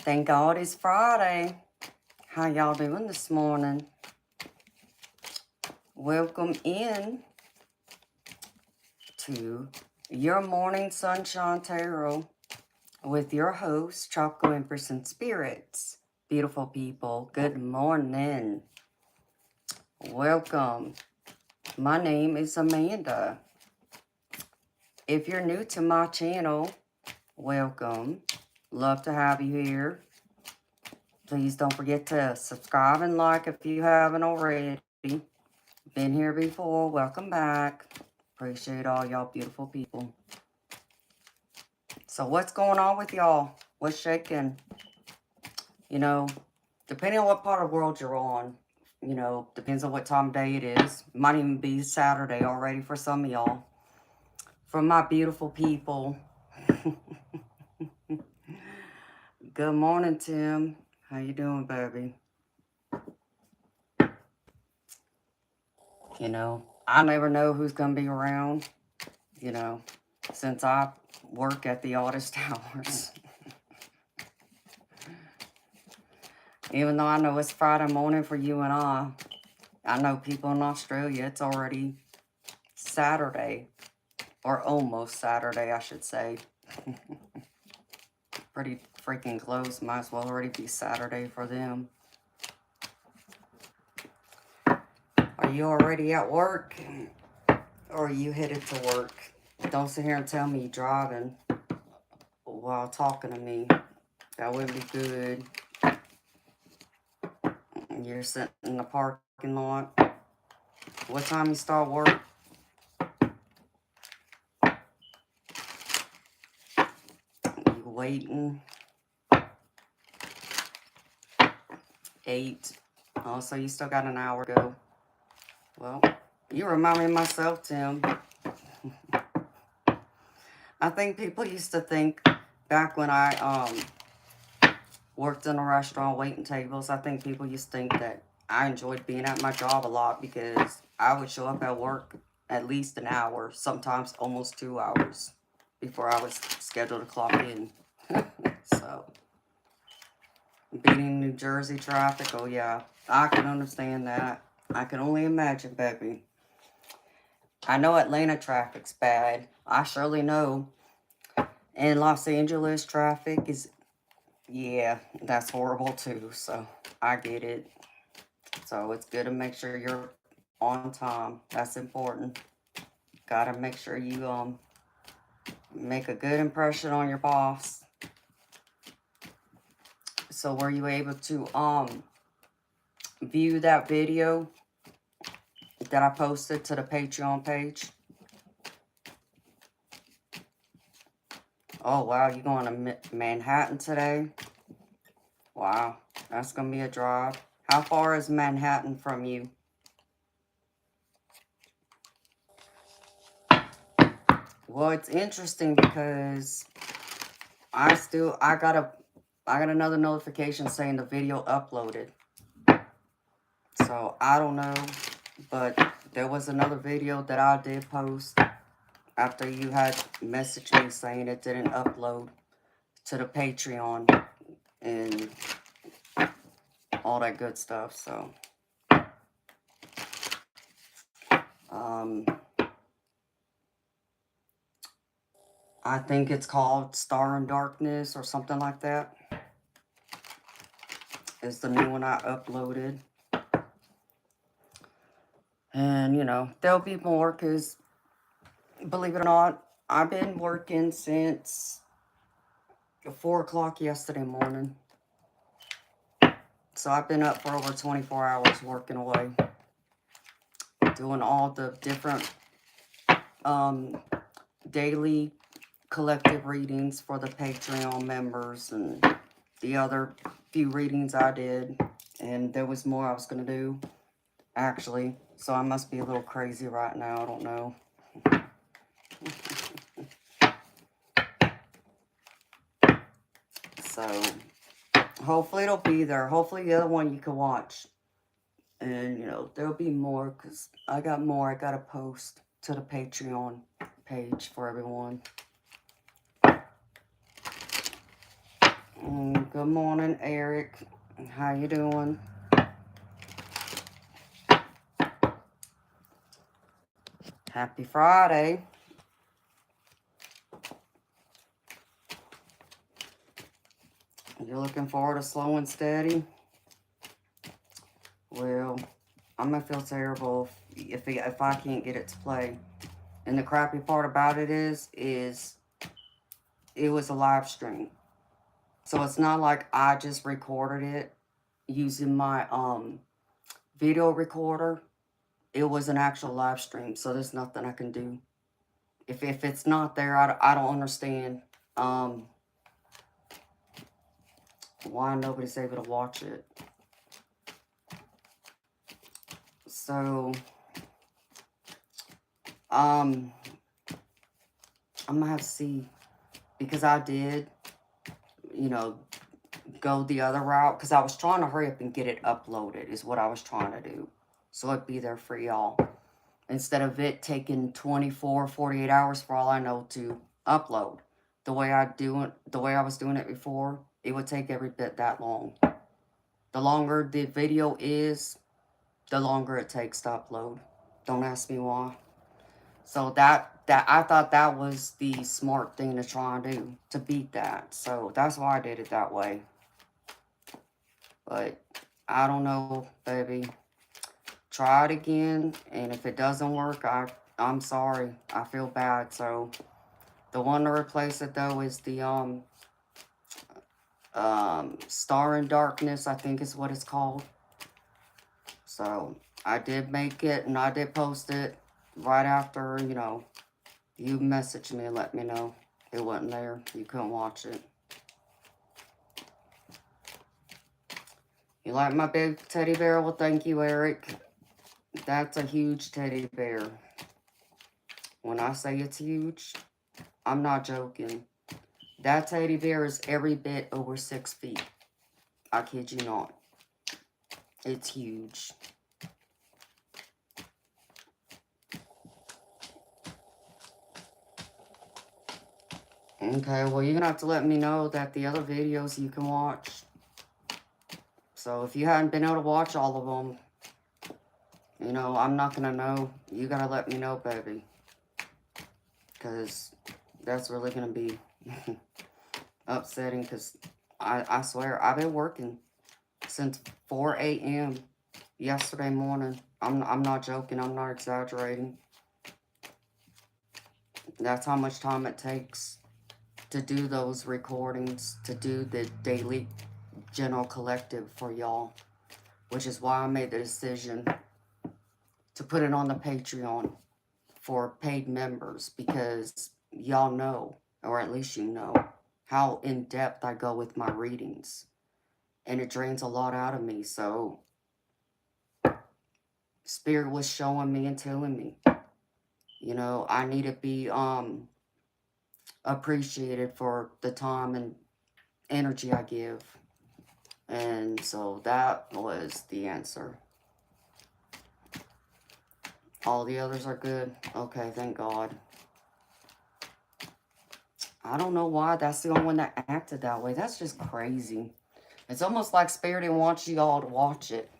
Thank God it's Friday. How y'all doing this morning? Welcome in to your morning sunshine tarot with your host, Tropical Empress and Spirits. Beautiful people, good morning. Welcome. My name is Amanda. If you're new to my channel, welcome. Love to have you here. Please don't forget to subscribe and like if you haven't already. Been here before, welcome back. Appreciate all y'all beautiful people. So what's going on with y'all? What's shaking? You know, depending on what part of the world you're on, depends on what time of day it is. Might even be Saturday already for some of y'all. For my beautiful people. Good morning, Tim. How you doing, baby? I never know who's going to be around, since I work at the oddest hours. Even though I know it's Friday morning for you and I know people in Australia, it's already Saturday, or almost Saturday, I should say. Pretty freaking close, might as well already be Saturday for them. Are you already at work? Or are you headed to work? Don't sit here and tell me you're driving while talking to me. That wouldn't be good. You're sitting in the parking lot. What time you start work? You waiting? 8. Oh, so you still got an hour to go. Well, you remind me of myself, Tim. I think people used to think back when I worked in a restaurant waiting tables, I think people used to think that I enjoyed being at my job a lot because I would show up at work at least an hour, sometimes almost 2 hours before I was scheduled to clock in. So, beating New Jersey traffic, oh yeah, I can understand that. I can only imagine, baby. I know Atlanta traffic's bad. I surely know. And Los Angeles traffic is, yeah, that's horrible too. So I get it. So it's good to make sure you're on time. That's important. Gotta make sure you make a good impression on your boss. So were you able to view that video that I posted to the Patreon page? Oh, wow, you going to Manhattan today? Wow, that's going to be a drive. How far is Manhattan from you? Well, it's interesting because I got another notification saying the video uploaded. So, I don't know, but there was another video that I did post after you had messaged me saying it didn't upload to the Patreon and all that good stuff. So, I think it's called Star in Darkness or something like that. It's the new one I uploaded. And, there'll be more because, believe it or not, I've been working since 4 o'clock yesterday morning. So I've been up for over 24 hours working away. Doing all the different daily collective readings for the Patreon members and the other few readings I did. And there was more I was going to do, actually. So I must be a little crazy right now. I don't know. So hopefully it'll be there. Hopefully the other one you can watch. And, there'll be more because I got more I got to post to the Patreon page for everyone. Good morning, Eric. How you doing? Happy Friday. You're looking forward to slow and steady? Well, I'm going to feel terrible if I can't get it to play. And the crappy part about it is it was a live stream. So it's not like I just recorded it using my video recorder. It was an actual live stream, so there's nothing I can do. If it's not there, I don't understand why nobody's able to watch it. So I'm gonna have to see, because I did, you know, go the other route, because I was trying to hurry up and get it uploaded is what I was trying to do, so it'd be there for y'all, instead of it taking 24 48 hours for all I know to upload. The way I was doing it before, it would take every bit that long. The longer the video is, the longer it takes to upload. Don't ask me why. So that I thought that was the smart thing to try and do, to beat that. So that's why I did it that way. But I don't know, baby. Try it again, and if it doesn't work, I'm sorry. I feel bad. So the one to replace it though is the Star in Darkness, I think is what it's called. So I did make it, and I did post it right after, you know, you messaged me and let me know it wasn't there. You couldn't watch it. You like my big teddy bear? Well, thank you, Eric. That's a huge teddy bear. When I say it's huge, I'm not joking. That teddy bear is every bit over 6 feet. I kid you not. It's huge. Okay, well, you're going to have to let me know that the other videos you can watch. So if you haven't been able to watch all of them, you know, I'm not going to know. You got to let me know, baby. Because that's really going to be upsetting, because I swear, I've been working since 4 a.m. yesterday morning. I'm not joking. I'm not exaggerating. That's how much time it takes to do those recordings, to do the daily general collective for y'all, which is why I made the decision to put it on the Patreon for paid members, because y'all know, or at least you know, how in-depth I go with my readings, and it drains a lot out of me. So Spirit was showing me and telling me, you know, I need to be appreciated for the time and energy I give. And so that was the answer. All the others are good. Okay, thank God. I don't know why that's the only one that acted that way. That's just crazy. It's almost like Spirit didn't want you all to watch it.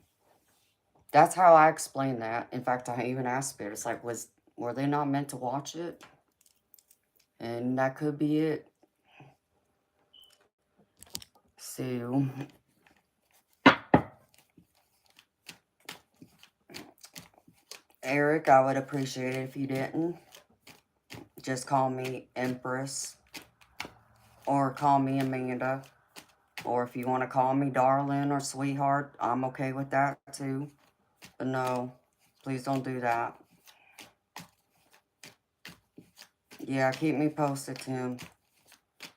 That's how I explain that. In fact, I even asked Spirit. It's like, were they not meant to watch it? And that could be it. So, Eric, I would appreciate it if you didn't. Just call me Empress. Or call me Amanda. Or if you want to call me darling or sweetheart, I'm okay with that too. But no, please don't do that. Yeah, keep me posted, Tim.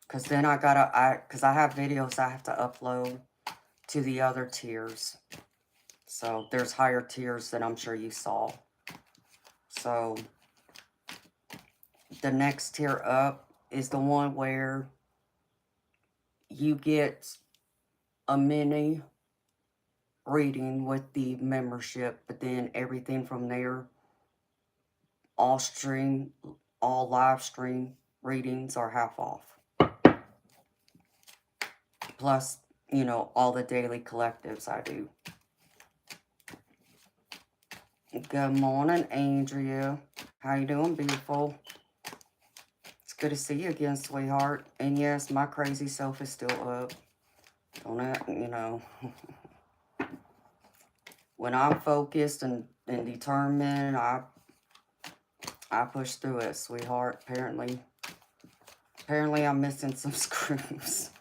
Because then because I have videos I have to upload to the other tiers. So there's higher tiers that I'm sure you saw. So the next tier up is the one where you get a mini reading with the membership, but then everything from there, all live stream readings are half off. Plus you know, all the daily collectives I do. Good morning, Andrea. How you doing, beautiful? It's good to see you again, sweetheart. And yes, my crazy self is still up. Don't I, you know, when I'm focused and determined, I push through it, sweetheart. Apparently I'm missing some screws.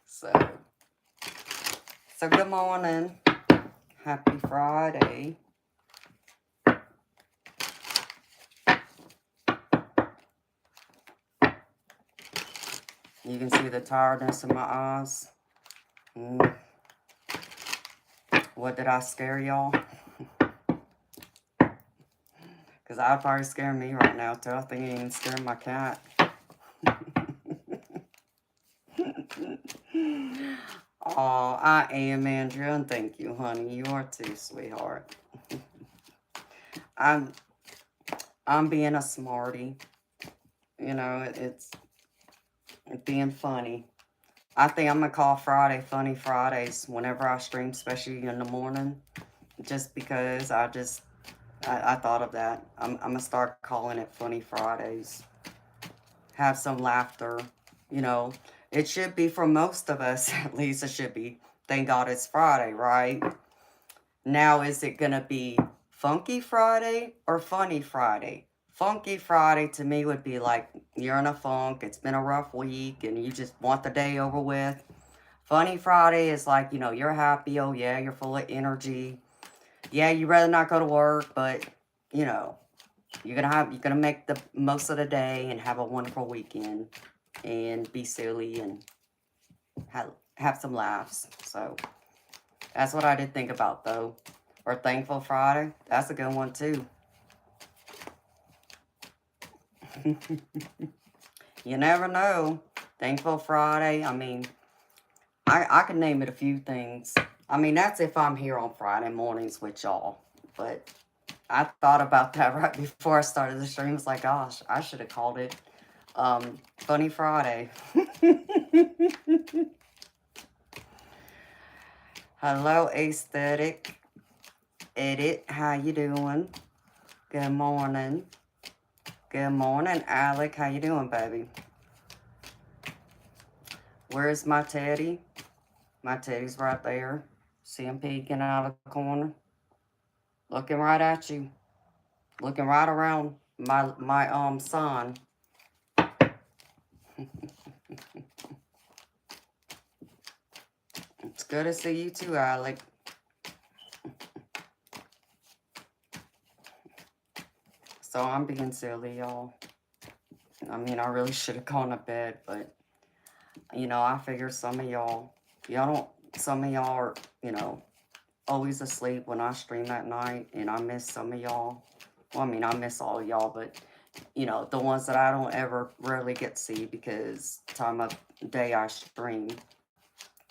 So good morning. Happy Friday. You can see the tiredness in my eyes. What, did I scare y'all? Because I'd probably scare me right now, too. I think it even scared my cat. Oh, I am, Andrea, and thank you, honey. You are too, sweetheart. I'm being a smarty. You know, it's being funny. I think I'm going to call Friday Funny Fridays whenever I stream, especially in the morning. Just because I thought of that. I'm going to start calling it Funny Fridays. Have some laughter. You know, it should be for most of us, at least it should be. Thank God it's Friday, right? Now, is it going to be Funky Friday or Funny Friday? Funky Friday to me would be like you're in a funk, it's been a rough week, and you just want the day over with. Funny Friday is like, you know, you're happy, oh yeah, you're full of energy. Yeah, you'd rather not go to work, but, you know, you're gonna make the most of the day and have a wonderful weekend and be silly and have some laughs. So that's what I did think about, though. Or Thankful Friday. That's a good one, too. You never know. Thankful Friday. I mean, I can name it a few things. I mean, that's if I'm here on Friday mornings with y'all. But I thought about that right before I started the stream. It's like, gosh, I should have called it Funny Friday. Hello, Aesthetic Edit. How you doing? Good morning. Good morning, Alec. How you doing, baby? Where's my teddy? My teddy's right there. See him peeking out of the corner. Looking right at you. Looking right around my son. It's good to see you too, Alec. So I'm being silly, y'all. I mean, I really should have gone to bed, but, you know, I figure some of y'all are, you know, always asleep when I stream at night, and I miss some of y'all. Well, I mean, I miss all of y'all, but, you know, the ones that I don't ever rarely get to see because time of day I stream,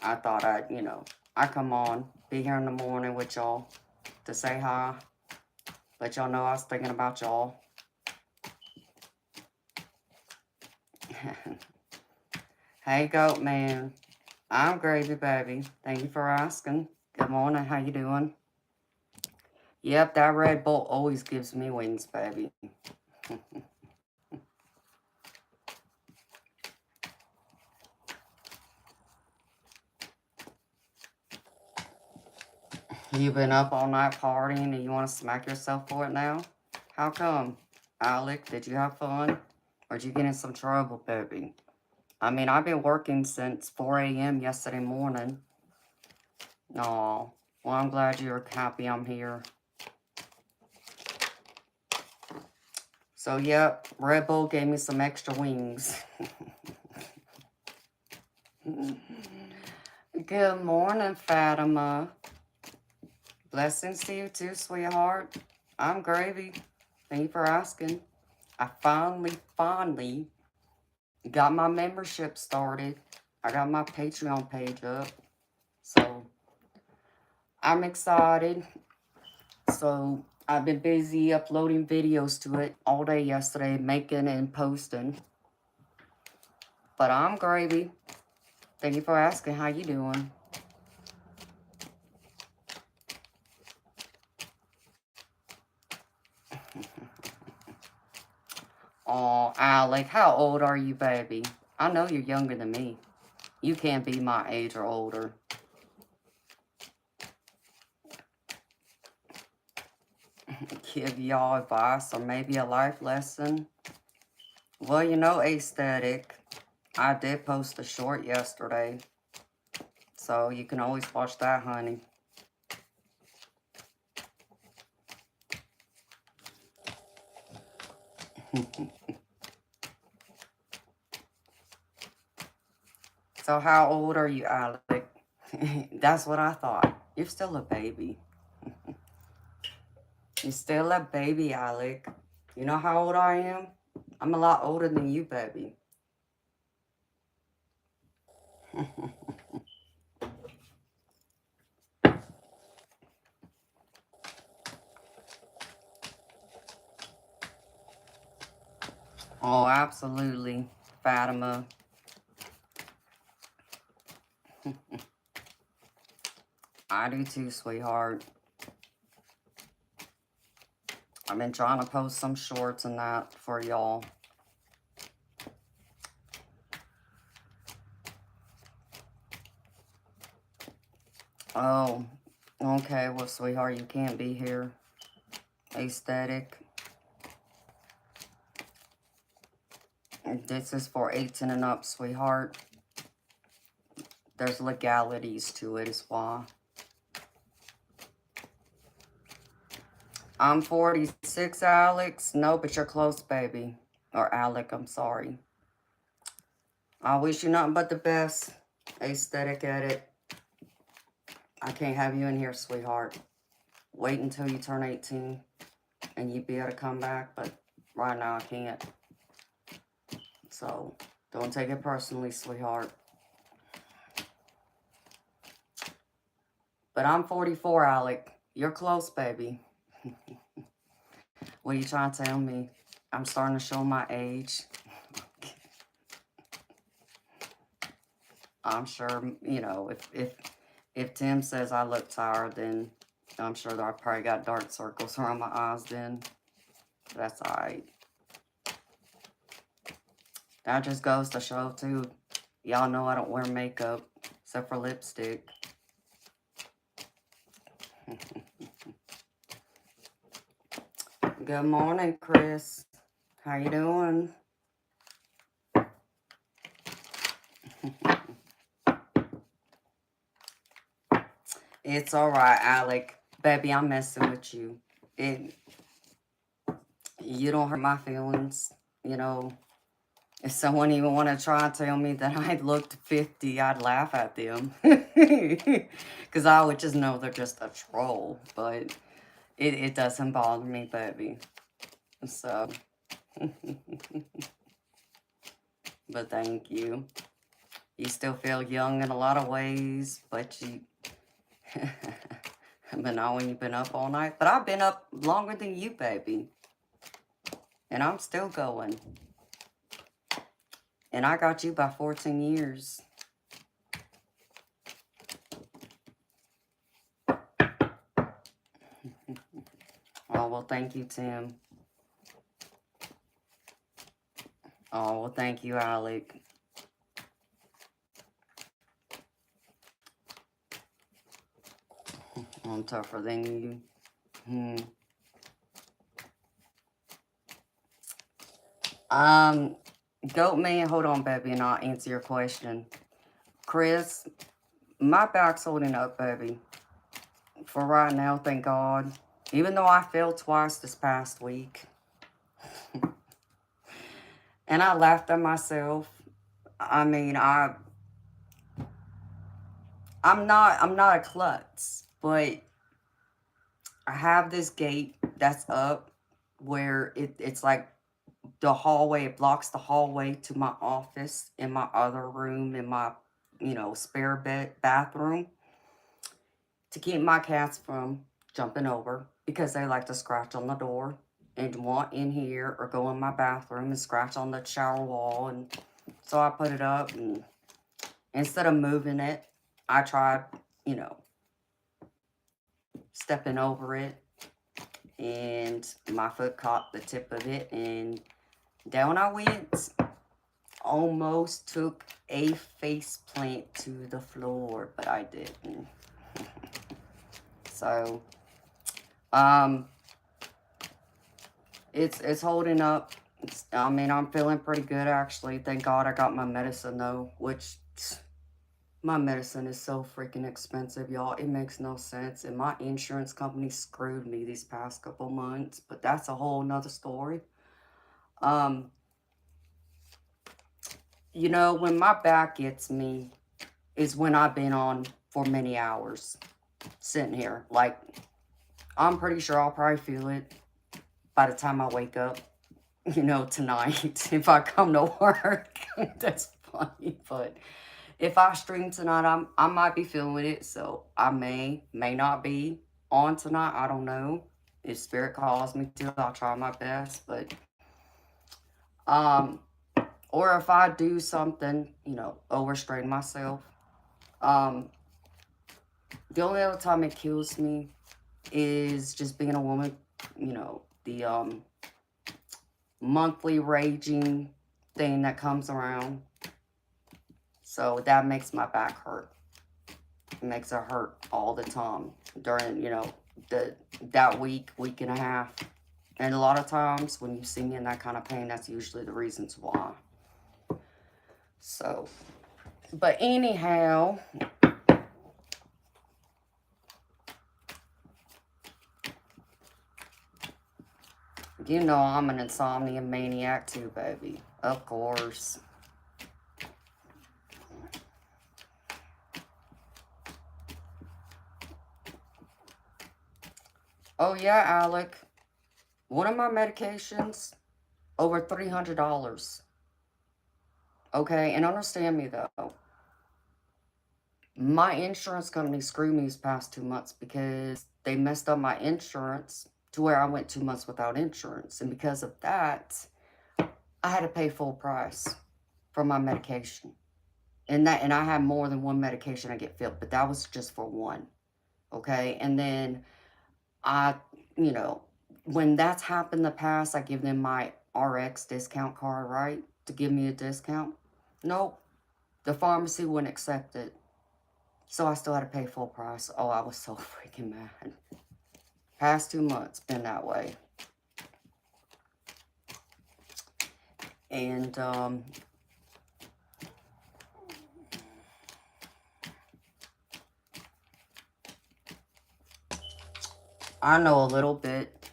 I thought I'd, you know, I come on, be here in the morning with y'all to say hi, let y'all know I was thinking about y'all. Hey, Goat Man. I'm Gravy Baby. Thank you for asking. Good morning. How you doing? Yep, that Red Bull always gives me wings, baby. You've been up all night partying and you want to smack yourself for it now? How come? Alec, did you have fun? Or did you get in some trouble, baby? I mean, I've been working since 4 a.m. yesterday morning. Aw, well, I'm glad you're happy I'm here. So, yep, Red Bull gave me some extra wings. Good morning, Fatima. Blessings to you too, sweetheart. I'm Gravy. Thank you for asking. I finally got my membership started. I got my Patreon page up. So, I'm excited. So, I've been busy uploading videos to it all day yesterday, making and posting. But I'm gravy. Thank you for asking. How you doing? Oh, Alec, how old are you, baby? I know you're younger than me. You can't be my age or older. Give y'all advice or maybe a life lesson. Well, you know, aesthetic. I did post a short yesterday. So you can always watch that, honey. So how old are you, Alec? That's what I thought. You're still a baby. You're still a baby, Alec. You know how old I am? I'm a lot older than you, baby. Oh, absolutely, Fatima. I do too, sweetheart. I've been trying to post some shorts and that for y'all. Oh, okay. Well, sweetheart, you can't be here. Aesthetic. This is for 18 and up, sweetheart. There's legalities to it, is why. I'm 46, Alex. No, but you're close, baby. Or Alec, I'm sorry. I wish you nothing but the best. Aesthetic at it. I can't have you in here, sweetheart. Wait until you turn 18 and you'd be able to come back, but right now I can't. So don't take it personally, sweetheart. But I'm 44, Alec. You're close, baby. What are you trying to tell me? I'm starting to show my age. I'm sure, you know, if Tim says I look tired, then I'm sure that I probably got dark circles around my eyes then. That's alright. That just goes to show, too. Y'all know I don't wear makeup, except for lipstick. Good morning, Chris. How you doing? It's alright, Alec. Baby, I'm messing with you. You don't hurt my feelings. You know, if someone even want to try and tell me that I looked 50, I'd laugh at them. Because I would just know they're just a troll. But it doesn't bother me, baby. So, but thank you. You still feel young in a lot of ways, but you... But not when you've been up all night. But I've been up longer than you, baby. And I'm still going. And I got you by 14 years. Oh, well, thank you, Tim. Oh, well, thank you, Alec. I'm tougher than you. Goat man, hold on, baby, and I'll answer your question. Chris, my back's holding up, baby. For right now, thank God. Even though I fell twice this past week. And I laughed at myself. I mean, I'm not a klutz, but I have this gate that's up where it's like the hallway, it blocks the hallway to my office in my other room, in my, you know, spare bathroom, to keep my cats from jumping over, because they like to scratch on the door and want in here, or go in my bathroom and scratch on the shower wall and So I put it up, and instead of moving it, I tried, you know, stepping over it, and my foot caught the tip of it, and down I went. Almost took a face plant to the floor, but I didn't. So, it's holding up. I mean, I'm feeling pretty good, actually. Thank God I got my medicine, though, which my medicine is so freaking expensive, y'all. It makes no sense. And my insurance company screwed me these past couple months, but that's a whole nother story. You know, when my back gets me is when I've been on for many hours sitting here. Like, I'm pretty sure I'll probably feel it by the time I wake up, you know, tonight, if I come to work. That's funny, but if I stream tonight, I might be feeling it, so I may not be on tonight. I don't know. If spirit calls me to, I'll try my best, but or if I do something, you know, overstrain myself. The only other time it kills me is just being a woman, you know, the monthly raging thing that comes around. So that makes my back hurt. It makes it hurt all the time during, you know, that week and a half. And a lot of times when you see me in that kind of pain, that's usually the reasons why. So, but anyhow, you know I'm an insomnia maniac too, baby. Of course. Oh yeah, Alec. One of my medications, over $300. Okay, and understand me though. My insurance company screwed me these past 2 months because they messed up my insurance to where I went 2 months without insurance. And because of that, I had to pay full price for my medication. And I had more than one medication I get filled, but that was just for one. Okay, and then you know, when that's happened in the past, I give them my RX discount card, right, to give me a discount. Nope, the pharmacy wouldn't accept it. So I still had to pay full price. Oh, I was so freaking mad. Past 2 months been that way. And, I know a little bit,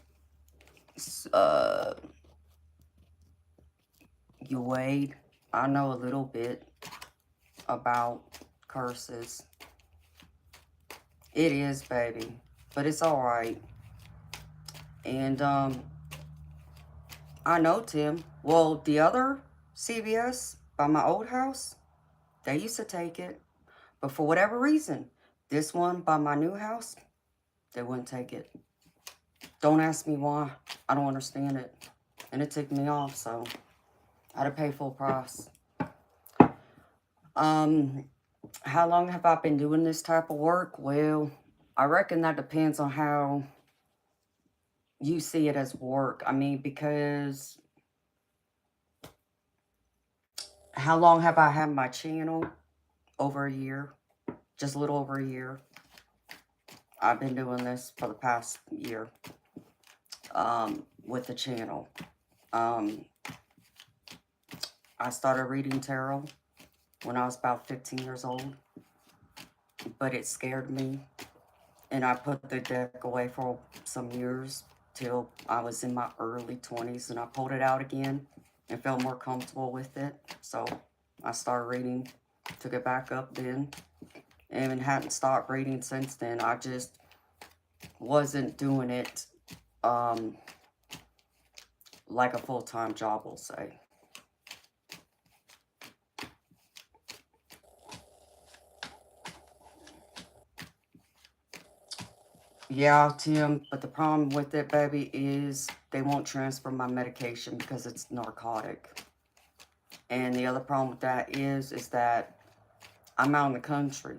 you Wade, I know a little bit about curses. It is, baby, but it's all right. And, I know, Tim. Well, the other CVS by my old house, they used to take it. But for whatever reason, this one by my new house, they wouldn't take it. Don't ask me why. I don't understand it. And it ticked me off, so I had to pay full price. How long have I been doing this type of work? Well, I reckon that depends on how you see it as work. I mean, because how long have I had my channel? Over a year. Just a little over a year. I've been doing this for the past year with the channel. I started reading tarot when I was about 15 years old, but it scared me, and I put the deck away for some years till I was in my early 20s, and I pulled it out again and felt more comfortable with it. So I started reading, took it back up then, and hadn't stopped reading since then. I just wasn't doing it like a full-time job, we'll say. Yeah, Tim, but the problem with it, baby, is they won't transfer my medication because it's narcotic. And the other problem with that is that I'm out in the country.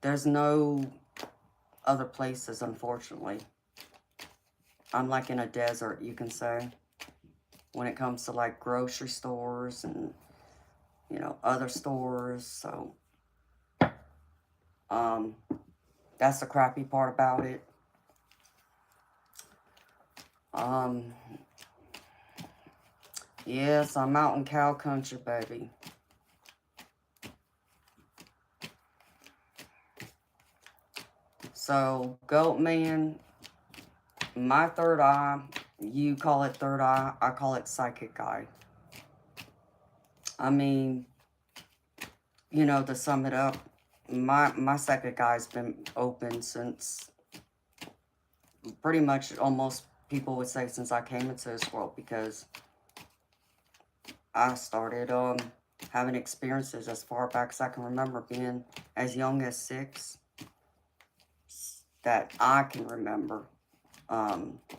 There's no other places, unfortunately. I'm like in a desert, you can say, when it comes to like grocery stores and, you know, other stores. So, that's the crappy part about it. Yes, I'm out in cow country, baby. So, goat man, my third eye, you call it third eye, I call it psychic eye. I mean, you know, to sum it up, my psychic eye's been open since pretty much almost people would say since I came into this world, because I started having experiences as far back as I can remember, being as young as 6 that I can remember.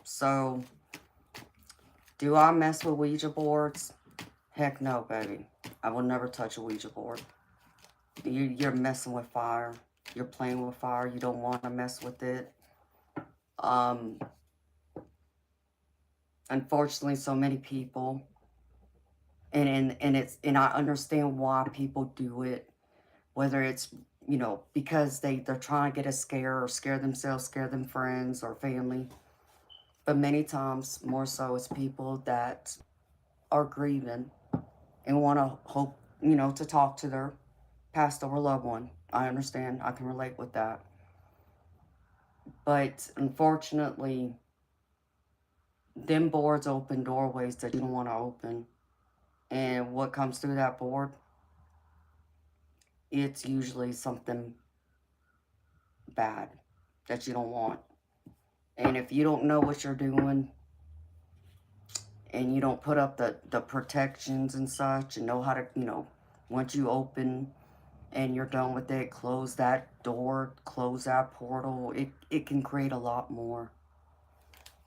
So do I mess with Ouija boards? Heck no, baby. I will never touch a Ouija board. You're messing with fire. You're playing with fire. You don't want to mess with it. Unfortunately, so many people, and I understand why people do it, whether it's, you know, because they're trying to get a scare or scare themselves, scare them friends or family. But many times, more so, it's people that are grieving and want to hope, you know, to talk to their passed over loved one. I understand. I can relate with that. But unfortunately, them boards open doorways that you don't want to open. And what comes through that board, it's usually something bad that you don't want. And if you don't know what you're doing, and you don't put up the protections and such, and know how to, you know, once you open and you're done with it, close that door, close that portal, it can create a lot more.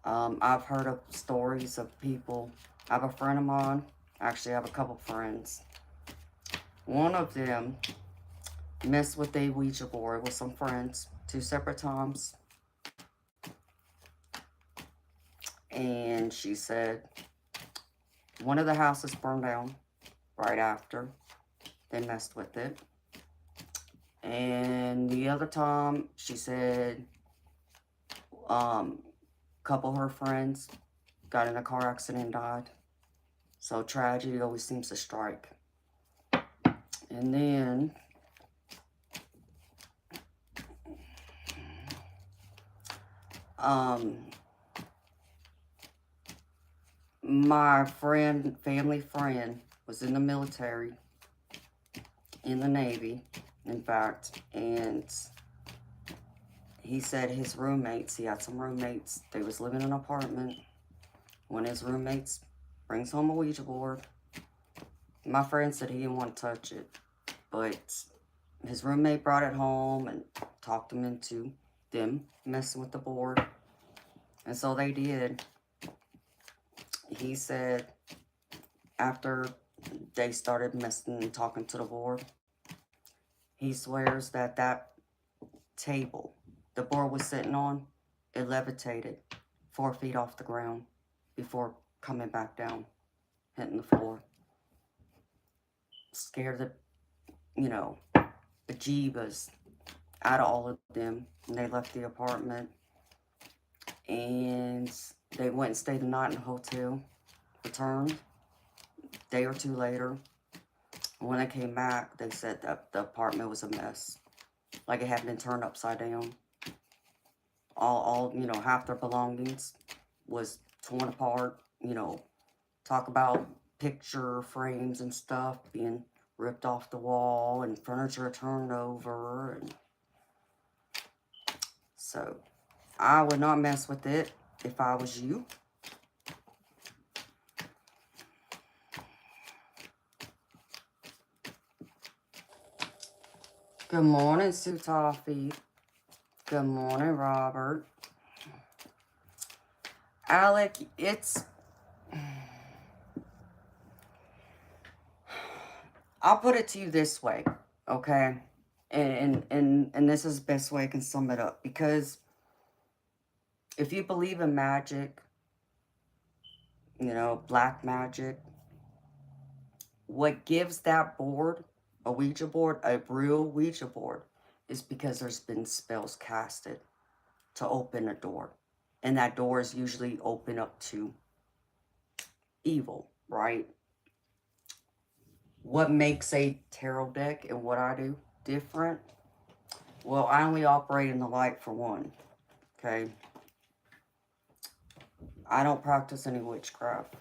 I've heard of stories of people. I have a friend of mine, actually I have a couple friends. One of them messed with a Ouija board with some friends 2 separate times. And she said one of the houses burned down right after they messed with it. And the other time, she said, couple of her friends got in a car accident and died. So tragedy always seems to strike. And then, my friend, family friend, was in the military, in the Navy, in fact, and he said his roommates, he had some roommates, they was living in an apartment. One of his roommates brings home a Ouija board. My friend said he didn't want to touch it, but his roommate brought it home and talked him into them messing with the board. And so they did. He said after they started messing and talking to the board, he swears that that table the board was sitting on, it levitated 4 feet off the ground before coming back down, hitting the floor. Scared the, you know, bejeebas out of all of them. And they left the apartment. And they went and stayed the night in a hotel. Returned a day or two later. When they came back, they said that the apartment was a mess. Like it had been turned upside down. All you know, half their belongings was torn apart. You know, talk about picture frames and stuff being ripped off the wall and furniture turned over. And so I would not mess with it if I was you. Good morning, Sue Toffee. Good morning, Robert. Alec, it's... I'll put it to you this way, okay? And this is the best way I can sum it up. Because if you believe in magic, black magic, what gives that board, a Ouija board, a real Ouija board, is because there's been spells casted to open a door. And that door is usually open up to evil, right? What makes a tarot deck and what I do different? Well, I only operate in the light for one, okay? I don't practice any witchcraft.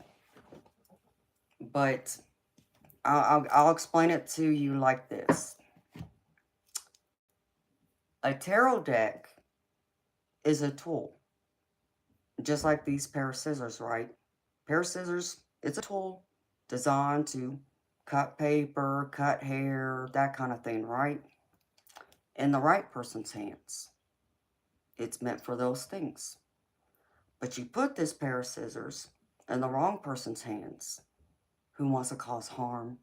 But I'll explain it to you like this. A tarot deck is a tool. Just like these pair of scissors, right? Pair of scissors, it's a tool designed to cut paper, cut hair, that kind of thing, right? In the right person's hands, it's meant for those things. But you put this pair of scissors in the wrong person's hands who wants to cause harm,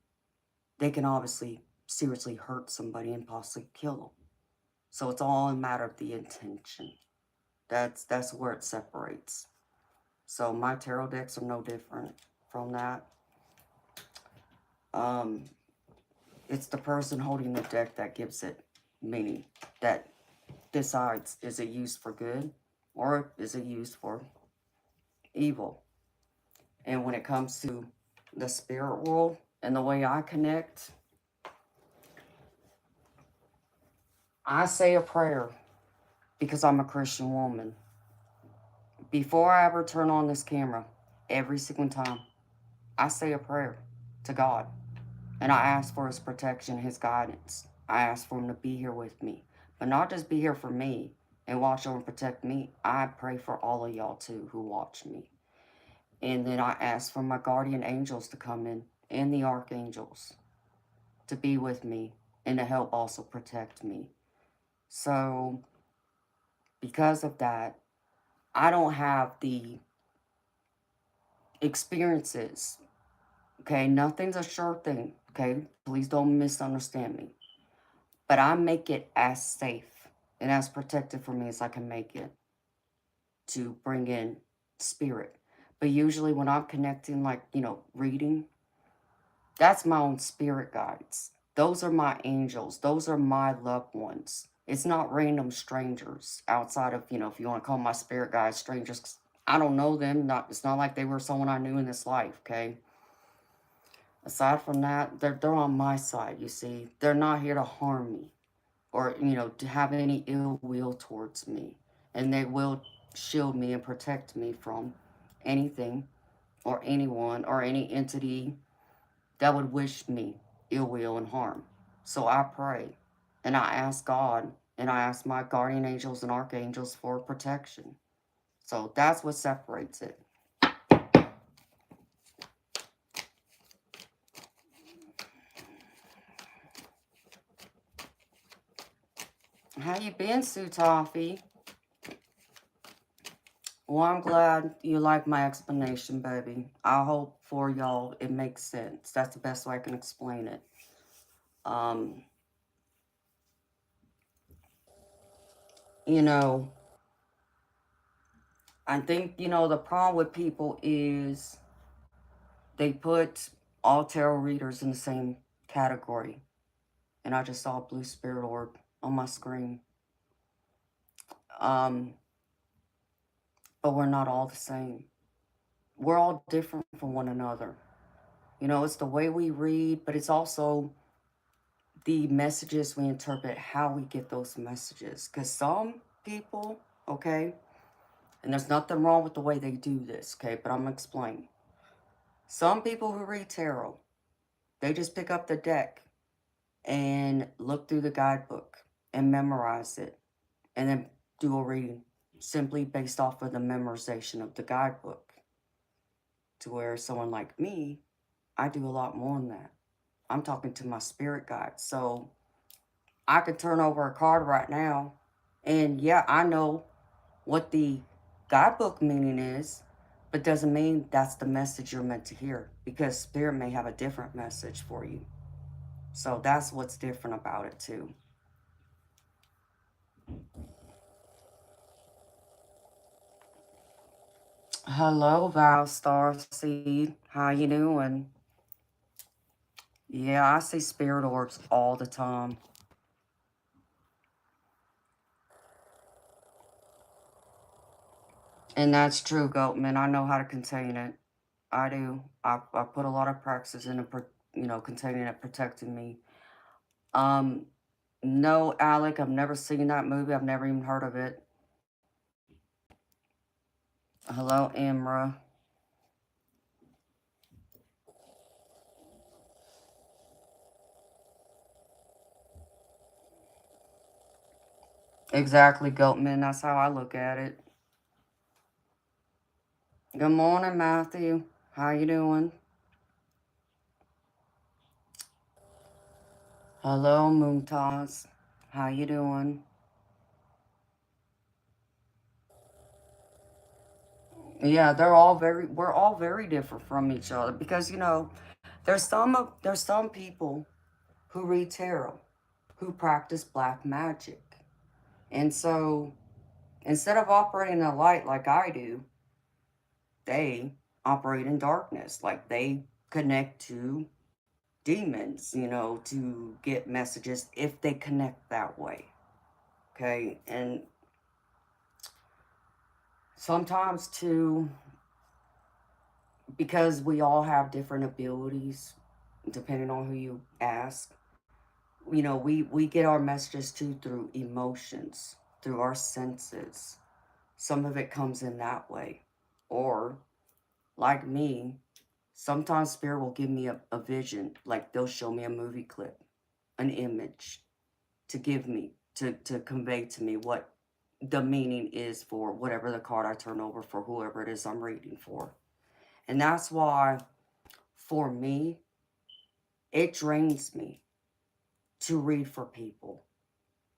they can obviously seriously hurt somebody and possibly kill them. So it's all a matter of the intention. That's where it separates. So my tarot decks are no different from that. It's the person holding the deck that gives it meaning, that decides, is it used for good or is it used for evil? And when it comes to the spirit world and the way I connect, I say a prayer because I'm a Christian woman. Before I ever turn on this camera, every single time, I say a prayer to God. And I ask for his protection, his guidance. I ask for him to be here with me. But not just be here for me and watch over and protect me. I pray for all of y'all too who watch me. And then I ask for my guardian angels to come in and the archangels to be with me and to help also protect me. So because of that, I don't have the experiences. Okay, nothing's a sure thing. Okay, please don't misunderstand me. But I make it as safe and as protected for me as I can make it to bring in spirit. But usually when I'm connecting, like, reading, that's my own spirit guides. Those are my angels. Those are my loved ones. It's not random strangers outside of, if you want to call my spirit guides strangers, 'cause I don't know them. It's not like they were someone I knew in this life, okay? Aside from that, they're on my side, you see. They're not here to harm me or, to have any ill will towards me. And they will shield me and protect me from anything or anyone or any entity that would wish me ill will and harm. So I pray and I ask God and I ask my guardian angels and archangels for protection. So that's what separates it. How you been, Sue Toffee? Well, I'm glad you like my explanation, baby. I hope for y'all it makes sense. That's the best way I can explain it. Um, you know, I think, the problem with people is they put all tarot readers in the same category. And I just saw a blue spirit orb on my screen. Um, but we're not all the same. We're all different from one another. It's the way we read, but it's also the messages we interpret, how we get those messages. Because some people, okay, and there's nothing wrong with the way they do this, okay, but I'm going to explain. Some people who read tarot, they just pick up the deck and look through the guidebook and memorize it and then do a reading simply based off of the memorization of the guidebook. To where someone like me, I do a lot more than that. I'm talking to my spirit guide. So I could turn over a card right now and yeah, I know what the guidebook meaning is, but doesn't mean that's the message you're meant to hear, because spirit may have a different message for you. So that's what's different about it too. Hello, Val Starseed. How you doing? Yeah, I see spirit orbs all the time. And that's true, Goatman. I know how to contain it. I do. I put a lot of practices into, containing it, protecting me. Um, no, Alec, I've never seen that movie. I've never even heard of it. Hello, Imra. Exactly, Goatman. That's how I look at it. Good morning, Matthew. How you doing? Hello, Mumtaz. How you doing? Yeah, we're all very different from each other because there's some people who read tarot, who practice black magic. And so instead of operating in the light like I do, they operate in darkness. Like they connect to demons, to get messages if they connect that way. Okay. And sometimes too, because we all have different abilities, depending on who you ask, we get our messages too through emotions, through our senses. Some of it comes in that way. Or, like me, sometimes spirit will give me a vision, like they'll show me a movie clip, an image, to give me, to convey to me what the meaning is for whatever the card I turn over for whoever it is I'm reading for. And that's why, for me, it drains me to read for people.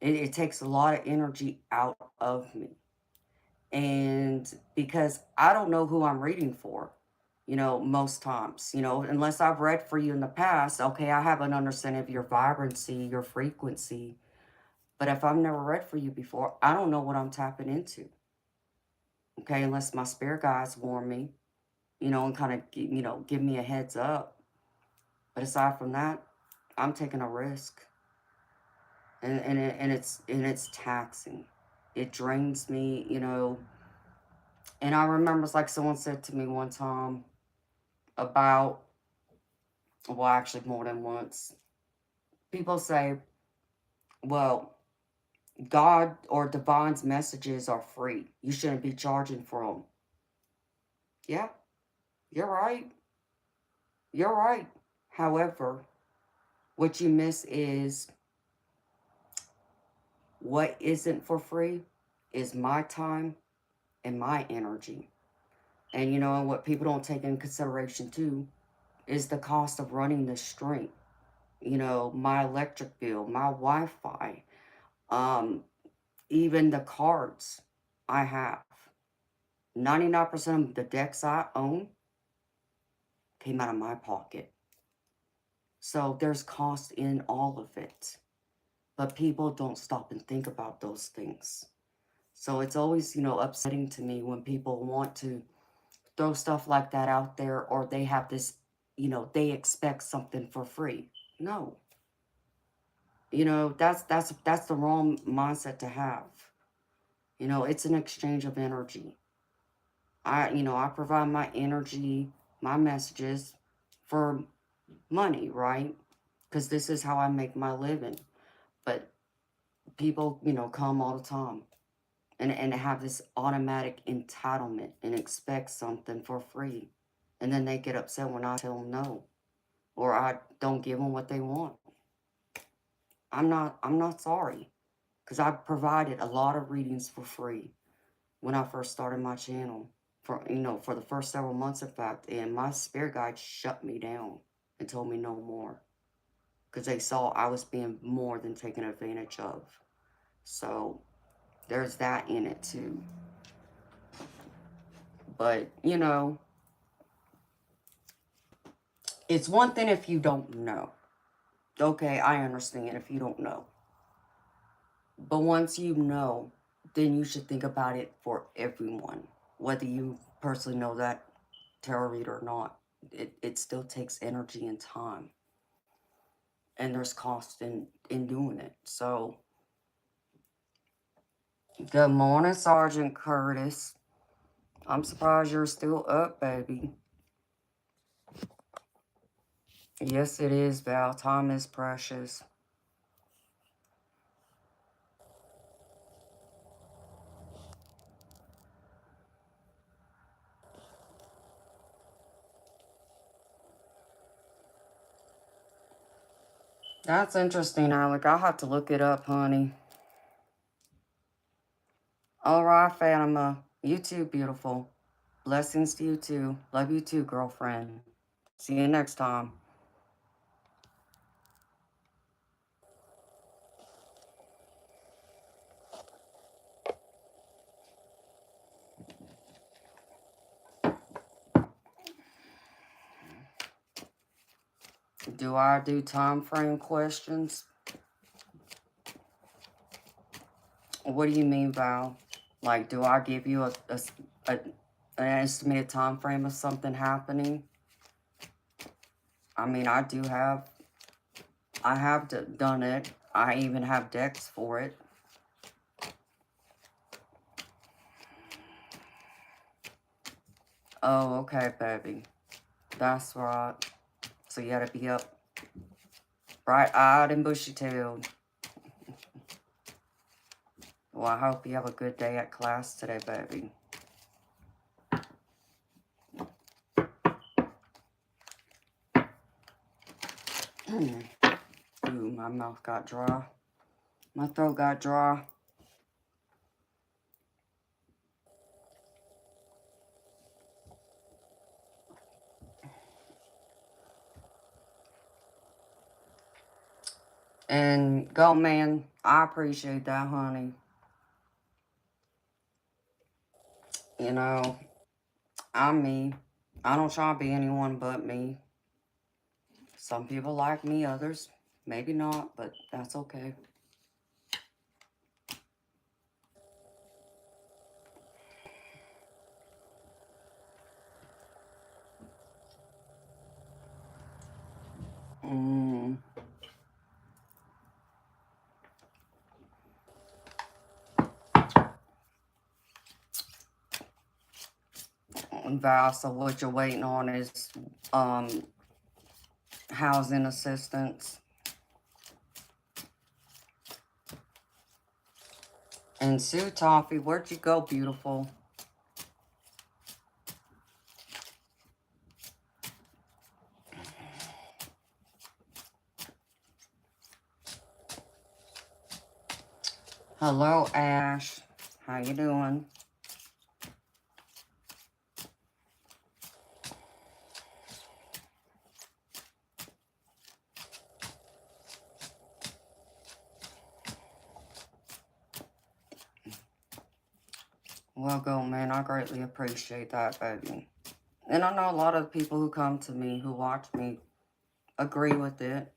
It takes a lot of energy out of me. And because I don't know who I'm reading for, most times, unless I've read for you in the past, okay, I have an understanding of your vibrancy, your frequency. But if I've never read for you before, I don't know what I'm tapping into. Okay, unless my spirit guides warn me, and kind of, give me a heads up. But aside from that, I'm taking a risk. And it's taxing. It drains me, And I remember it's like someone said to me one time about, well, actually more than once. People say, well, God or divine's messages are free. You shouldn't be charging for them. Yeah, you're right. You're right. However, what you miss is what isn't for free is my time and my energy. And what people don't take in consideration too is the cost of running the stream. My electric bill, my Wi-Fi, um, even the cards I have. 99% of the decks I own came out of my pocket. So there's cost in all of it. But people don't stop and think about those things. So it's always, upsetting to me when people want to throw stuff like that out there, or they have this, they expect something for free. No. That's the wrong mindset to have. It's an exchange of energy. I provide my energy, my messages for money, right? Because this is how I make my living. But people, come all the time and have this automatic entitlement and expect something for free. And then they get upset when I tell them no, or I don't give them what they want. I'm not sorry, because I provided a lot of readings for free when I first started my channel, for the first several months, in fact. And my spirit guide shut me down and told me no more, because they saw I was being more than taken advantage of. So there's that in it too. But it's one thing if you don't know. Okay, I understand if you don't know. But once you know, then you should think about it for everyone. Whether you personally know that tarot reader or not. It still takes energy and time. And there's cost in doing it. So, good morning, Sergeant Curtis. I'm surprised you're still up, baby. Yes, it is, Val. Time is precious. That's interesting, Alec. I'll have to look it up, honey. All right, Fatima. You too, beautiful. Blessings to you too. Love you too, girlfriend. See you next time. Do I do time frame questions? What do you mean, Val? Like, do I give you an estimated time frame of something happening? I mean, I have done it. I even have decks for it. Oh, okay, baby. That's right. So you gotta be up bright-eyed and bushy-tailed. Well, I hope you have a good day at class today, baby. Ooh, my mouth got dry. My throat got dry. And go, man. I appreciate that, honey. You know, I'm me. I don't try to be anyone but me. Some people like me, others maybe not, but that's okay. Mm. Val, so what you're waiting on is housing assistance. And Sue Toffee, where'd you go, beautiful? Hello, Ash. How you doing? Well, go, man. I greatly appreciate that, baby. And I know a lot of people who come to me, who watch me, agree with it.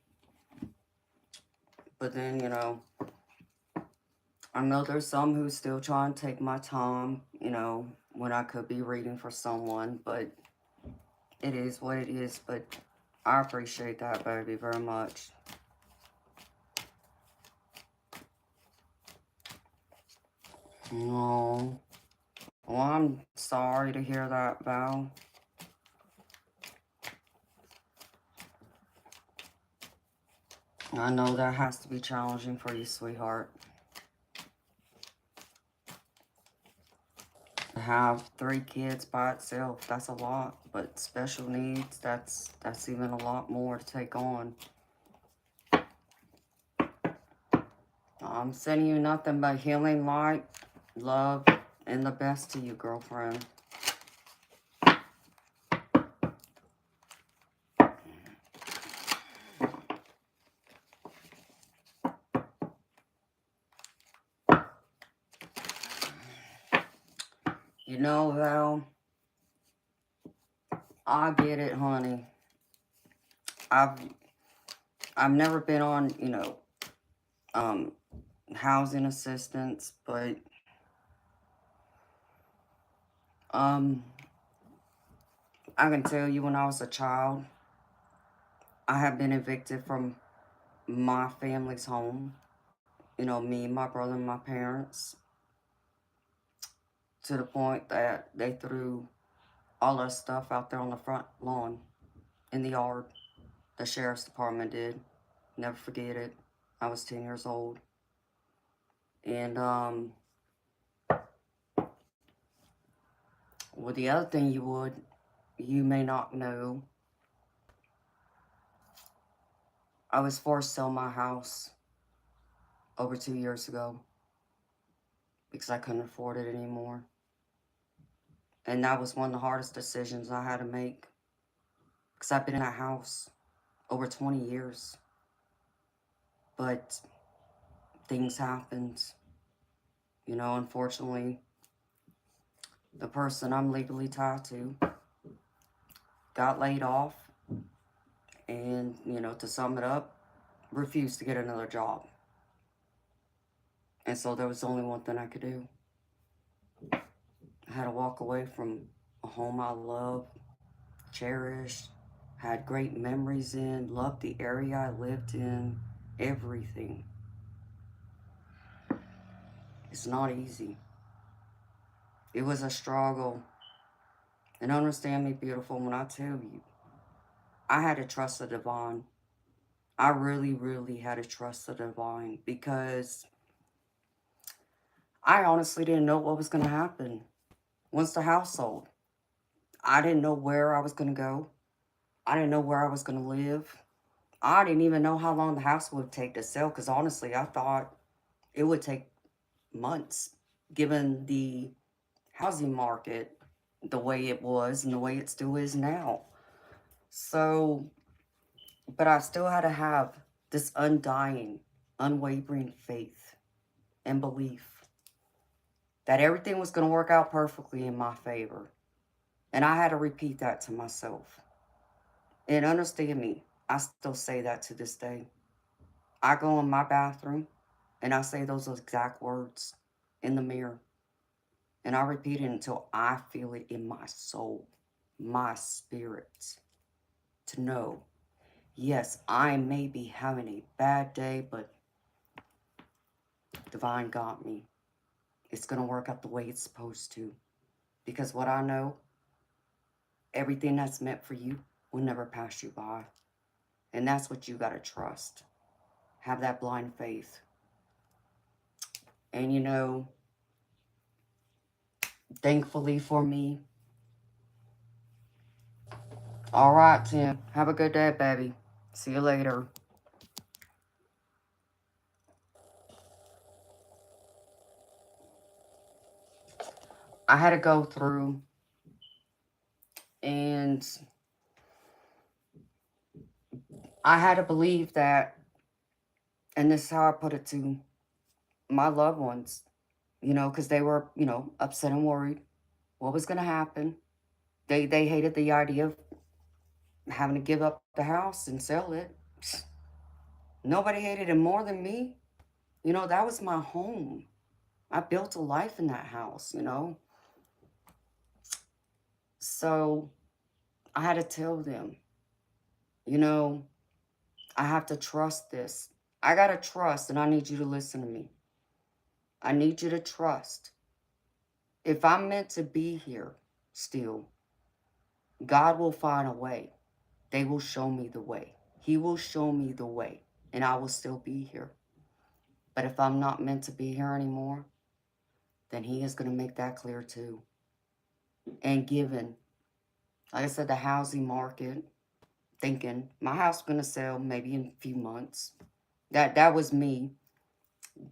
But then, you know, I know there's some who still try and take my time, you know, when I could be reading for someone. But it is what it is. But I appreciate that, baby, very much. No. Well, I'm sorry to hear that, Val. I know that has to be challenging for you, sweetheart. To have 3 kids by itself, that's a lot. But special needs, that's even a lot more to take on. I'm sending you nothing but healing light, love, and the best to you, girlfriend. You know, Val, I get it, honey. I've never been on, um, housing assistance, but um, I can tell you when I was a child, I have been evicted from my family's home. Me, my brother, and my parents, to the point that they threw all our stuff out there on the front lawn in the yard. The sheriff's department did. Never forget it. I was 10 years old. And well, the other thing you may not know, I was forced to sell my house over 2 years ago because I couldn't afford it anymore. And that was one of the hardest decisions I had to make because I've been in that house over 20 years. But things happened. Unfortunately, the person I'm legally tied to got laid off and, to sum it up, refused to get another job. And so there was only one thing I could do. I had to walk away from a home I loved, cherished, had great memories in, loved the area I lived in, everything. It's not easy. It was a struggle. And understand me, beautiful, when I tell you, I had to trust the divine. I really, really had to trust the divine because I honestly didn't know what was going to happen once the house sold. I didn't know where I was going to go. I didn't know where I was going to live. I didn't even know how long the house would take to sell because honestly, I thought it would take months given the housing market the way it was and the way it still is now. So, but I still had to have this undying, unwavering faith and belief that everything was going to work out perfectly in my favor. And I had to repeat that to myself. And understand me, I still say that to this day. I go in my bathroom and I say those exact words in the mirror. And I repeat it until I feel it in my soul, my spirit, to know, yes, I may be having a bad day, but divine got me. It's going to work out the way it's supposed to. Because what I know, everything that's meant for you will never pass you by. And that's what you got to trust. Have that blind faith. And thankfully for me, all right, Tim. Have a good day, baby. See you later. I had to go through and I had to believe that, and this is how I put it to my loved ones, because they were, upset and worried what was going to happen. They hated the idea of having to give up the house and sell it. Nobody hated it more than me. That was my home. I built a life in that house. So I had to tell them, you know, I have to trust this. I got to trust, and I need you to listen to me. I need you to trust. If I'm meant to be here still, God will find a way. They will show me the way. He will show me the way, and I will still be here. But if I'm not meant to be here anymore, then He is going to make that clear too. And given, like I said, the housing market, thinking my house is going to sell maybe in a few months. That was me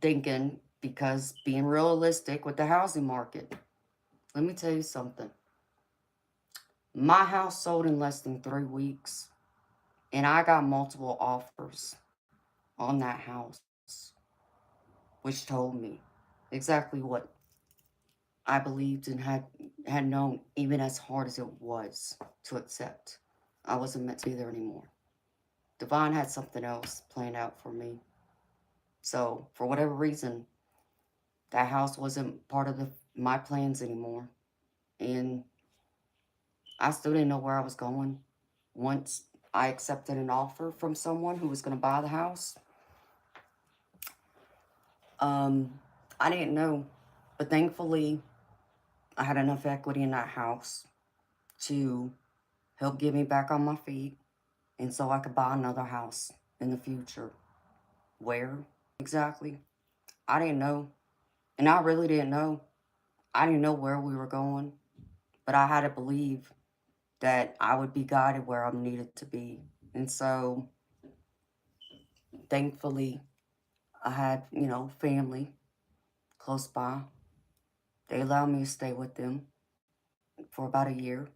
thinking, because being realistic with the housing market. Let me tell you something. My house sold in less than 3 weeks, and I got multiple offers on that house, which told me exactly what I believed and had known, even as hard as it was to accept. I wasn't meant to be there anymore. Divine had something else planned out for me. So, for whatever reason, that house wasn't part of my plans anymore. And I still didn't know where I was going. Once I accepted an offer from someone who was going to buy the house, um, I didn't know. But thankfully, I had enough equity in that house to help get me back on my feet. And so I could buy another house in the future. Where exactly? I didn't know. And I really didn't know. I didn't know where we were going. But I had to believe that I would be guided where I needed to be. And so, thankfully, I had, family close by. They allowed me to stay with them for about a year.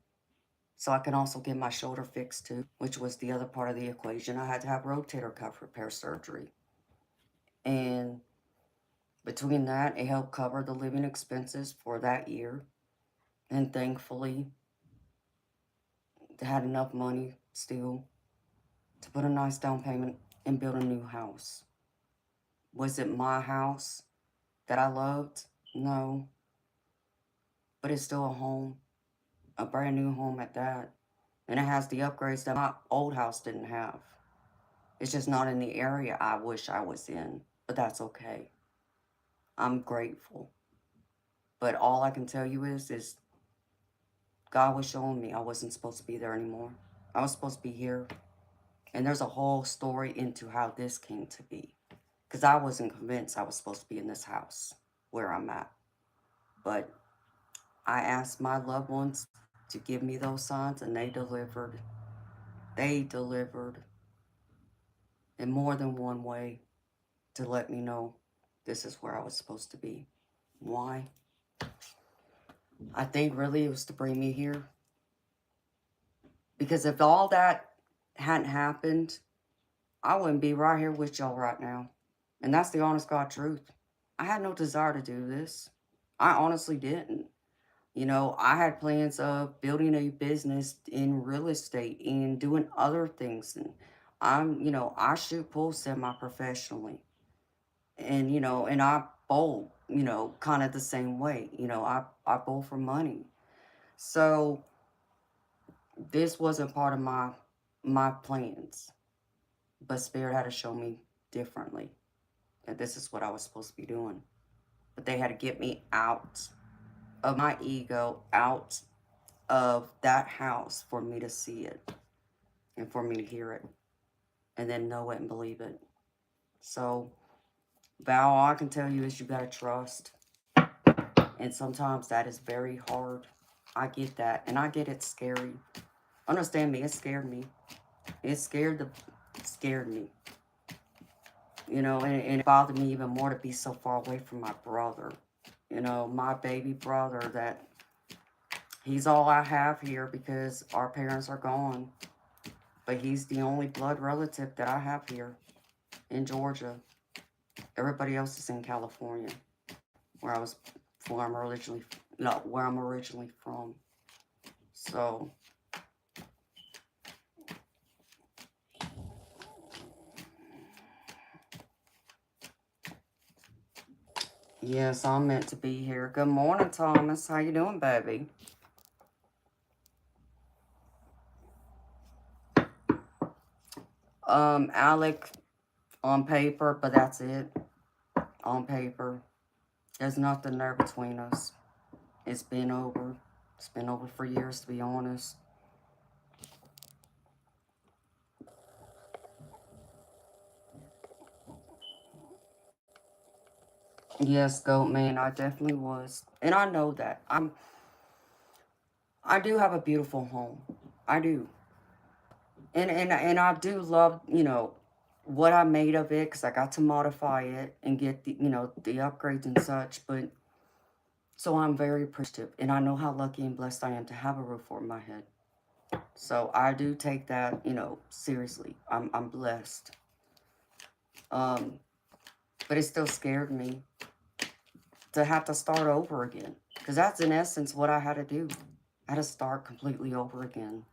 So I can also get my shoulder fixed too, which was the other part of the equation. I had to have rotator cuff repair surgery. And between that, it helped cover the living expenses for that year. And thankfully, they had enough money still to put a nice down payment and build a new house. Was it my house that I loved? No. But it's still a home, a brand new home at that. And it has the upgrades that my old house didn't have. It's just not in the area I wish I was in. But that's okay. I'm grateful. But all I can tell you is God was showing me I wasn't supposed to be there anymore. I was supposed to be here. And there's a whole story into how this came to be. Because I wasn't convinced I was supposed to be in this house where I'm at. But I asked my loved ones to give me those signs, and they delivered. They delivered in more than one way to let me know this is where I was supposed to be. Why? I think really it was to bring me here. Because if all that hadn't happened, I wouldn't be right here with y'all right now. And that's the honest God truth. I had no desire to do this. I honestly didn't. I had plans of building a business in real estate and doing other things. And I shoot pool semi-professionally. And I bowl, kind of the same way. I bowl for money. So this wasn't part of my plans. But Spirit had to show me differently that this is what I was supposed to be doing. But they had to get me out of my ego, out of that house for me to see it and for me to hear it and then know it and believe it. So, Val, all I can tell you is you got to trust. And sometimes that is very hard. I get that. And I get it's scary. Understand me, it scared me. It scared me. And it bothered me even more to be so far away from my brother. My baby brother that he's all I have here because our parents are gone. But he's the only blood relative that I have here in Georgia. Everybody else is in California, where I'm originally from. So yes, I'm meant to be here. Good morning, Thomas. How you doing, baby? Alec on paper, but that's it. On paper. There's nothing there between us. It's been over. It's been over for years, to be honest. Yes, Goat Man, I definitely was. And I know that. I do have a beautiful home. I do. And I do love, what I made of it because I got to modify it and get the upgrades and such. But so I'm very appreciative, and I know how lucky and blessed I am to have a roof over my head. So I do take that, seriously. I'm blessed. But it still scared me to have to start over again, because that's in essence what I had to do. I had to start completely over again.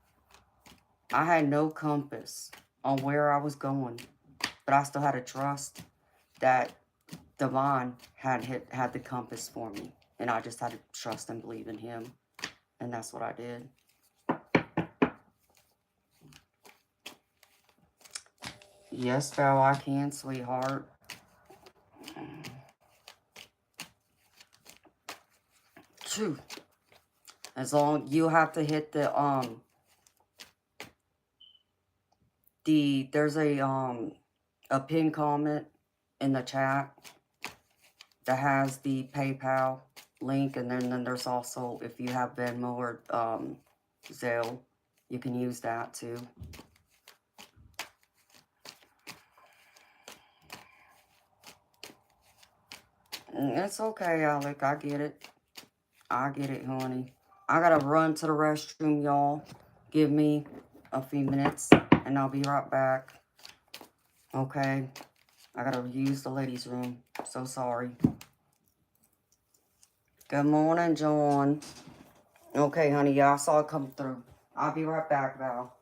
I had no compass. on where I was going. But I still had to trust that Divine had the compass for me. And I just had to trust and believe in him. And that's what I did. Yes, Val, I can, sweetheart. True. As long you have to hit there's a pin comment in the chat that has the PayPal link, and then there's also, if you have Venmo or Zelle, you can use that too. It's okay, Alec. I get it. I get it, honey. I gotta run to the restroom, y'all. Give me a few minutes, and I'll be right back. Okay? I gotta use the ladies' room. So sorry. Good morning, John. Okay, honey. Yeah, I saw it come through. I'll be right back, Val.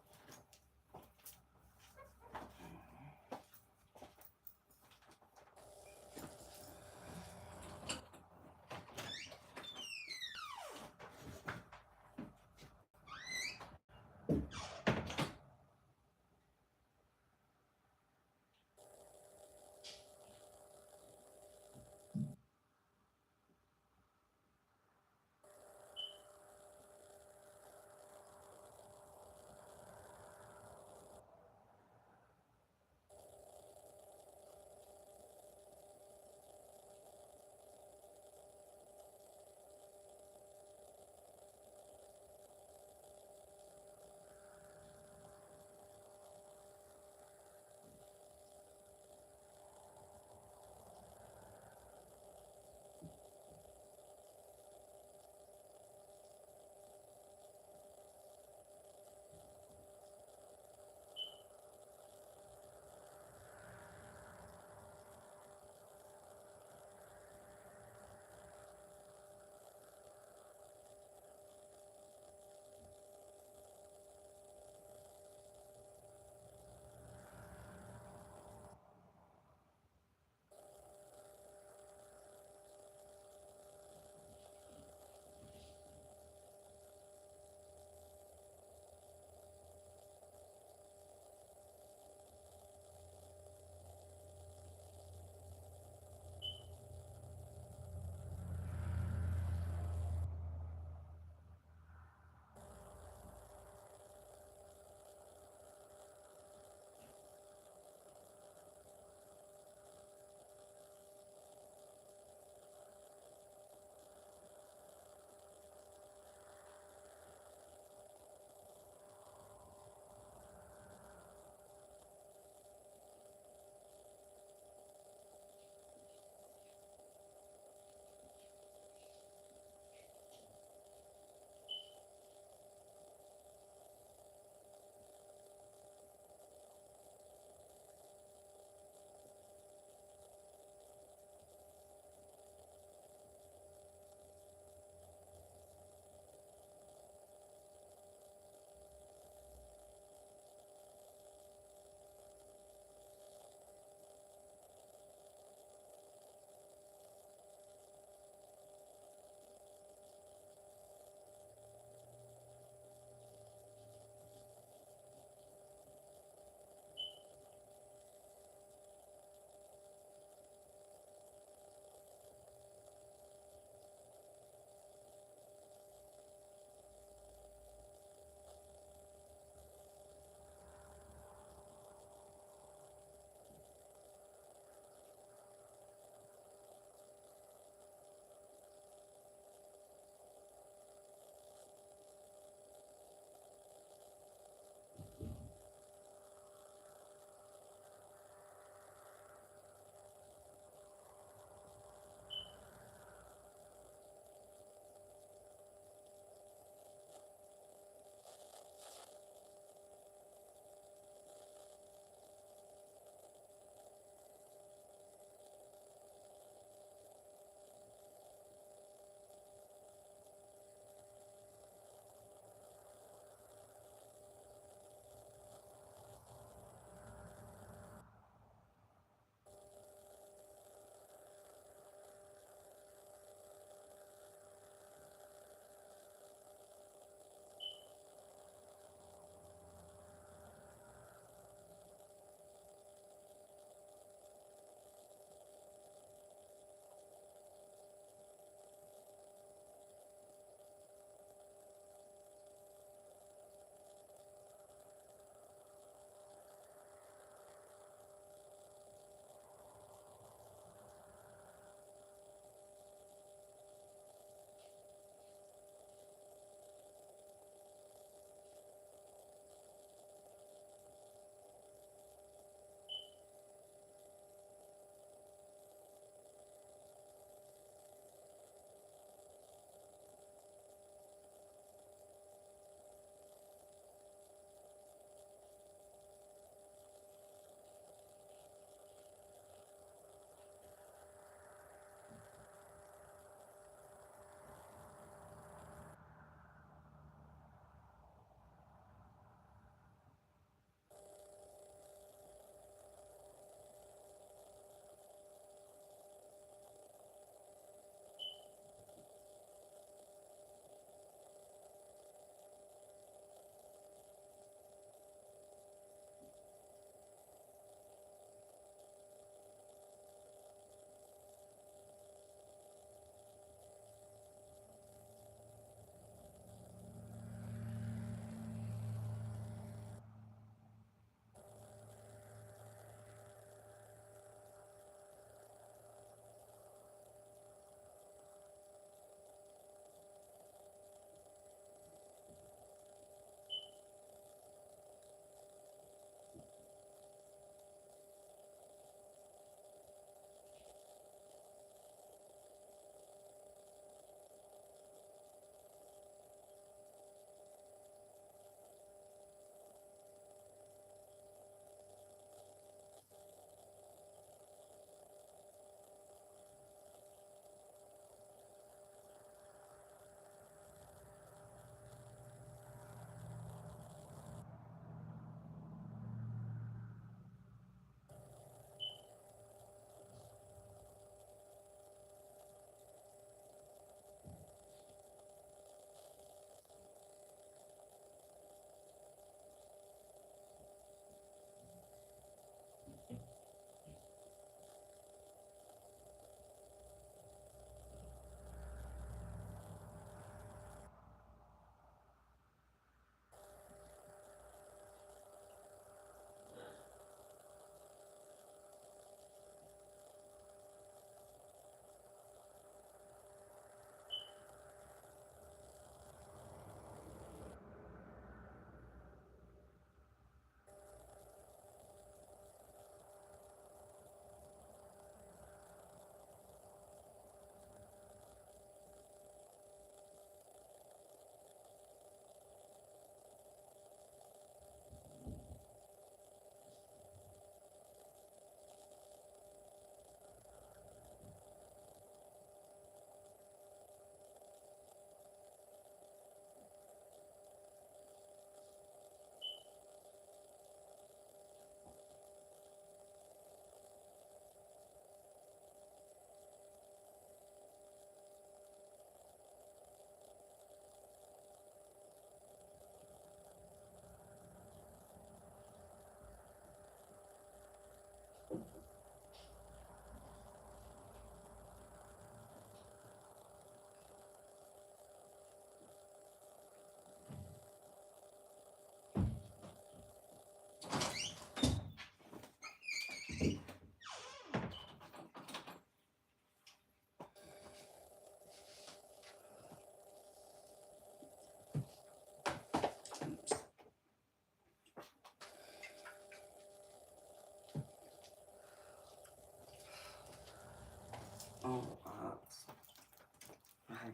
Alright,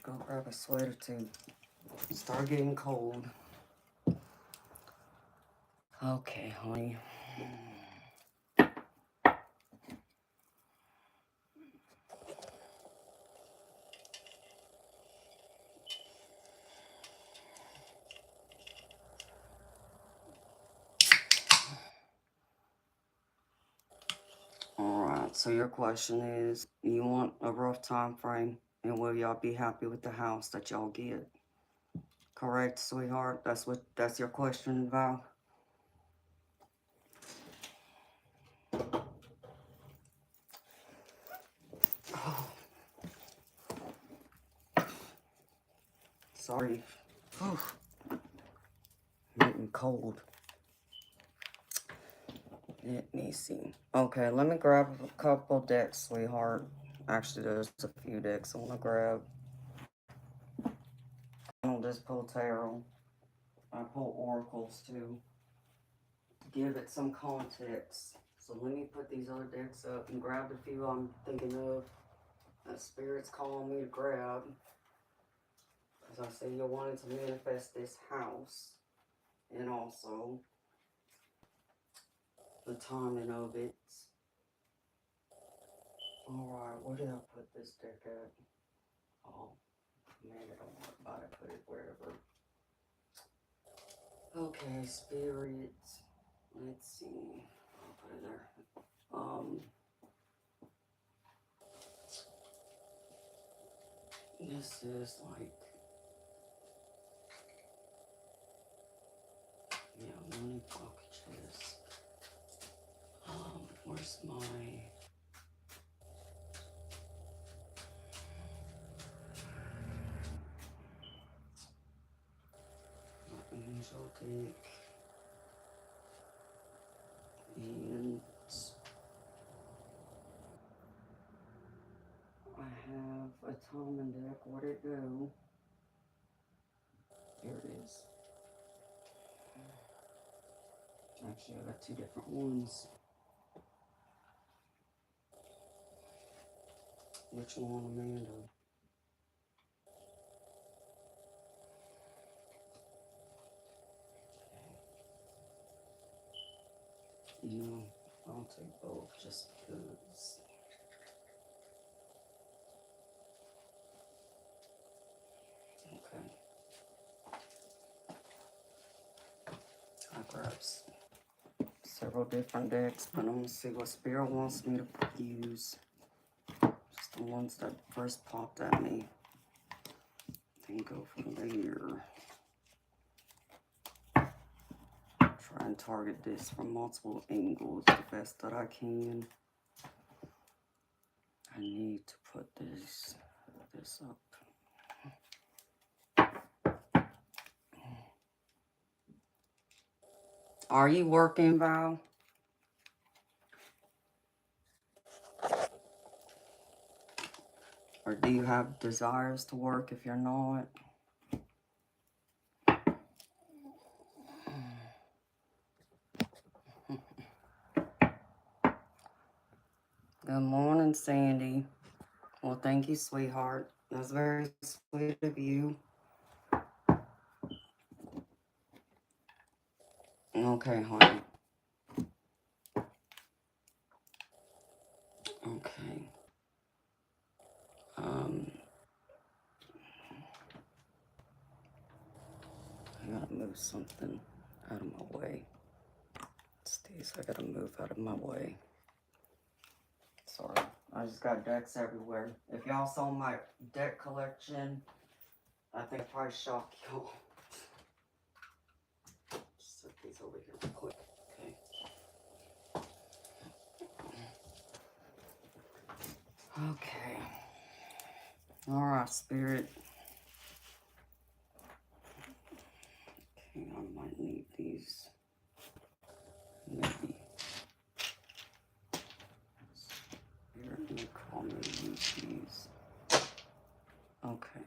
go grab a sweater too. Start getting cold. Okay, honey. Alright, so your question is, you want a rough time frame, and will y'all be happy with the house that y'all get? Correct, sweetheart? That's your question, Val? Oh, sorry. Whew. Getting cold. Let me see. Okay, let me grab a couple decks, sweetheart. Actually, there's a few decks I want to grab. I don't just pull tarot. I pull oracles too. Give it some context. So let me put these other decks up and grab the few I'm thinking of that Spirit's calling me to grab. As I say, you're wanting to manifest this house. And also the timing of it. Alright, where did I put this deck at? Oh, man, I don't worry about it. Put it wherever. Okay, spirits. Let's see. I'll put it there. This is like, yeah, money blockages. Where's my angel deck? And I have a Tommen deck. Where'd it go? There it is. Actually, I got two different ones. Which one, Amanda? No, I'll take both just because. Okay. I grabbed several different decks, but I'm gonna see what Spirit wants me to use. Just the ones that first popped at me. Then go from there. Try and target this from multiple angles the best that I can. I need to put this up. Are you working, Val? Or do you have desires to work if you're not? Good morning, Sandy. Well, thank you, sweetheart. That's very sweet of you. Okay, honey. Okay. I gotta move something out of my way. It's these I gotta move out of my way. Sorry, I just got decks everywhere. If y'all saw my deck collection, I think I'd probably shock y'all. Just set these over here real quick. Okay. Okay. Alright, Spirit. Okay, I might need these. Maybe. Spirit may call me to use these. Okay.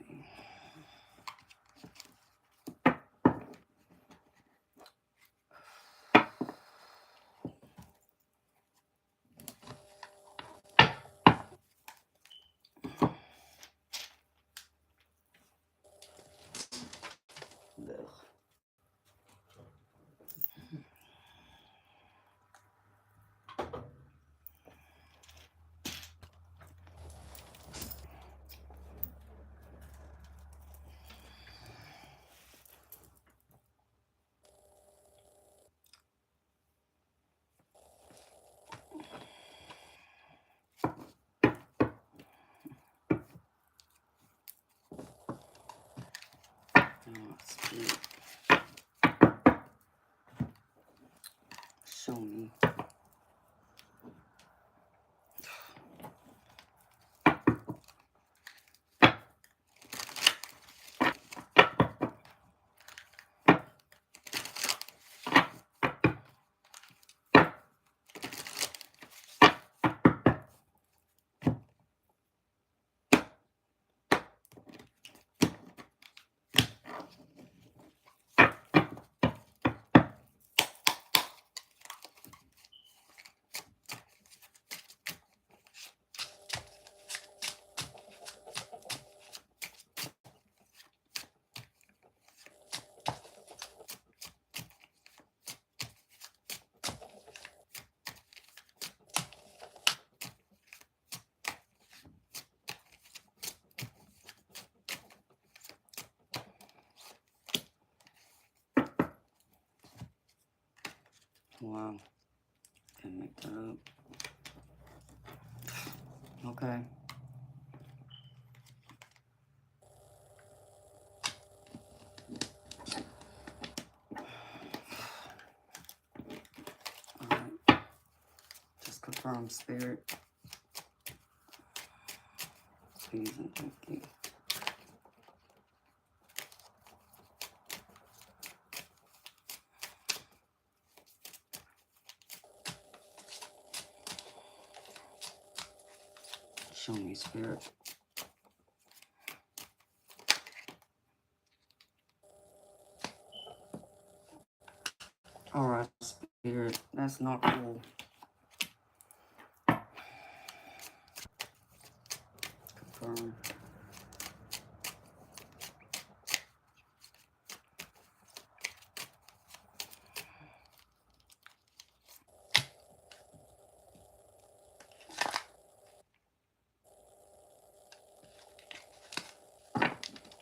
Wow. Can't make that up. Okay. Alright. Just confirm, Spirit. Please and thank you. Show me, Spirit. Alright, Spirit. That's not cool. Confirm.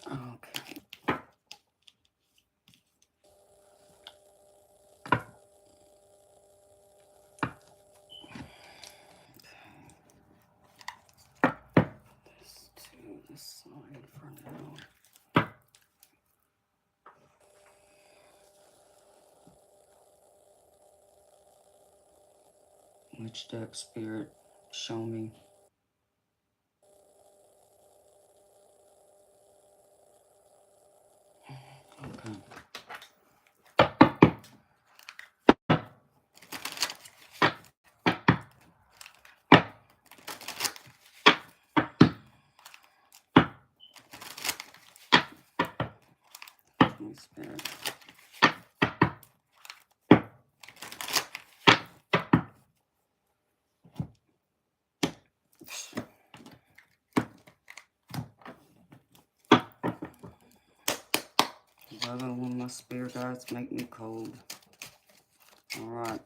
Okay. This to the side for now. Which deck, Spirit? Show me. Okay. Show me, Spirit. Love it when my spirit guides make me cold. Alright.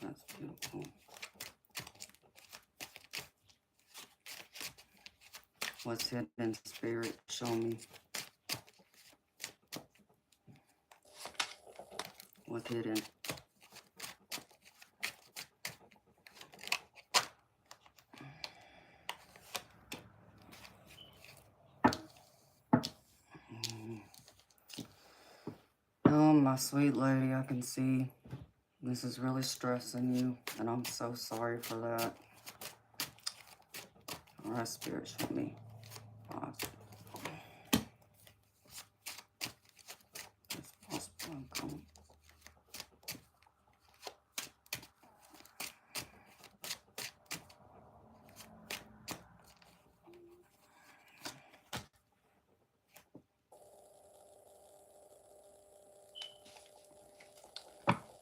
That's beautiful. What's hidden, Spirit? Show me. What's hidden? Oh, my sweet lady, I can see this is really stressing you, and I'm so sorry for that. Alright, Spirit, show me.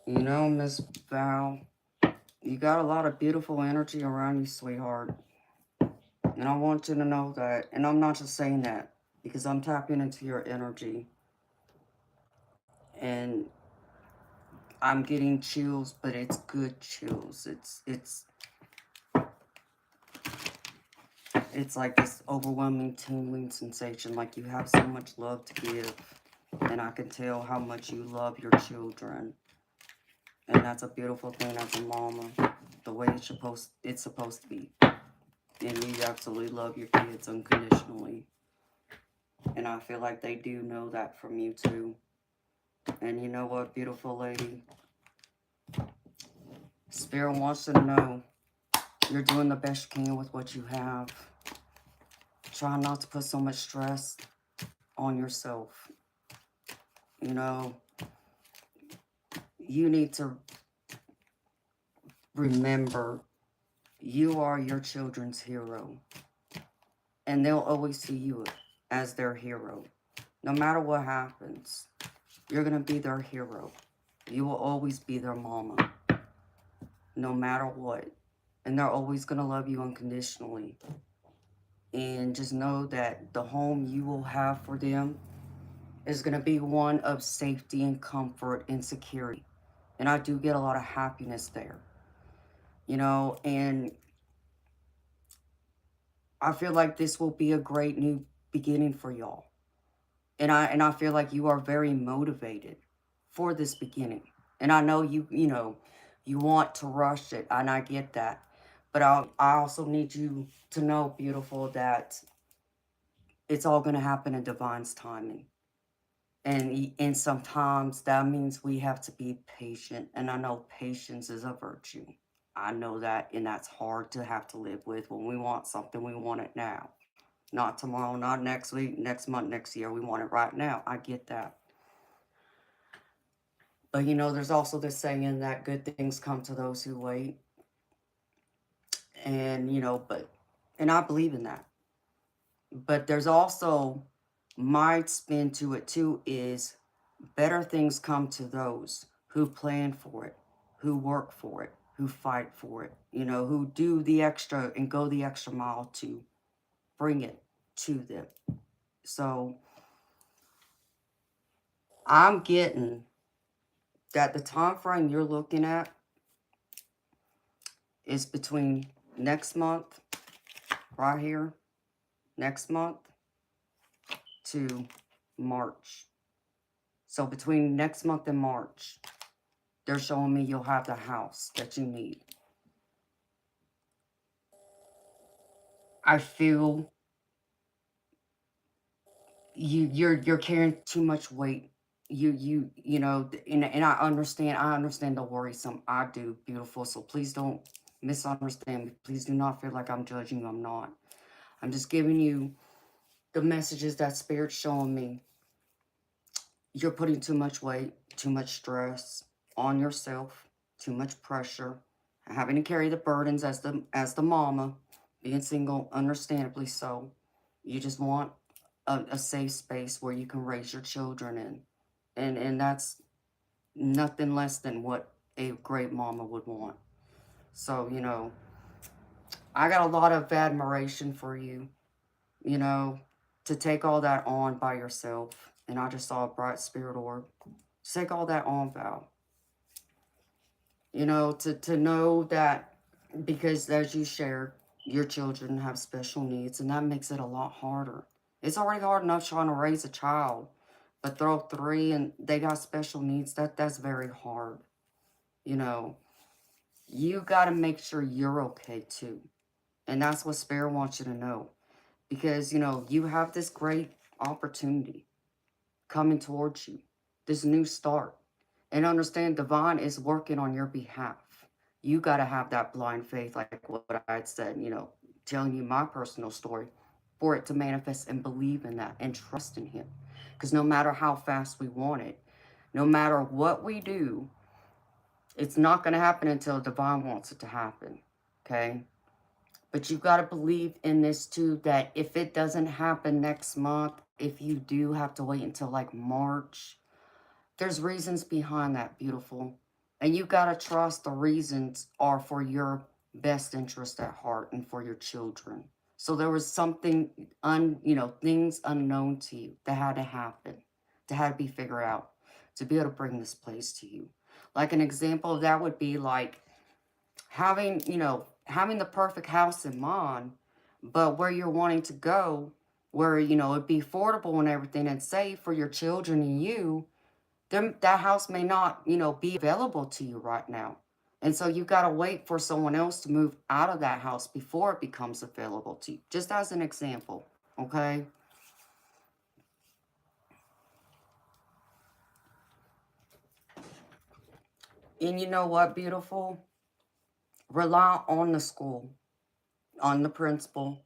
You know, Miss Val, you got a lot of beautiful energy around you, sweetheart. And I want you to know that. And I'm not just saying that because I'm tapping into your energy. And I'm getting chills, but it's good chills. It's like this overwhelming tingling sensation, like you have so much love to give. And I can tell how much you love your children. And that's a beautiful thing as a mama. The way it's supposed to be. And you absolutely love your kids unconditionally. And I feel like they do know that from you too. And you know what, beautiful lady? Spirit wants you to know you're doing the best you can with what you have. Try not to put so much stress on yourself. You know, you need to remember you are your children's hero. And they'll always see you as their hero. No matter what happens, you're going to be their hero. You will always be their mama. No matter what. and they're always going to love you unconditionally. And just know that the home you will have for them is going to be one of safety and comfort and security. And I do get a lot of happiness there, and I feel like this will be a great new beginning for y'all. And I feel like you are very motivated for this beginning. And I know you want to rush it, and I get that. But I also need you to know, beautiful, that it's all going to happen in divine's timing. And sometimes that means we have to be patient. And I know patience is a virtue. I know that, and that's hard to have to live with. When we want something, we want it now. Not tomorrow, not next week, next month, next year. We want it right now. I get that. But there's also this saying that good things come to those who wait. And, and I believe in that. But there's also my spin to it too is better things come to those who plan for it, who work for it, who fight for it, who do the extra and go the extra mile to bring it to them. So I'm getting that the time frame you're looking at is between next month, right here, next month, to March. So between next month and March, they're showing me you'll have the house that you need. I feel you're carrying too much weight. And I understand the worrisome. I do, beautiful. So please don't misunderstand me. Please do not feel like I'm judging you. I'm not. I'm just giving you the messages that Spirit's showing me. You're putting too much weight, too much stress on yourself, too much pressure, having to carry the burdens as the mama, being single, understandably so. You just want a safe space where you can raise your children in. And that's nothing less than what a great mama would want. So, I got a lot of admiration for you, you know, to take all that on by yourself. And I just saw a bright spirit orb. Take all that on, Val. To know that, because as you shared, your children have special needs, and that makes it a lot harder. It's already hard enough trying to raise a child, but throw three and they got special needs, that's very hard. You know, you got to make sure you're okay too. And that's what Spirit wants you to know. Because, you have this great opportunity coming towards you, this new start. And understand divine is working on your behalf. You got to have that blind faith, like what I had said, telling you my personal story, for it to manifest, and believe in that and trust in Him. Because no matter how fast we want it, no matter what we do, it's not going to happen until divine wants it to happen. Okay? But you got to believe in this too, that if it doesn't happen next month, if you do have to wait until like March, there's reasons behind that, beautiful. And you got to trust the reasons are for your best interest at heart and for your children. So there was something, things unknown to you that had to happen, that had to be figured out to be able to bring this place to you. Like an example of that would be like having the perfect house in mind, but where you're wanting to go, where, it'd be affordable and everything and safe for your children and you, that house may not, be available to you right now. And so you got to wait for someone else to move out of that house before it becomes available to you. Just as an example, okay? And you know what, beautiful? Rely on the school, on the principal,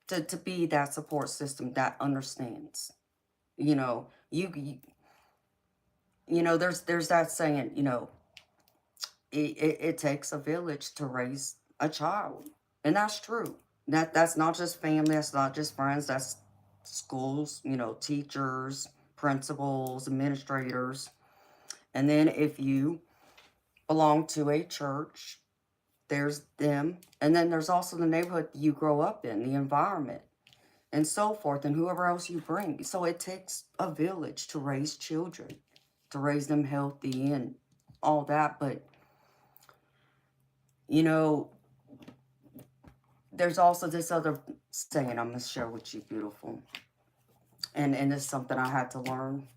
to be that support system that understands. You know, there's that saying, it takes a village to raise a child. And that's true. That's not just family, that's not just friends, that's schools, teachers, principals, administrators. And then if you belong to a church, There's them. And then there's also the neighborhood you grow up in, the environment, and so forth, and whoever else you bring. So it takes a village to raise children, to raise them healthy and all that. But, you know, there's also this other saying I'm going to share with you, beautiful. And this is something I had to learn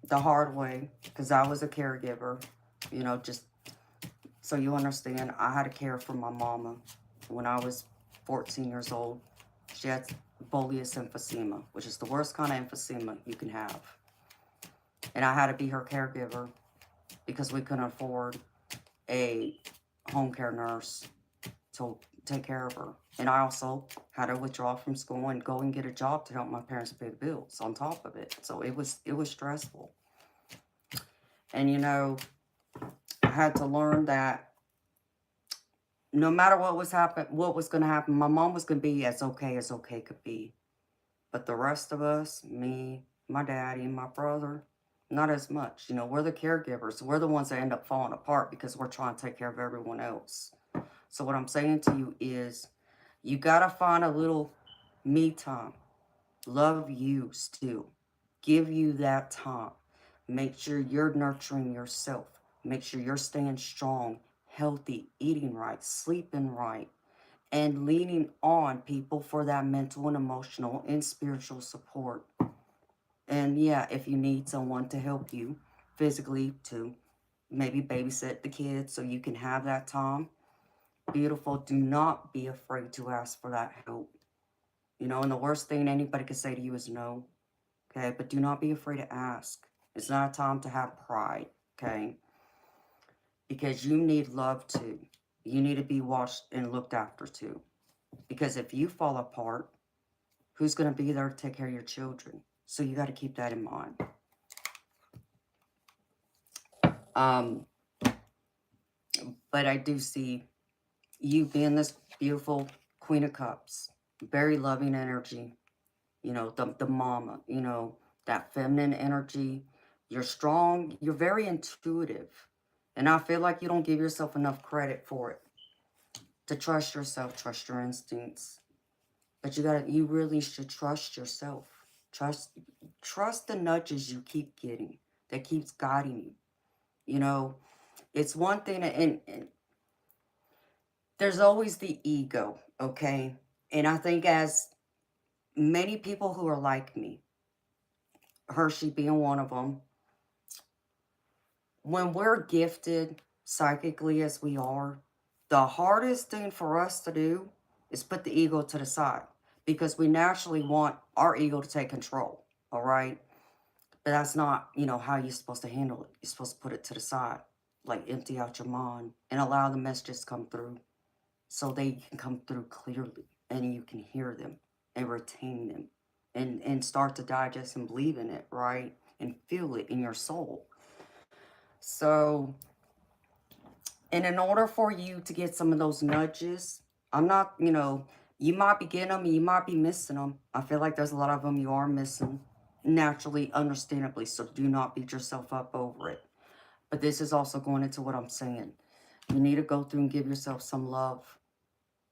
the hard way because I was a caregiver, just so you understand. I had to care for my mama when I was 14 years old. She had bullous emphysema, which is the worst kind of emphysema you can have. And I had to be her caregiver because we couldn't afford a home care nurse to take care of her. And I also had to withdraw from school and go and get a job to help my parents pay the bills on top of it. So it was stressful. And I had to learn that no matter what was going to happen, my mom was going to be as okay could be. But the rest of us, me, my daddy, and my brother, not as much. We're the caregivers. We're the ones that end up falling apart because we're trying to take care of everyone else. So what I'm saying to you is you got to find a little me time. Love you still. Give you that time. Make sure you're nurturing yourself. Make sure you're staying strong, healthy, eating right, sleeping right, and leaning on people for that mental and emotional and spiritual support. And yeah, if you need someone to help you physically to maybe babysit the kids so you can have that time, beautiful, do not be afraid to ask for that help. And the worst thing anybody could say to you is no, okay? But do not be afraid to ask. It's not a time to have pride, okay? Because you need love too. You need to be watched and looked after too. Because if you fall apart, who's going to be there to take care of your children? So you got to keep that in mind. But I do see you being this beautiful Queen of Cups, very loving energy, the mama, that feminine energy. You're strong, you're very intuitive. And I feel like you don't give yourself enough credit for it. To trust yourself, trust your instincts. But you really should trust yourself. Trust the nudges you keep getting that keeps guiding you. It's one thing, and there's always the ego, okay? And I think as many people who are like me, Hershey being one of them, when we're gifted psychically as we are, the hardest thing for us to do is put the ego to the side because we naturally want our ego to take control, all right? But that's not, how you're supposed to handle it. You're supposed to put it to the side, like empty out your mind and allow the messages to come through so they can come through clearly and you can hear them and retain them and start to digest and believe in it, right? And feel it in your soul. So, and in order for you to get some of those nudges, I'm not, you might be getting them, you might be missing them. I feel like there's a lot of them you are missing, naturally, understandably, so do not beat yourself up over it. But this is also going into what I'm saying. You need to go through and give yourself some love.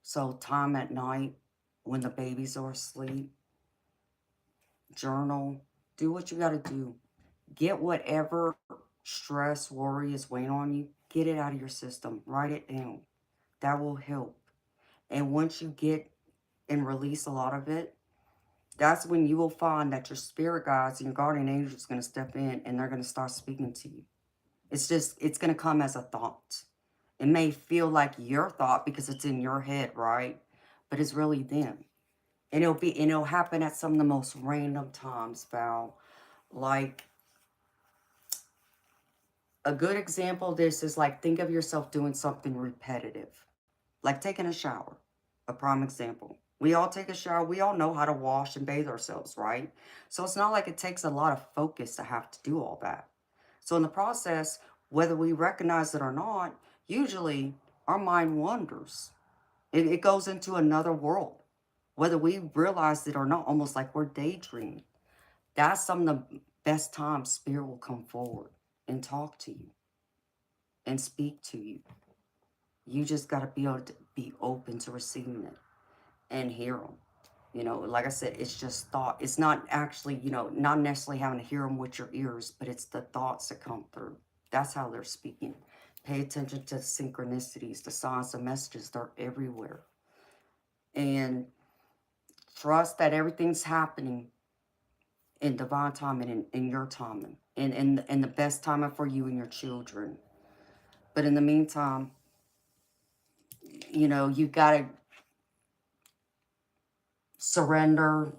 So time at night, when the babies are asleep, journal, do what you got to do. Get whatever stress, worry is weighing on you, get it out of your system. Write it down. That will help. And once you get and release a lot of it, that's when you will find that your spirit guides and your guardian angels is going to step in and they're going to start speaking to you. It's going to come as a thought. It may feel like your thought because it's in your head, right? But it's really them. And it'll happen at some of the most random times, Val. Like, a good example of this is like, think of yourself doing something repetitive. Like taking a shower, a prime example. We all take a shower. We all know how to wash and bathe ourselves, right? So it's not like it takes a lot of focus to have to do all that. So in the process, whether we recognize it or not, usually our mind wanders. It goes into another world. Whether we realize it or not, almost like we're daydreaming. That's some of the best times Spirit will come forward and talk to you and speak to you. You just got to be able to be open to receiving it and hear them. You know, like I said, it's just thought. It's not actually, you know, not necessarily having to hear them with your ears, but it's the thoughts that come through. That's how they're speaking. Pay attention to the synchronicities, the signs, the messages. They're everywhere. And trust that everything's happening in divine timing and in your timing. And the best timing for you and your children. But in the meantime, you know, you got to surrender,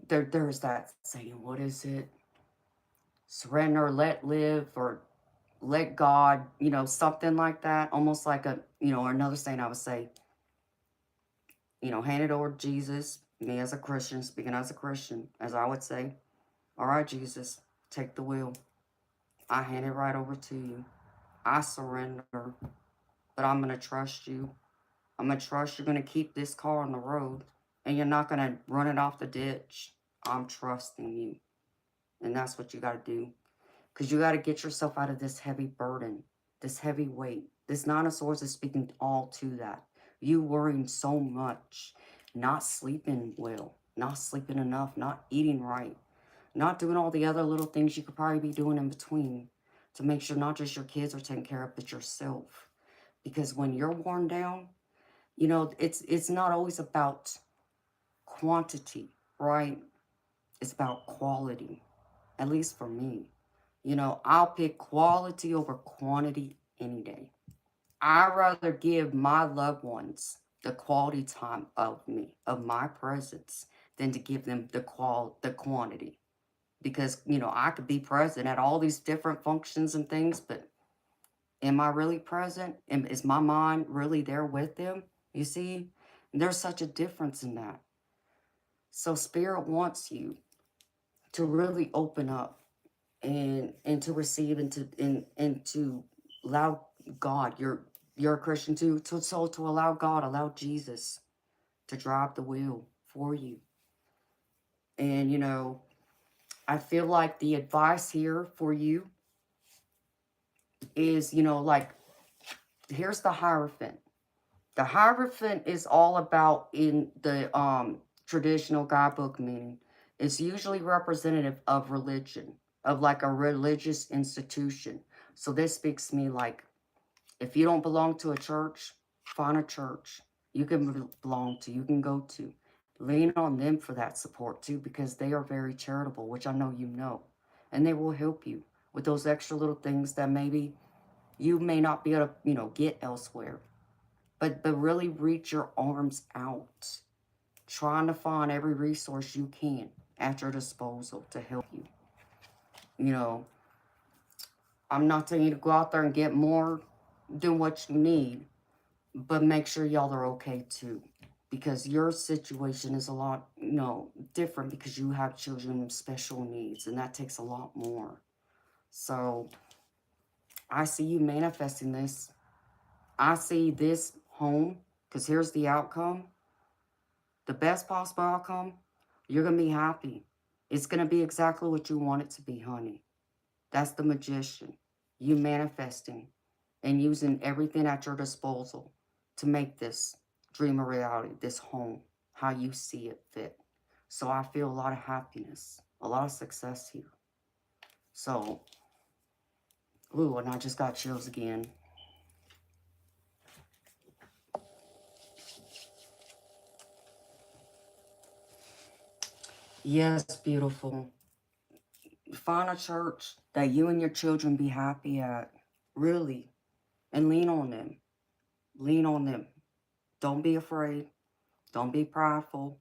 there's that saying, what is it? Surrender, let live, or let God, you know, something like that. Almost like a, you know, or another saying I would say, you know, hand it over to Jesus. Me as a Christian, speaking as a Christian, as I would say, all right, Jesus, take the wheel. I hand it right over to you. I surrender, but I'm going to trust you. I'm going to trust you're going to keep this car on the road and you're not going to run it off the ditch. I'm trusting you. And that's what you got to do. Because you got to get yourself out of this heavy burden, this heavy weight. This Nine of Swords is speaking all to that. You worrying so much, not sleeping well, not sleeping enough, not eating right, not doing all the other little things you could probably be doing in between to make sure not just your kids are taken care of, but yourself. Because when you're worn down, you know, it's not always about quantity, right? It's about quality, at least for me. You know, I'll pick quality over quantity any day. I'd rather give my loved ones the quality time of me, of my presence, than to give them the quantity. Because, you know, I could be present at all these different functions and things, but am I really present? Is my mind really there with them? You see, there's such a difference in that. So Spirit wants you to really open up and to receive and to allow God, you're a Christian too, to allow God, allow Jesus to drive the wheel for you. And you know, I feel like the advice here for you is, you know, like, here's the Hierophant. The Hierophant is all about, in the traditional guidebook meaning, it's usually representative of religion, of like a religious institution. So this speaks to me like, if you don't belong to a church, find a church you can belong to, you can go to. Lean on them for that support too, because they are very charitable, which I know you know. And they will help you with those extra little things that maybe you may not be able to, you know, get elsewhere. But really reach your arms out, trying to find every resource you can at your disposal to help you. You know, I'm not telling you to go out there and get more than what you need, but make sure y'all are okay too. Because your situation is a lot, you know, different because you have children with special needs, and that takes a lot more. So I see you manifesting this. I see this home, because here's the outcome. The best possible outcome, you're going to be happy. It's going to be exactly what you want it to be, honey. That's the Magician. You manifesting and using everything at your disposal to make this dream a reality, this home, how you see it fit. So I feel a lot of happiness, a lot of success here. So, ooh, and I just got chills again. Yes, beautiful. Find a church that you and your children be happy at, really, and lean on them. Lean on them. Don't be afraid. Don't be prideful.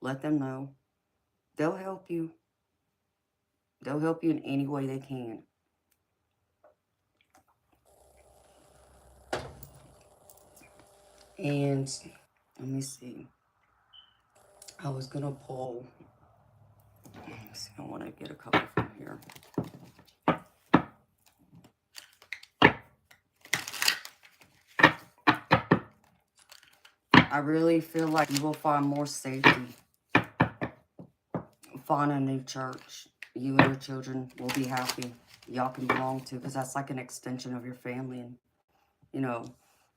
Let them know. They'll help you. They'll help you in any way they can. And let me see. I was going to pull. Let me see. I want to get a couple from here. I really feel like you will find more safety. Find a new church. You and your children will be happy. Y'all can belong to, because that's like an extension of your family. And, you know,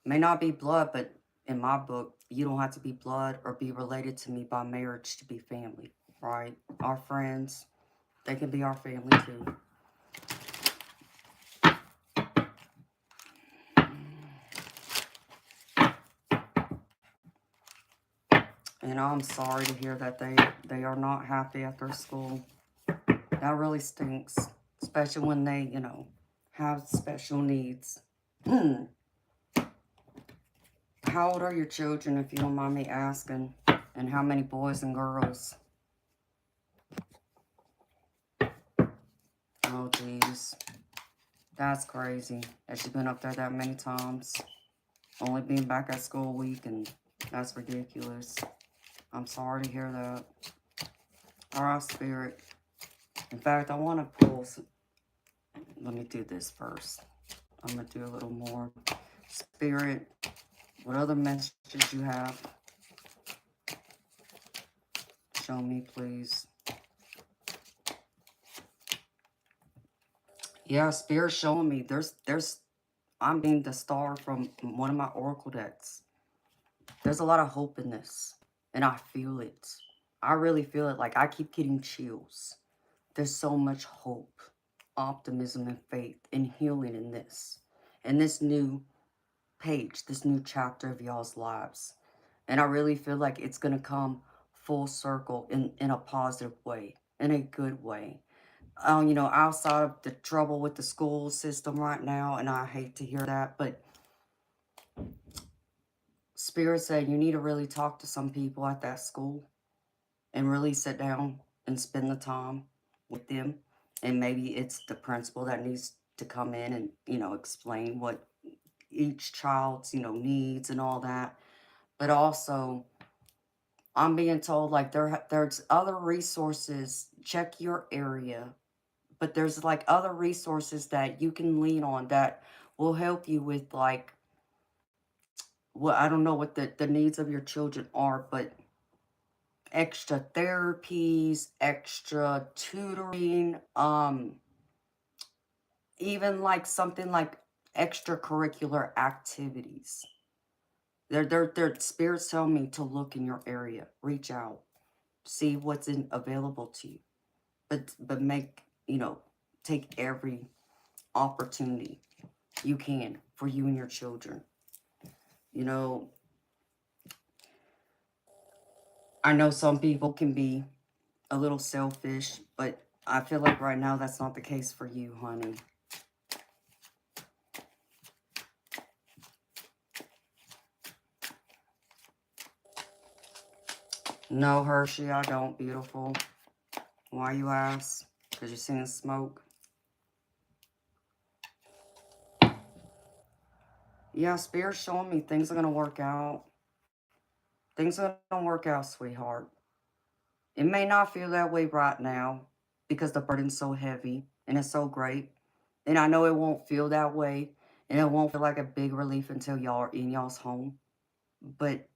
May not be blood, but in my book, you don't have to be blood or be related to me by marriage to be family, right? Our friends, they can be our family too. And I'm sorry to hear that they are not happy at their school. That really stinks, especially when they, you know, have special needs. How old are your children, if you don't mind me asking? And how many boys and girls? Oh, geez. That's crazy that you've been up there that many times. Only being back at school a week, and that's ridiculous. I'm sorry to hear that. All right, Spirit. In fact, I want to pull some... Let me do this first. I'm going to do a little more. Spirit, what other messages you have? Show me, please. Yeah, Spirit showing me. I'm being the star from one of my oracle decks. There's a lot of hope in this, and I feel it. I really feel it. Like, I keep getting chills. There's so much hope, optimism, and faith and healing in this new page, this new chapter of y'all's lives. And I really feel like it's going to come full circle in a positive way, in a good way. You know, outside of the trouble with the school system right now, and I hate to hear that, but Spirit said you need to really talk to some people at that school and really sit down and spend the time with them. And maybe it's the principal that needs to come in and, you know, explain what each child's, you know, needs and all that. But also, I'm being told, like, there's other resources. Check your area. But there's, like, other resources that you can lean on that will help you with, like, well, I don't know what the needs of your children are, but extra therapies, extra tutoring, even like something like extracurricular activities. Their spirits tell me to look in your area, reach out, see what's available to you, but make, you know, take every opportunity you can for you and your children. You know, I know some people can be a little selfish, but I feel like right now that's not the case for you, honey. No, Hershey, I don't, beautiful. Why you ask? Because you're seeing smoke. Yeah, Spirit's showing me things are going to work out. Things are going to work out, sweetheart. It may not feel that way right now because the burden's so heavy and it's so great. And I know it won't feel that way. And it won't feel like a big relief until y'all are in y'all's home. But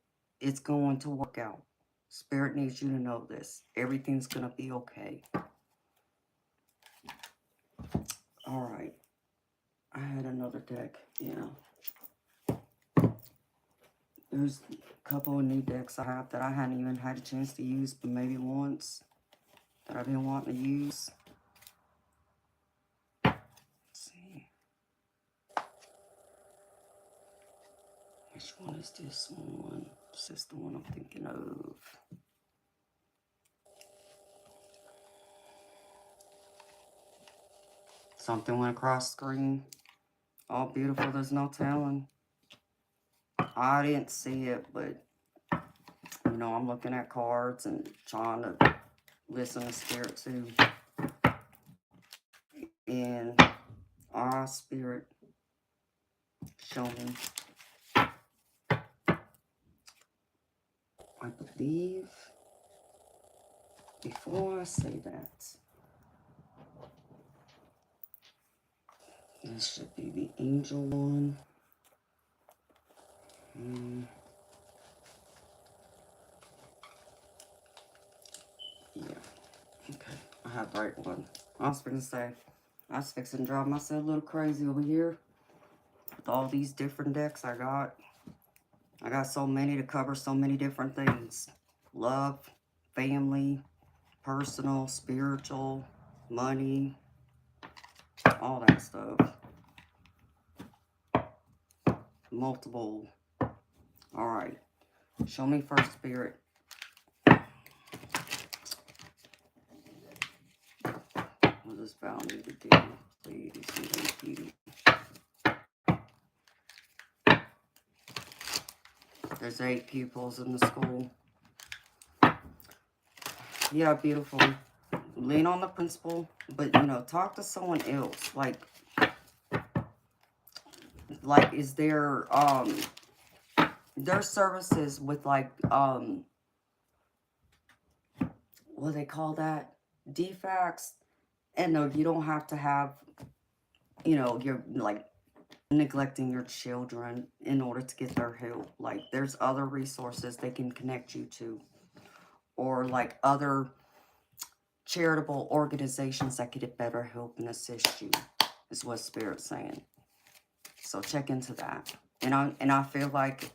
it's going to work out. Spirit needs you to know this. Everything's going to be okay. All right. I had another deck. Yeah. There's a couple of new decks I have that I hadn't even had a chance to use, but maybe once that I've been wanting to use. Let's see. Which one is this one? Is this the one I'm thinking of? Something went across the screen. All beautiful, there's no telling. I didn't see it, but, you know, I'm looking at cards and trying to listen to Spirit too. And our Spirit, show me. I believe, before I say that, this should be the angel one. Yeah, okay, I have the right one. I was fixing to say, I was fixing to drive myself a little crazy over here. with all these different decks I got. I got so many to cover so many different things. Love, family, personal, spiritual, money, all that stuff. Multiple. Alright. Show me first, Spirit. What does Val need to do? Please. There's 8 pupils in the school. Yeah, beautiful. Lean on the principal, but, you know, talk to someone else. Like is there services with, like, what do they call that? Defects. And no, you don't have to have, you know, you're, like, neglecting your children in order to get their help. Like, there's other resources they can connect you to. Or, like, other charitable organizations that could better help and assist you, is what Spirit's saying. So check into that. And I feel like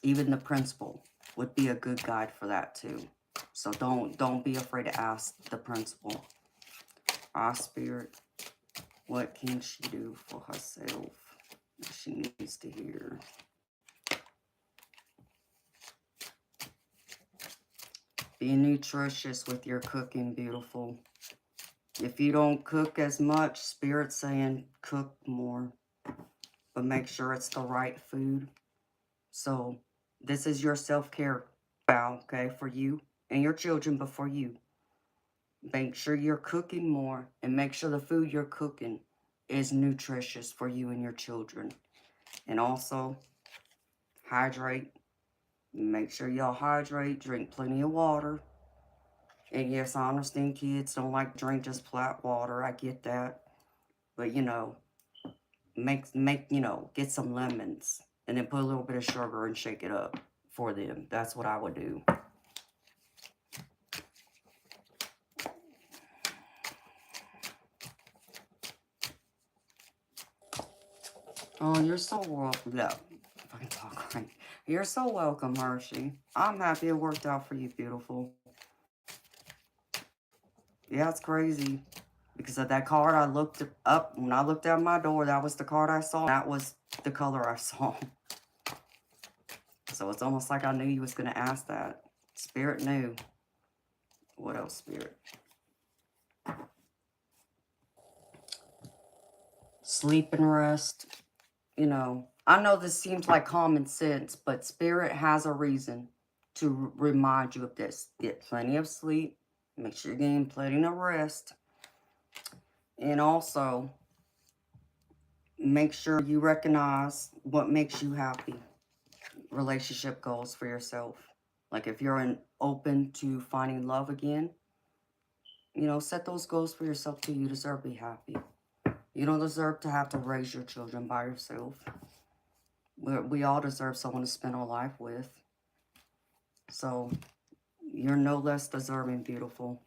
even the principal would be a good guide for that too. So don't be afraid to ask the principal. Spirit, what can she do for herself that she needs to hear? Be nutritious with your cooking, beautiful. If you don't cook as much, Spirit's saying cook more. But make sure it's the right food. So this is your self-care vow, okay, for you and your children, but for you. Make sure you're cooking more and make sure the food you're cooking is nutritious for you and your children. And also, hydrate. Make sure y'all hydrate, drink plenty of water. And yes, I understand kids don't like to drink just flat water. I get that. But, you know, get some lemons and then put a little bit of sugar and shake it up for them. That's what I would do. Oh, you're so welcome. No, if I can talk right. You're so welcome, Hershey. I'm happy it worked out for you, beautiful. Yeah, it's crazy. Because of that card, I looked up. When I looked out my door, that was the card I saw. That was the color I saw. So it's almost like I knew you was going to ask that. Spirit knew. What else, Spirit? Sleep and rest. You know, I know this seems like common sense, but Spirit has a reason to remind you of this. Get plenty of sleep. Make sure you're getting plenty of rest. And also, make sure you recognize what makes you happy. Relationship goals for yourself. Like if you're open to finding love again, you know, set those goals for yourself too. You deserve to be happy. You don't deserve to have to raise your children by yourself. We all deserve someone to spend our life with. So, you're no less deserving, beautiful.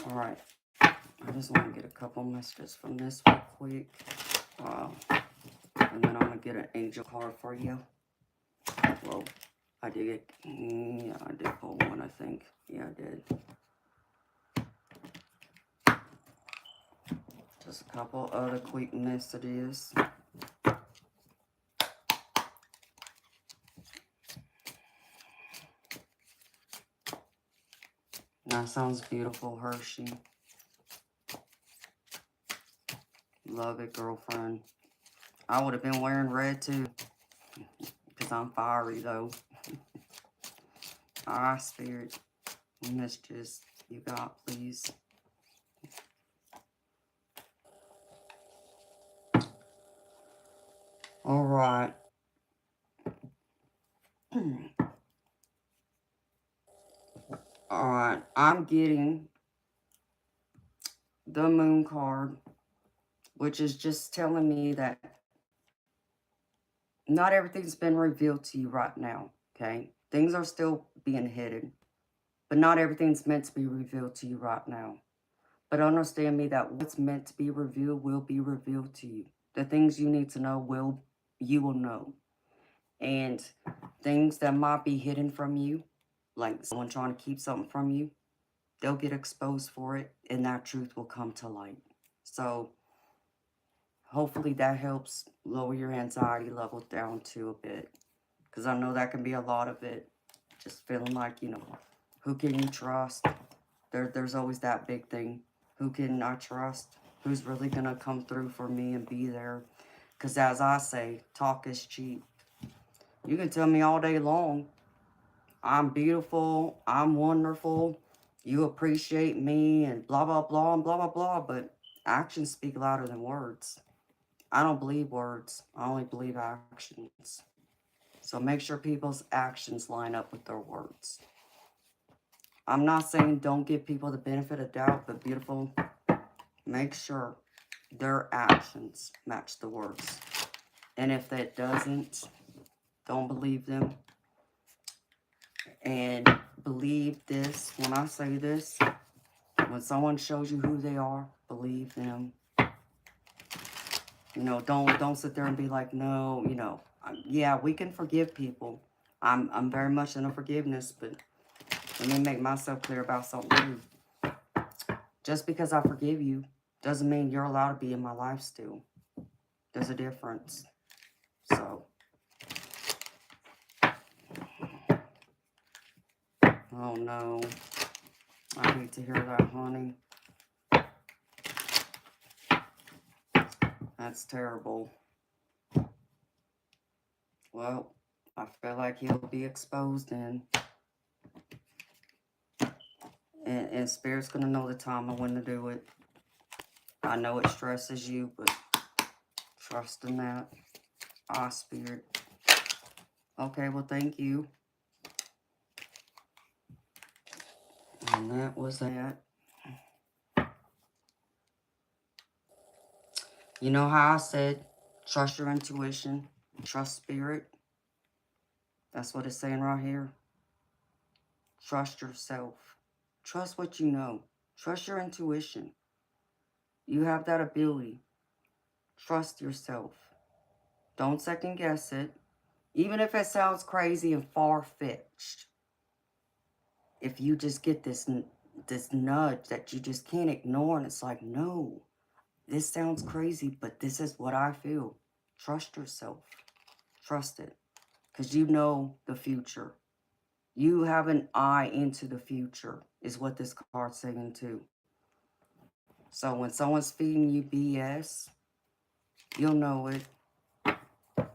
Alright. I just want to get a couple messages from this real quick. And then I'm going to get an angel card for you. Well, I did get... Yeah, I did pull one, I think. Yeah, I did. Just a couple other quick messages. That sounds beautiful, Hershey. Love it, girlfriend. I would have been wearing red too. Because I'm fiery, though. Alright, Spirit. Messages you got, please. Alright. Alright. I'm getting the moon card, which is just telling me that not everything's been revealed to you right now, okay? Things are still being hidden, but not everything's meant to be revealed to you right now. But understand me that what's meant to be revealed will be revealed to you. The things you need to know you will know. And things that might be hidden from you, like someone trying to keep something from you, they'll get exposed for it and that truth will come to light. So hopefully that helps lower your anxiety level down to a bit. Because I know that can be a lot of it. Just feeling like, who can you trust? There's always that big thing. Who can I trust? Who's really going to come through for me and be there? Because as I say, talk is cheap. You can tell me all day long, I'm beautiful, I'm wonderful, you appreciate me, and blah, blah, blah, and blah, blah, blah. But actions speak louder than words. I don't believe words. I only believe actions. So make sure people's actions line up with their words. I'm not saying don't give people the benefit of doubt, but beautiful, make sure their actions match the words. And if that doesn't, don't believe them. And believe this, when I say this, when someone shows you who they are, believe them. Don't sit there and be like, no, yeah, we can forgive people. I'm very much into forgiveness, but let me make myself clear about something. Just because I forgive you doesn't mean you're allowed to be in my life still. There's a difference. So, oh no, I hate to hear that, honey. That's terrible. Well, I feel like he'll be exposed then. And Spirit's going to know the time and when to do it. I know it stresses you, but trust in that. Spirit. Okay, well, thank you. And that was that. You know how I said, trust your intuition, trust Spirit? That's what it's saying right here. Trust yourself. Trust what you know. Trust your intuition. You have that ability. Trust yourself. Don't second guess it. Even if it sounds crazy and far-fetched. If you just get this nudge that you just can't ignore, and it's like, no, this sounds crazy, but this is what I feel. Trust yourself. Trust it. Because you know the future. You have an eye into the future, is what this card's saying too. So when someone's feeding you BS, you'll know it.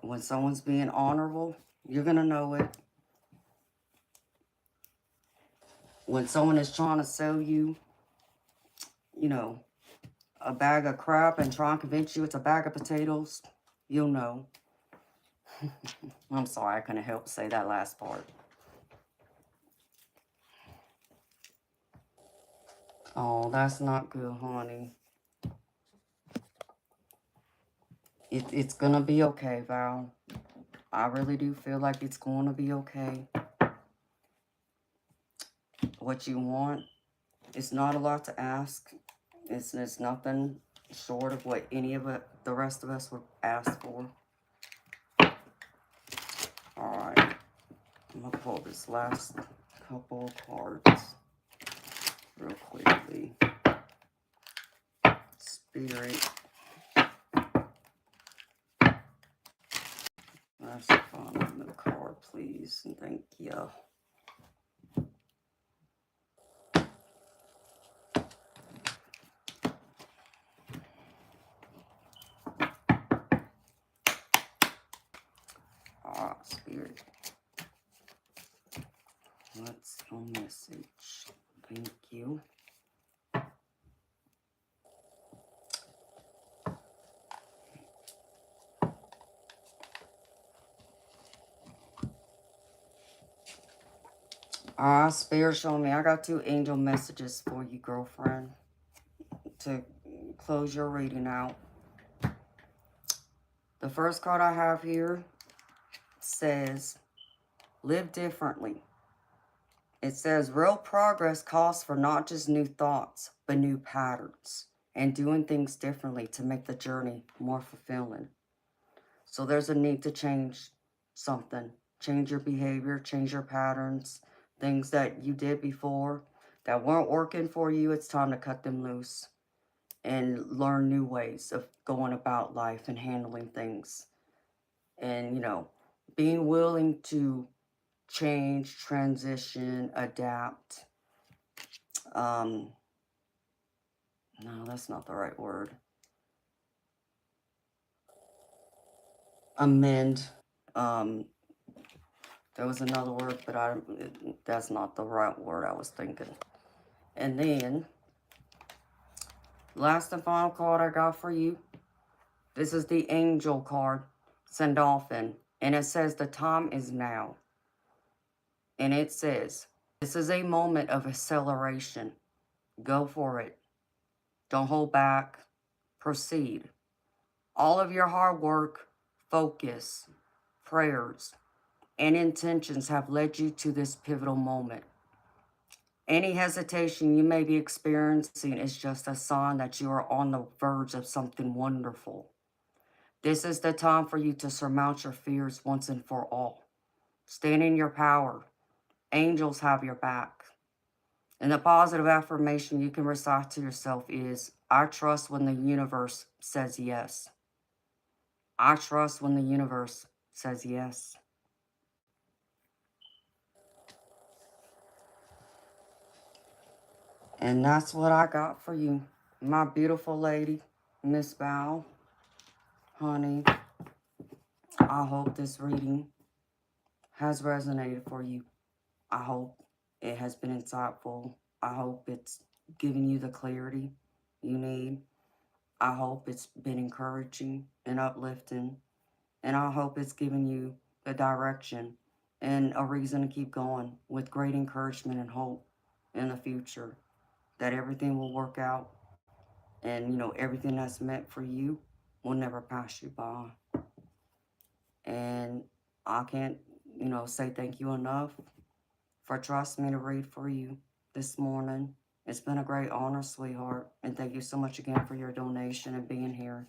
When someone's being honorable, you're going to know it. When someone is trying to sell you, a bag of crap and try and convince you it's a bag of potatoes, you'll know. I'm sorry, I couldn't help say that last part. Oh, that's not good, honey. It's going to be okay, Val. I really do feel like it's going to be okay. What you want, it's not a lot to ask. It's nothing short of what any of it, the rest of us would ask for. Alright. I'm going to pull this last couple cards real quickly. Spirit. That's the final card, please. And thank you. Spirit. What's your message? Thank you. Spirit showing me I got 2 angel messages for you, girlfriend, to close your reading out. The first card I have here says, live differently. It says real progress calls for not just new thoughts, but new patterns and doing things differently to make the journey more fulfilling. So there's a need to change something, change your behavior, change your patterns, things that you did before that weren't working for you. It's time to cut them loose and learn new ways of going about life and handling things. And, being willing to change, transition, adapt. Um, no, that's not the right word. Amend. Um, there was another word, but that's not the right word I was thinking. And then, last and final card I got for you. This is the angel card, Sandalphon. And it says the time is now. And it says, this is a moment of acceleration. Go for it. Don't hold back. Proceed. All of your hard work, focus, prayers, and intentions have led you to this pivotal moment. Any hesitation you may be experiencing is just a sign that you are on the verge of something wonderful. This is the time for you to surmount your fears once and for all. Stand in your power. Angels have your back. And the positive affirmation you can recite to yourself is, I trust when the universe says yes. I trust when the universe says yes. And that's what I got for you, my beautiful lady, Miss Val. Honey, I hope this reading has resonated for you. I hope it has been insightful. I hope it's given you the clarity you need. I hope it's been encouraging and uplifting. And I hope it's given you the direction and a reason to keep going with great encouragement and hope in the future that everything will work out and, everything that's meant for you will never pass you by. And I can't, say thank you enough for trusting me to read for you this morning. It's been a great honor, sweetheart. And thank you so much again for your donation and being here.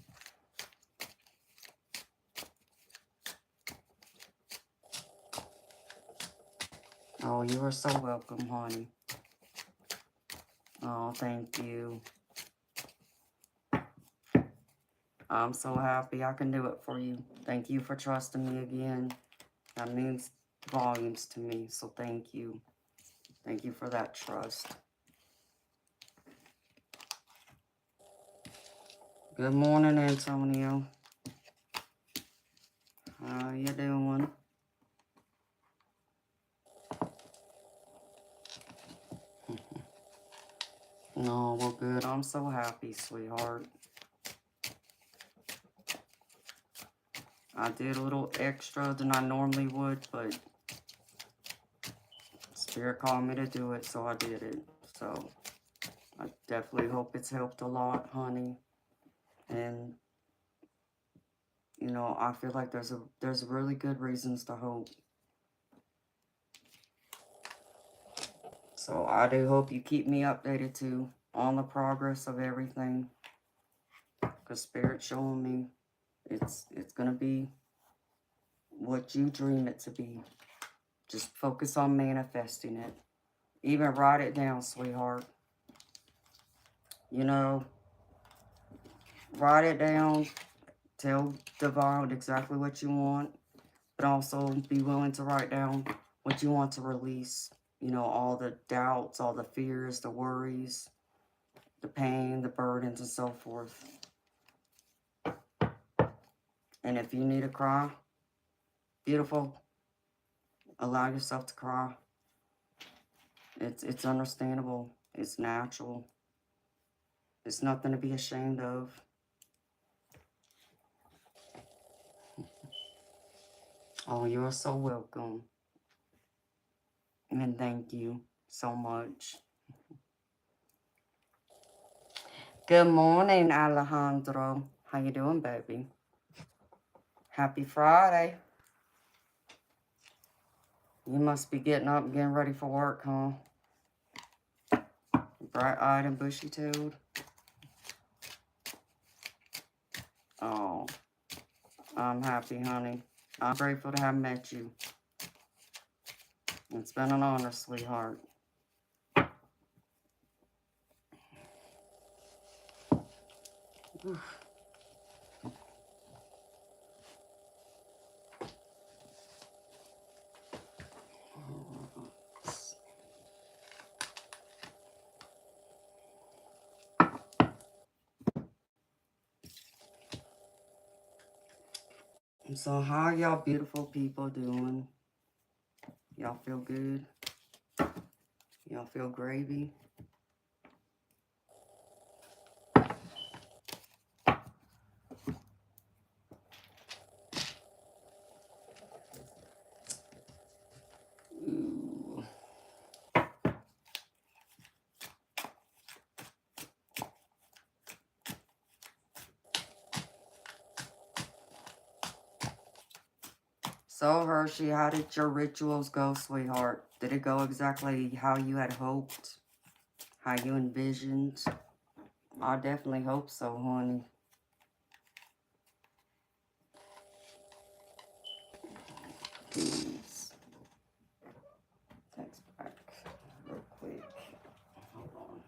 Oh, you are so welcome, honey. Oh, thank you. I'm so happy I can do it for you. Thank you for trusting me again. That means volumes to me, so thank you. Thank you for that trust. Good morning, Antonio. How you doing? No, well, good. I'm so happy, sweetheart. I did a little extra than I normally would, but Spirit called me to do it, so I did it. So I definitely hope it's helped a lot, honey. And I feel like there's really good reasons to hope. So I do hope you keep me updated too on the progress of everything. Because Spirit's showing me it's gonna be what you dream it to be. Just focus on manifesting it. Even write it down, sweetheart. Write it down. Tell Divine exactly what you want. But also be willing to write down what you want to release. All the doubts, all the fears, the worries, the pain, the burdens, and so forth. And if you need to cry, beautiful, allow yourself to cry. It's understandable. It's natural. It's nothing to be ashamed of. Oh, you're so welcome. And thank you so much. Good morning, Alejandro. How you doing, baby? Happy Friday. You must be getting up and getting ready for work, huh? Bright-eyed and bushy-tailed. Oh, I'm happy, honey. I'm grateful to have met you. It's been an honor, sweetheart. So how y'all beautiful people doing? Y'all feel good? Y'all feel gravy? Ooh. So Hershey, how did your rituals go, sweetheart? Did it go exactly how you had hoped? How you envisioned? I definitely hope so, honey. Please. Text back real quick. Hold on.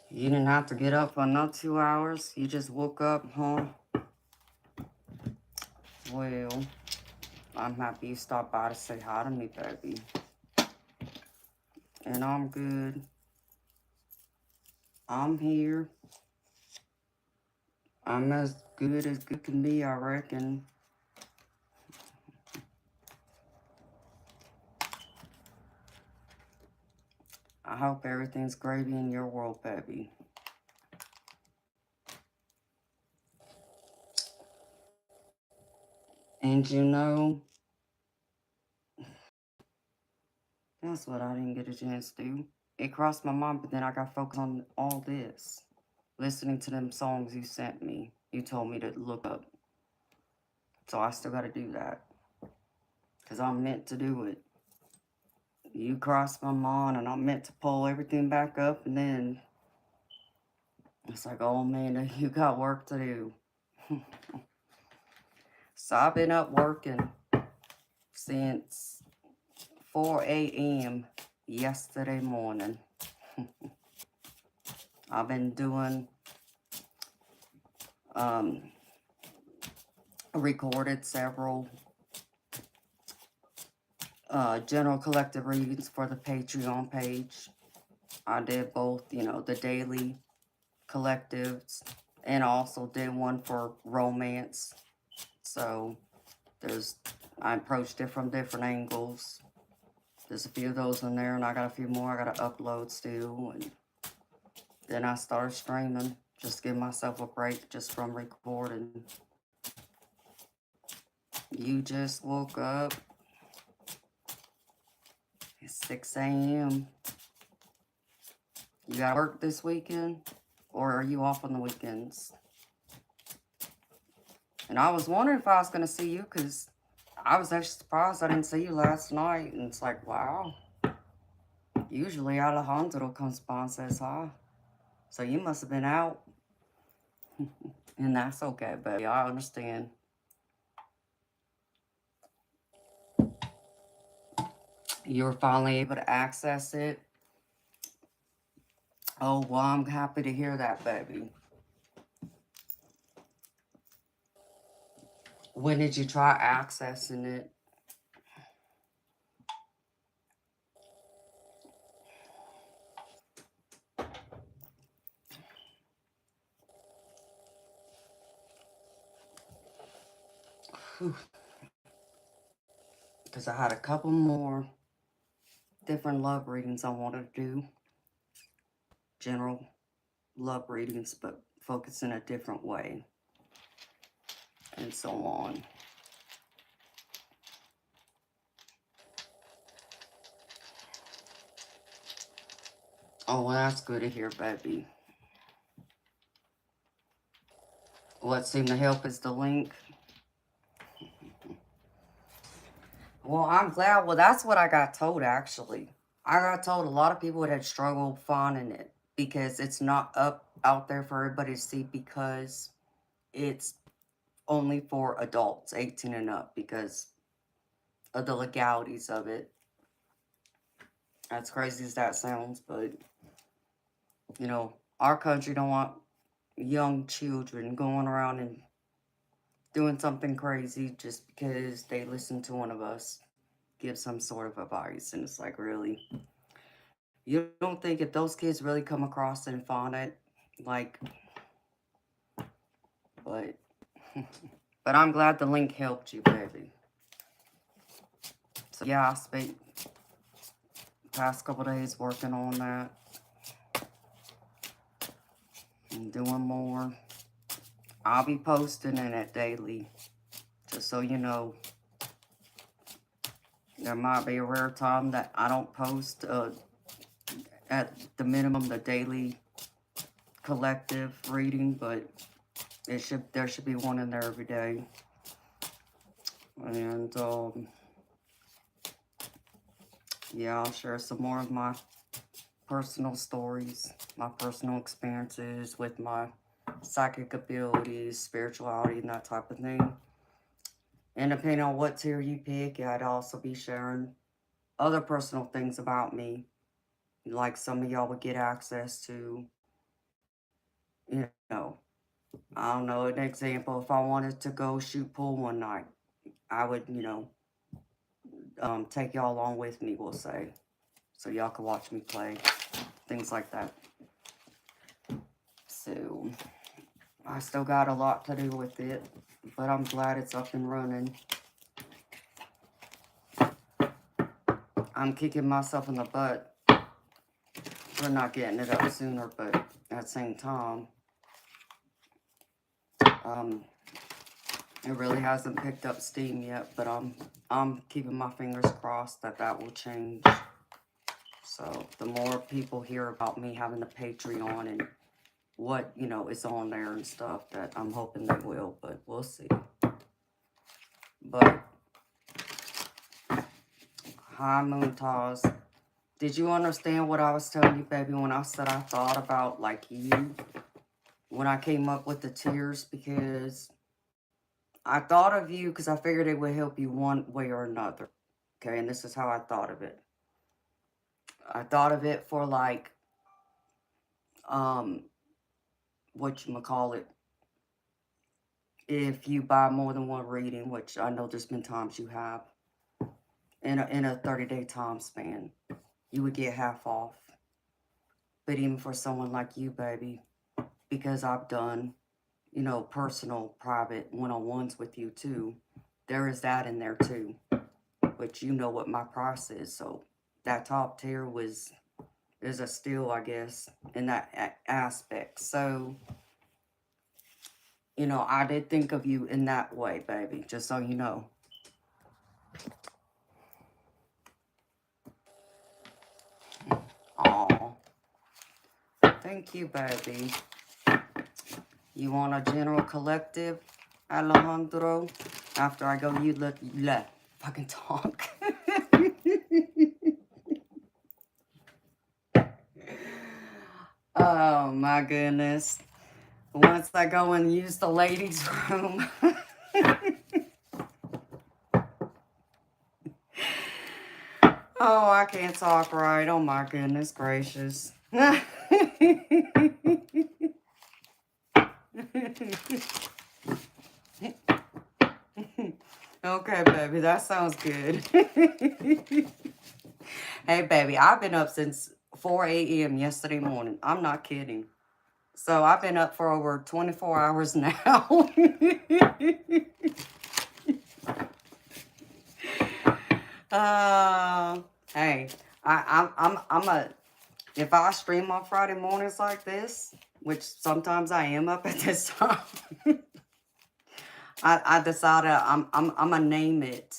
You didn't have to get up for another 2 hours. You just woke up, huh? Well, I'm happy you stopped by to say hi to me, baby. And I'm good. I'm here. I'm as good can be, I reckon. I hope everything's gravy in your world, baby. And you know, that's what I didn't get a chance to do. It crossed my mind, but then I got focused on all this. Listening to them songs you sent me. You told me to look up. So I still got to do that. Because I'm meant to do it. You crossed my mind and I'm meant to pull everything back up. And then it's like, oh man, you got work to do. So I've been up working since 4 a.m. yesterday morning. I've been doing recorded several general collective readings for the Patreon page. I did both, you know, the daily collectives and also did one for romance. So I approached it from different angles. There's a few of those in there, and I got a few more I got to upload still. And then I started streaming, just give myself a break just from recording. You just woke up. It's 6 a.m. You got to work this weekend? Or are you off on the weekends? And I was wondering if I was going to see you, because I was actually surprised I didn't see you last night. And it's like, wow. Usually Alejandro comes by and says hi. So you must have been out. And that's okay, baby. I understand. You were finally able to access it. Oh, well, I'm happy to hear that, baby. When did you try accessing it? Because I had a couple more different love readings I wanted to do. General love readings, but focus in a different way. And so on. Oh, well, that's good to hear, baby. What seemed to help is the link. Well, I'm glad. Well, that's what I got told, actually. I got told a lot of people had struggled finding it because it's not up out there for everybody to see, because it's only for adults 18 and up because of the legalities of it. As crazy as that sounds, but you know, our country don't want young children going around and doing something crazy just because they listen to one of us give some sort of advice. And it's like, really? You don't think if those kids really come across and find it, like, but, but I'm glad the link helped you, baby. So yeah, I spent the past couple days working on that and doing more. I'll be posting in it daily, just so you know. There might be a rare time that I don't post at the minimum the daily collective reading, but there should be one in there every day. And yeah, I'll share some more of my personal stories, my personal experiences with my psychic abilities, spirituality, and that type of thing. And depending on what tier you pick, I'd also be sharing other personal things about me. Like some of y'all would get access to, you know, I don't know, an example, if I wanted to go shoot pool one night, I would, you know, take y'all along with me, we'll say. So y'all can watch me play. Things like that. So, I still got a lot to do with it, but I'm glad it's up and running. I'm kicking myself in the butt for not getting it up sooner, but at the same time, it really hasn't picked up steam yet, but I'm keeping my fingers crossed that will change. So the more people hear about me having the Patreon and what, you know, is on there and stuff, that I'm hoping they will, but we'll see. But hi, Moontaz. Did you understand what I was telling you, baby, when I said I thought about, like, you? When I came up with the tiers, because I thought of you because I figured it would help you one way or another. Okay, and this is how I thought of it. I thought of it for, like, whatchamacallit, if you buy more than one reading, which I know there's been times you have, in a 30-day time span, you would get half off. But even for someone like you, baby, because I've done, you know, personal, private one-on-ones with you too, there is that in there too. But you know what my price is, so that top tier is a steal, I guess, in that aspect. So, you know, I did think of you in that way, baby, just so you know. Aw, thank you, baby. You want a general collective, Alejandro? After I go, you let fucking talk. Oh my goodness. Once I go and use the ladies' room. Oh, I can't talk right. Oh my goodness gracious. Okay, baby, that sounds good. Hey, baby, I've been up since 4 a.m. yesterday morning. I'm not kidding. So I've been up for over 24 hours now. Hey, I'm a, if I stream on Friday mornings like this, which sometimes I am up at this time, I decided I'm gonna name it.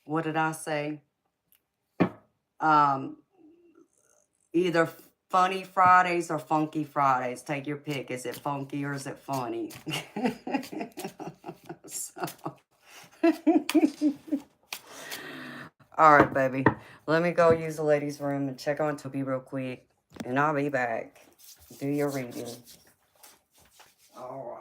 What did I say? Um, Either Funny Fridays or Funky Fridays. Take your pick. Is it funky or is it funny? So. All right, baby. Let me go use the ladies' room and check on Toby real quick. And I'll be back. Do your reading. All right.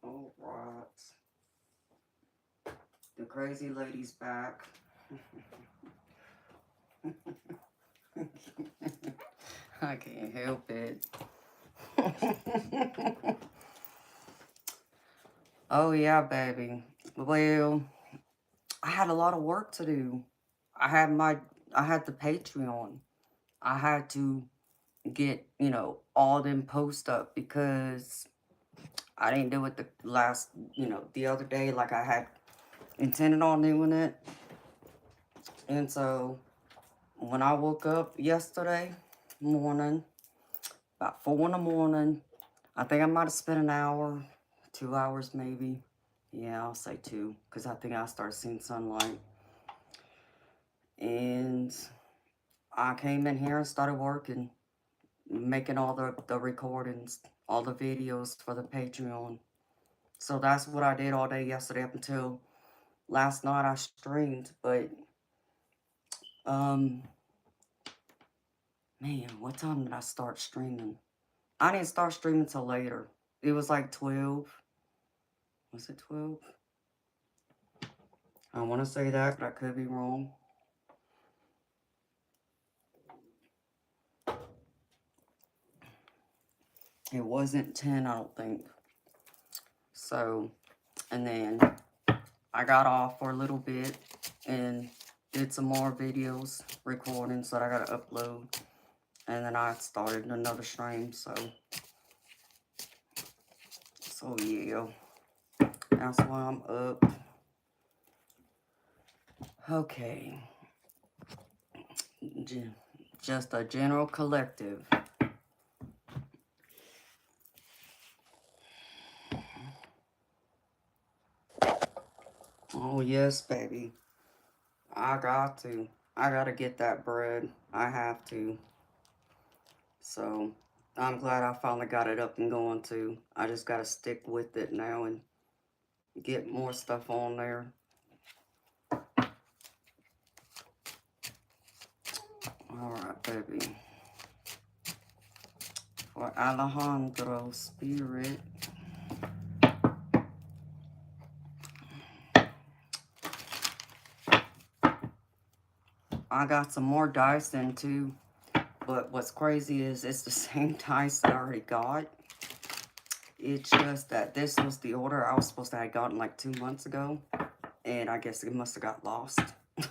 All right. The crazy lady's back. I can't help it. Oh yeah, baby. Well, I had a lot of work to do. I had the Patreon. I had to get, all them posts up because I didn't do it the other day like I had intended on doing it. And so when I woke up yesterday morning, about 4 in the morning, I think I might have spent an hour, 2 hours maybe. Yeah, I'll say 2 because I think I started seeing sunlight. And I came in here and started working, making all the recordings, all the videos for the Patreon. So that's what I did all day yesterday up until last night I streamed. But, man, what time did I start streaming? I didn't start streaming till later. It was like 12. Was it 12? I want to say that, but I could be wrong. It wasn't 10, I don't think. So, and then I got off for a little bit and did some more videos, recordings that I got to upload. And then I started another stream, so yeah. That's why I'm up. Okay. Just a general collective. Oh, yes, baby. I got to. I got to get that bread. I have to. So, I'm glad I finally got it up and going, too. I just got to stick with it now and get more stuff on there. Alright, baby. For Alejandro Spirit. I got some more dice in too, but what's crazy is it's the same dice that I already got. It's just that this was the order I was supposed to have gotten like 2 months ago, and I guess it must have got lost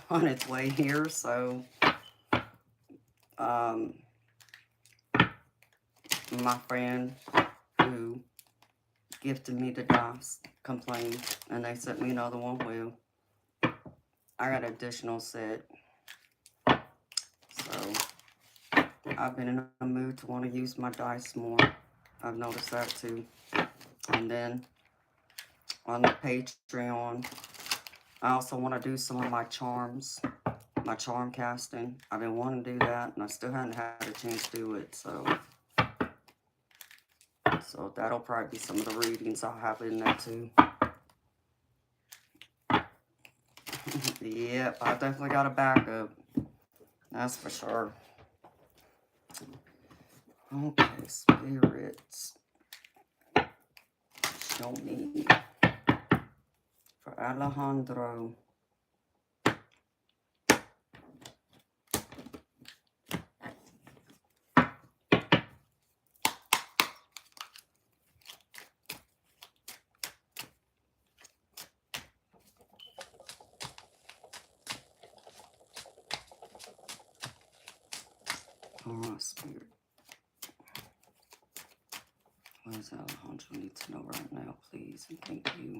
on its way here. So, my friend who gifted me the dice complained, and they sent me another one. Well, I got an additional set. So, I've been in a mood to want to use my dice more. I've noticed that too. And then on the Patreon, I also want to do some of my charms, my charm casting. I've been wanting to do that, and I still haven't had a chance to do it. So that'll probably be some of the readings I'll have in there too. Yep, I definitely got a backup. That's for sure. Okay, spirits. Show me. For Alejandro. Alright, spirit. What does Alejandro need to know right now, please? And thank you.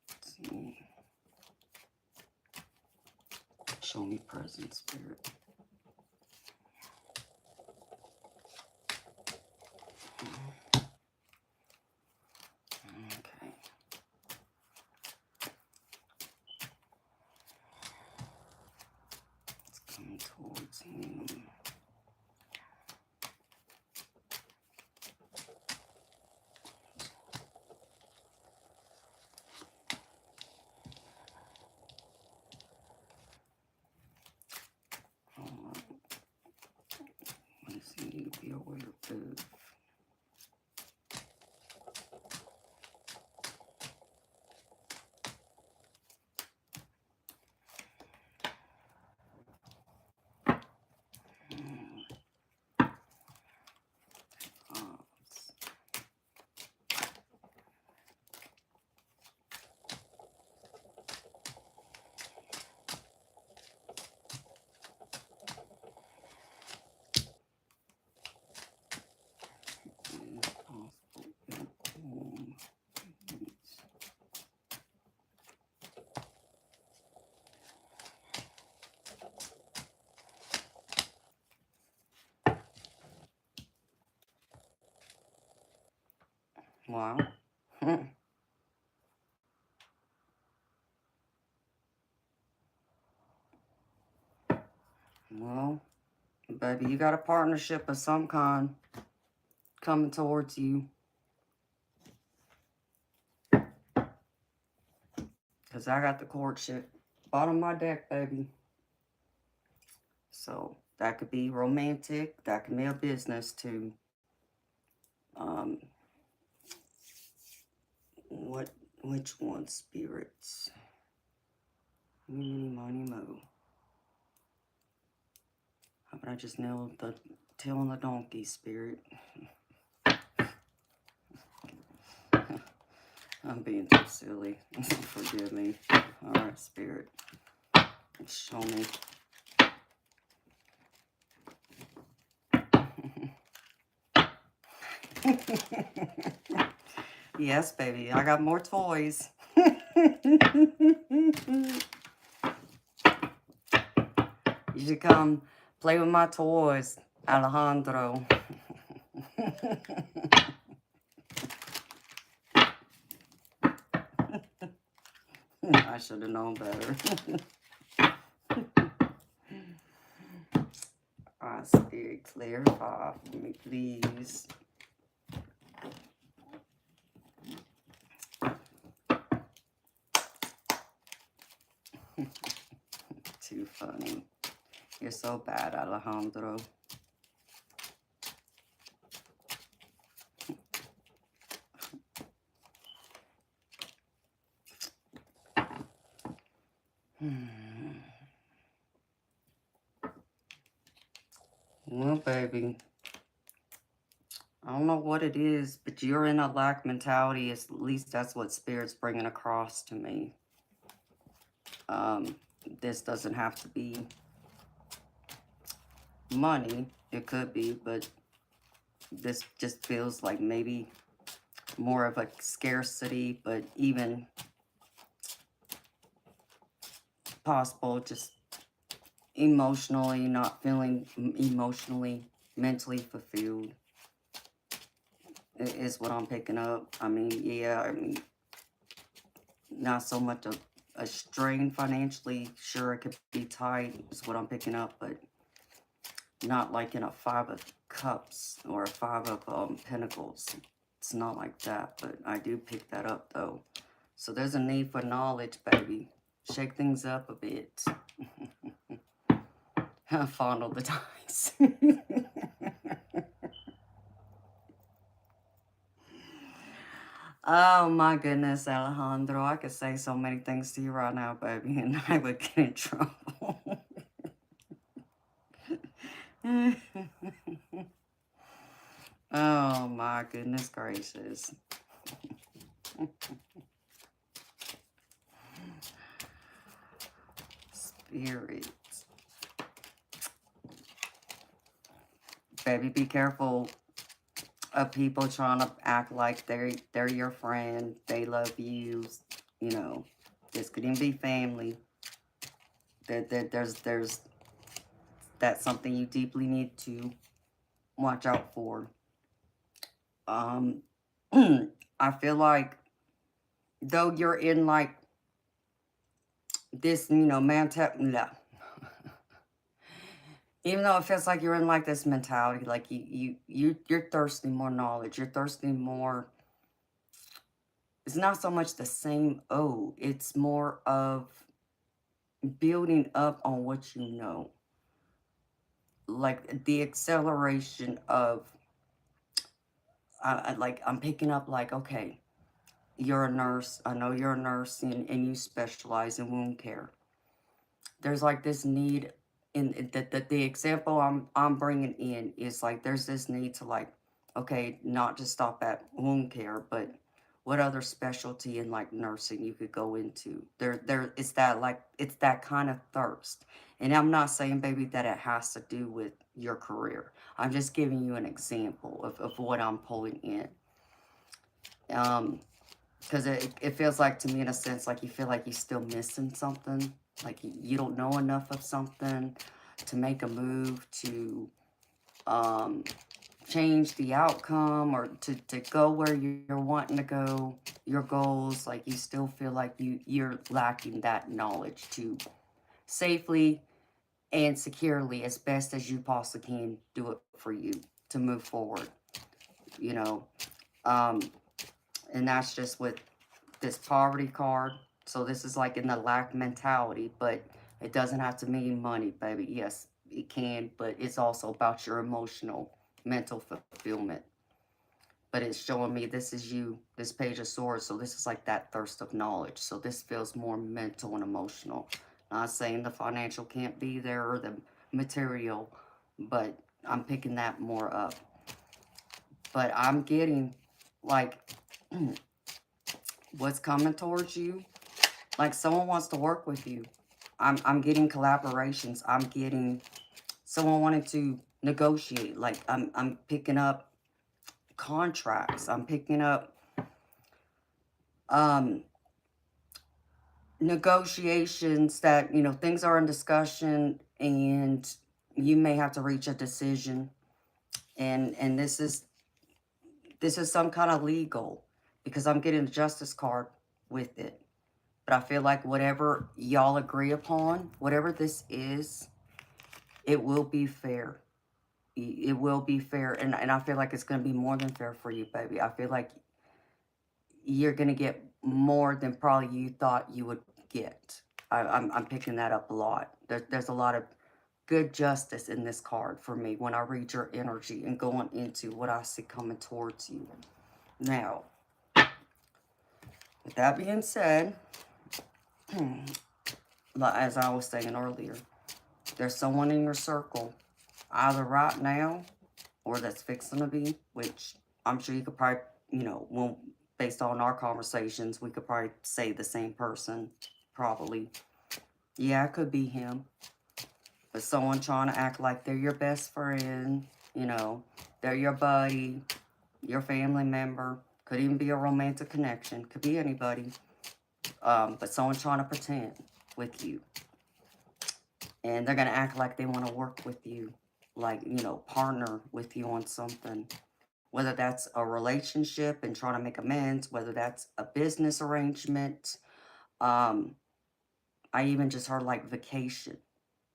Let's see. Show me present, spirit. Okay. It's coming towards him. Wow. Well, baby, you got a partnership of some kind coming towards you. Because I got the courtship bottom of my deck, baby. So that could be romantic. That could be a business too. Um, which one, spirits? Meeny, miny, mo. How about I just nail the tail on the donkey, spirit? I'm being too silly. Forgive me. Alright, spirit. Show me. Yes, baby. I got more toys. You should come play with my toys, Alejandro. I should have known better. Spirit, clarify for me, please. Too funny. You're so bad, Alejandro. Well, baby, I don't know what it is, but you're in a lack mentality. At least that's what Spirit's bringing across to me. This doesn't have to be money. It could be, but this just feels like maybe more of a scarcity, but even possible just emotionally, not feeling emotionally, mentally fulfilled is what I'm picking up. I mean, yeah, I mean, not so much a strain financially. Sure, it could be tight, is what I'm picking up, but not like in a 5 of Cups or a 5 of Pentacles. It's not like that, but I do pick that up, though. So there's a need for knowledge, baby. Shake things up a bit. Fondle the dice. Oh my goodness, Alejandro. I could say so many things to you right now, baby, and I would get in trouble. Oh my goodness gracious. Spirit. Baby, be careful of people trying to act like they're your friend. They love you. You know, this could even be family. There's that's something you deeply need to watch out for. I feel like though you're in like this, even though it feels like you're in like this mentality, like you're thirsting more knowledge, you're thirsting more. It's not so much the same it's more of building up on what you know. Like the acceleration of like I'm picking up like, okay, you're a nurse. I know you're a nurse and you specialize in wound care. There's like this need in the example I'm bringing in is like there's this need to like, okay, not just stop at wound care, but what other specialty in like nursing you could go into. It's that like it's that kind of thirst. And I'm not saying, baby, that it has to do with your career. I'm just giving you an example of what I'm pulling in. Because it feels like to me in a sense like you feel like you're still missing something. Like you don't know enough of something to make a move to change the outcome or to go where you're wanting to go, your goals, like you still feel like you're lacking that knowledge to safely and securely, as best as you possibly can, do it for you to move forward, you know. Um, and that's just with this poverty card. So this is like in the lack mentality, but it doesn't have to mean money, baby. Yes, it can, but it's also about your emotional, mental fulfillment. But it's showing me this is you, this Page of Swords. So this is like that thirst of knowledge. So this feels more mental and emotional. Not saying the financial can't be there or the material, but I'm picking that more up. But I'm getting like what's coming towards you. Like someone wants to work with you. I'm getting collaborations. I'm getting someone wanting to negotiate. Like I'm picking up contracts. I'm picking up um negotiations that, you know, things are in discussion and you may have to reach a decision. And this is some kind of legal, because I'm getting a justice card with it. But I feel like whatever y'all agree upon, whatever this is, it will be fair. It will be fair. And I feel like it's going to be more than fair for you, baby. I feel like you're going to get more than probably you thought you would get. I'm picking that up a lot. There's a lot of good justice in this card for me when I read your energy and going into what I see coming towards you. Now, with that being said, as I was saying earlier, there's someone in your circle, either right now or that's fixing to be, which I'm sure you could probably, you know, well, based on our conversations, we could probably say the same person, probably. Yeah, it could be him. But someone trying to act like they're your best friend, you know, they're your buddy, your family member. Could even be a romantic connection. Could be anybody. But someone trying to pretend with you. And they're going to act like they want to work with you. Like, you know, partner with you on something. Whether that's a relationship and trying to make amends. Whether that's a business arrangement. I even just heard like vacation.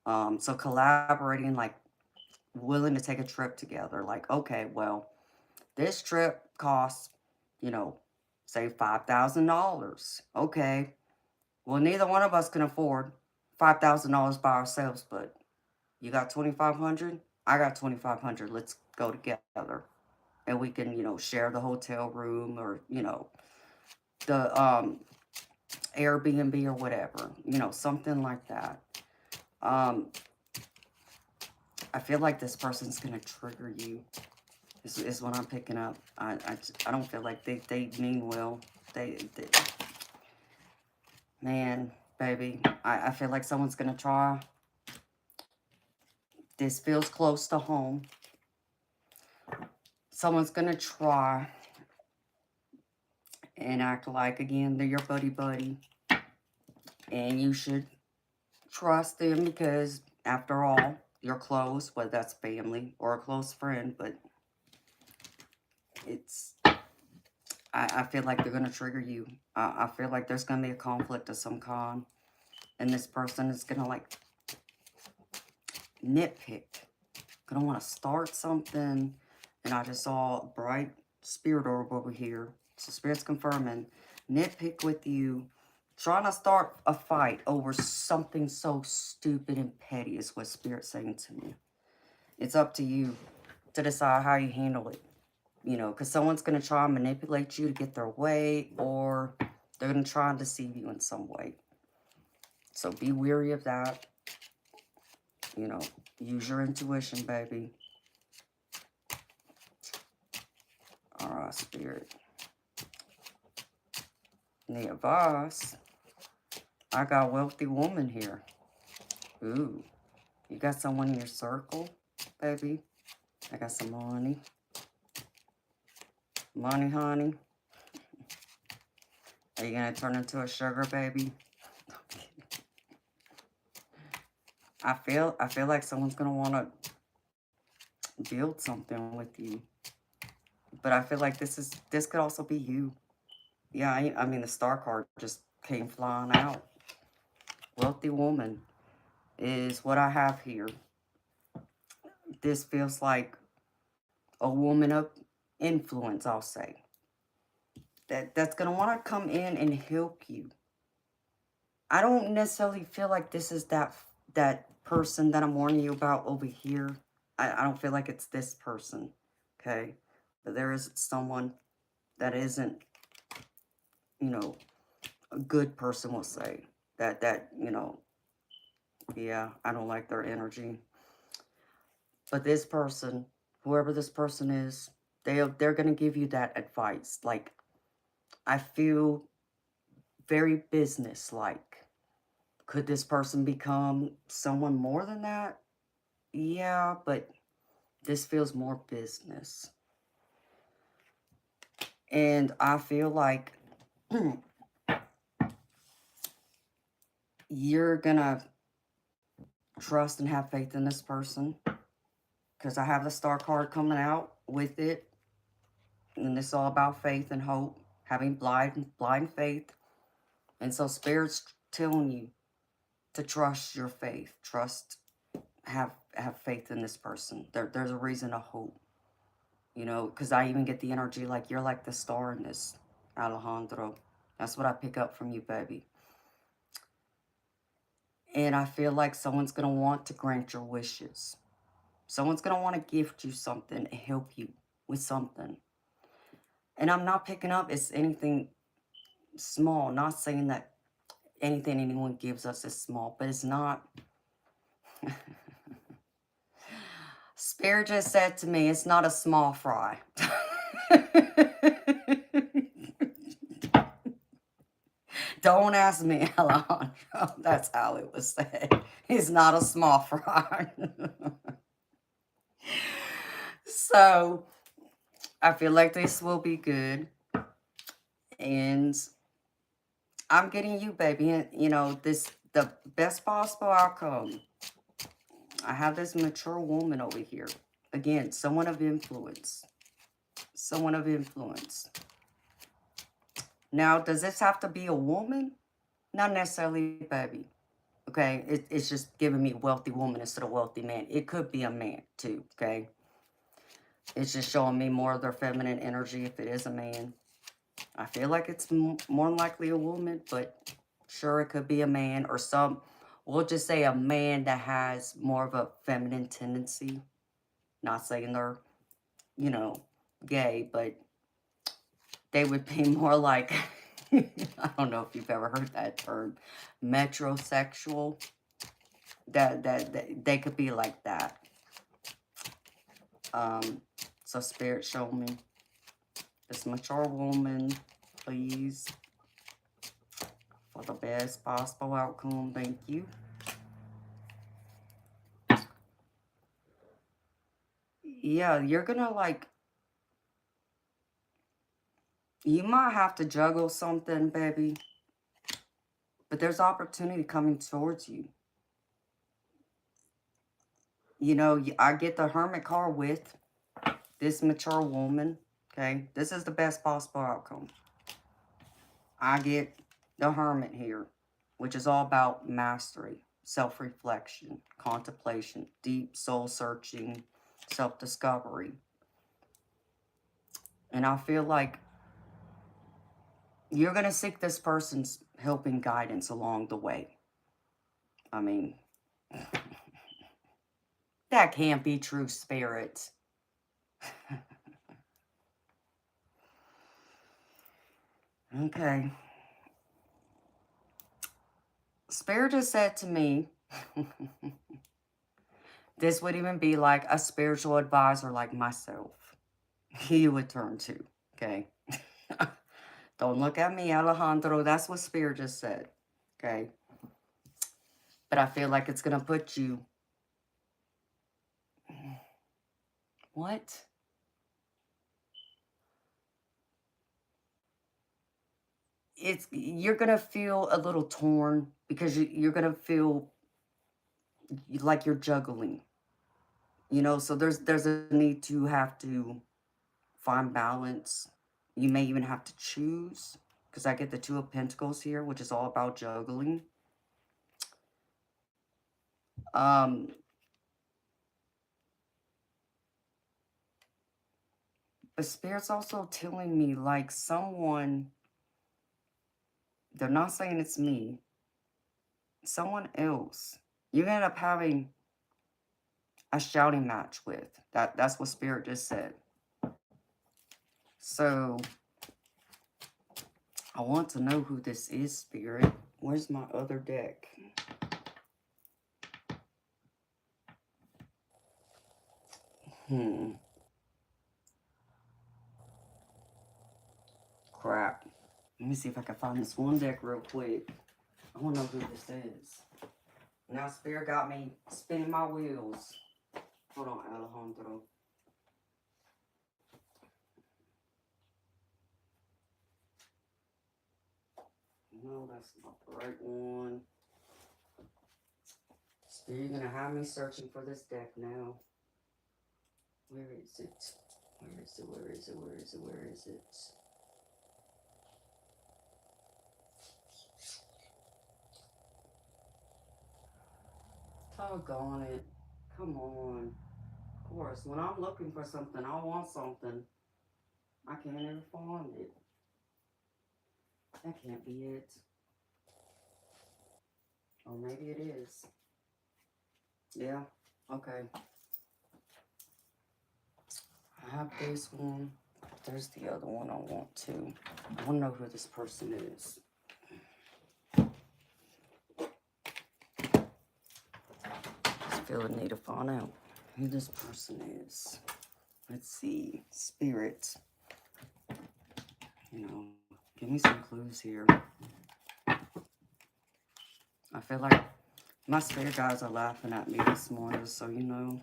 So collaborating, like willing to take a trip together. Like, okay, well, this trip costs, you know, say $5,000. Okay. Well, neither one of us can afford $5,000 by ourselves, but you got 2,500, I got 2,500. Let's go together. And we can, you know, share the hotel room or, you know, the Airbnb or whatever. You know, something like that. I feel like this person's going to trigger you. Is what I'm picking up. I don't feel like they mean well. They man, baby, I feel like someone's going to try. This feels close to home. Someone's going to try and act like, again, they're your buddy. And you should trust them because, after all, you're close, whether that's family or a close friend. But it's, I feel like they're going to trigger you. I feel like there's going to be a conflict of some kind. And this person is going to, like, nitpick. Going to want to start something. And I just saw a bright spirit orb over here. So Spirit's confirming. Nitpick with you. Trying to start a fight over something so stupid and petty is what Spirit's saying to me. It's up to you to decide how you handle it. You know, because someone's going to try and manipulate you to get their way, or they're going to try and deceive you in some way. So be wary of that. You know, use your intuition, baby. All right, Spirit. The advice. I got a wealthy woman here. Ooh. You got someone in your circle, baby? I got some money. Money, honey. Are you going to turn into a sugar baby? I feel like someone's going to want to build something with you. But I feel like this could also be you. Yeah, I mean, the star card just came flying out. Wealthy woman is what I have here. This feels like a woman of influence, I'll say. That's going to want to come in and help you. I don't necessarily feel like this is that person that I'm warning you about over here. I don't feel like it's this person, okay? But there is someone that isn't, you know, a good person, we'll say. Yeah, I don't like their energy. But this person, whoever this person is, they're going to give you that advice. Like, I feel very business-like. Could this person become someone more than that? Yeah, but this feels more business. And I feel like you're going to trust and have faith in this person. Because I have the star card coming out with it. And it's all about faith and hope. Having blind faith. And so Spirit's telling you to trust your faith. Have faith in this person. There's a reason to hope. You know, because I even get the energy like you're like the star in this, Alejandro. That's what I pick up from you, baby. And I feel like someone's going to want to grant your wishes. Someone's going to want to gift you something, help you with something. And I'm not picking up it's anything small. Not saying that anything anyone gives us is small, but it's not. Spirit just said to me, it's not a small fry. Don't ask me, Alejandro. That's how it was said. It's not a small fry. So, I feel like this will be good. And I'm getting you, baby. And, you know, the best possible outcome. I have this mature woman over here. Again, someone of influence. Someone of influence. Now, does this have to be a woman? Not necessarily, baby. Okay? It's just giving me wealthy woman instead of wealthy man. It could be a man, too. Okay? It's just showing me more of their feminine energy if it is a man. I feel like it's more likely a woman, but sure, it could be a man or we'll just say a man that has more of a feminine tendency. Not saying they're, you know, gay, but they would be more like, I don't know if you've ever heard that term, metrosexual. That they could be like that. So Spirit, show me this mature woman, please, for the best possible outcome. Thank you. Yeah, you're gonna like, you might have to juggle something, baby, but there's opportunity coming towards you. You know, I get the Hermit card with this mature woman, okay? This is the best possible outcome. I get the Hermit here, which is all about mastery, self-reflection, contemplation, deep soul-searching, self-discovery. And I feel like you're going to seek this person's help and guidance along the way. I mean, that can't be true, Spirit. Okay. Spirit just said to me, this would even be like a spiritual advisor like myself. You would turn to, okay? Don't look at me, Alejandro. That's what Spirit just said, okay? But I feel like it's going to put you... What? You're going to feel a little torn because you're going to feel like you're juggling. You know, so there's a need to have to find balance. You may even have to choose, because I get the Two of Pentacles here, which is all about juggling. Um, but Spirit's also telling me, like, someone, they're not saying it's me, someone else, you end up having a shouting match with. That's what Spirit just said. So, I want to know who this is, Spirit. Where's my other deck? Crap. Let me see if I can find this one deck real quick. I want to know who this is. Now Spirit got me spinning my wheels. Hold on, Alejandro. No, that's not the right one. Spirit, you're gonna have me searching for this deck now. Where is it? Where is it? Where is it? Where is it? Where is it? Doggone it. Come on. Of course, when I'm looking for something, I want something. I can't even find it. That can't be it. Or maybe it is. Yeah. Okay. I have this one. There's the other one I want to. I want to know who this person is. Just feel the need to find out who this person is. Let's see. Spirit. You know, give me some clues here. I feel like my spirit guys are laughing at me this morning, so you know.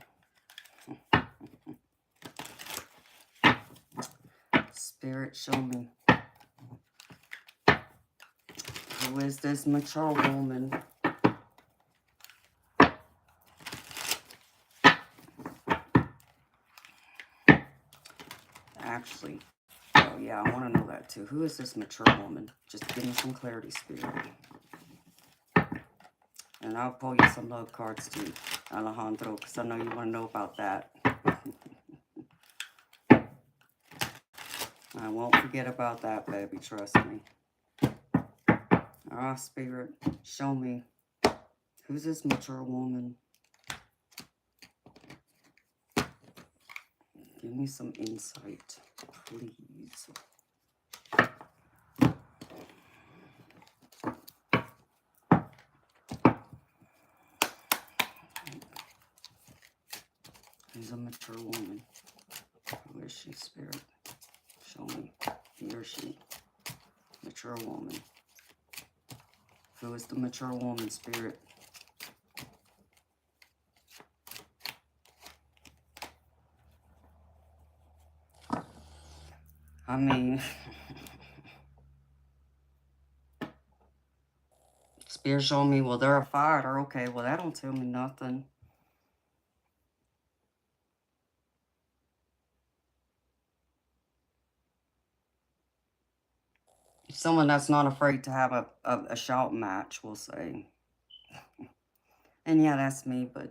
Spirit, show me. Who is this mature woman? Actually, oh yeah, I want to know that too. Who is this mature woman? Just give me some clarity, Spirit. And I'll pull you some love cards too, Alejandro, because I know you want to know about that. I won't forget about that, baby. Trust me. Ah, Spirit, show me. Who's this mature woman? Give me some insight, please. Who's a mature woman? Who is she, Spirit? Show me. He or she. Mature woman. Who is the mature woman, Spirit? I mean, Spirit showing me, well, they're a fighter. Okay, well, that don't tell me nothing. Someone that's not afraid to have a shout match, we'll say. And yeah, that's me, but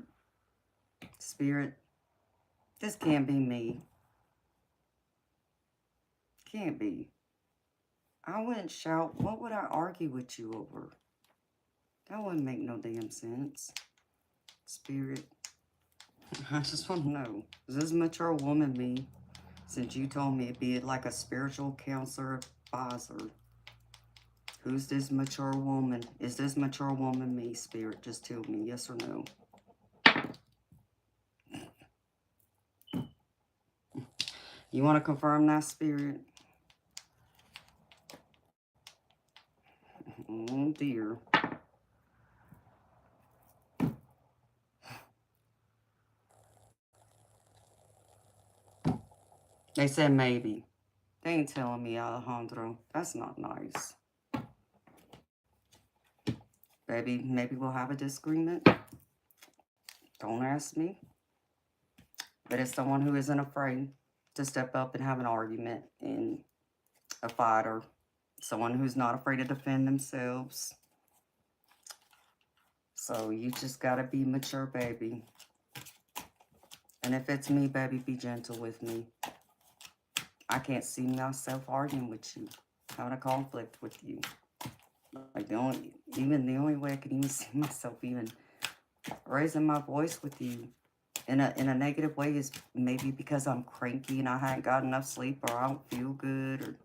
Spirit, this can't be me. Can't be. I wouldn't shout. What would I argue with you over? That wouldn't make no damn sense. Spirit, I just want to know, is this mature woman me? Since you told me it'd be like a spiritual counselor advisor. Who's this mature woman? Is this mature woman me, Spirit? Just tell me yes or no. You want to confirm that, Spirit? Oh, dear. They said maybe. They ain't telling me, Alejandro. That's not nice. Baby, maybe we'll have a disagreement. Don't ask me. But it's someone who isn't afraid to step up and have an argument in a fighter. Someone who's not afraid to defend themselves. So you just gotta be mature, baby. And if it's me, baby, be gentle with me. I can't see myself arguing with you, having a conflict with you. Like the only way I can even see myself even raising my voice with you in a negative way is maybe because I'm cranky and I haven't got enough sleep, or I don't feel good, or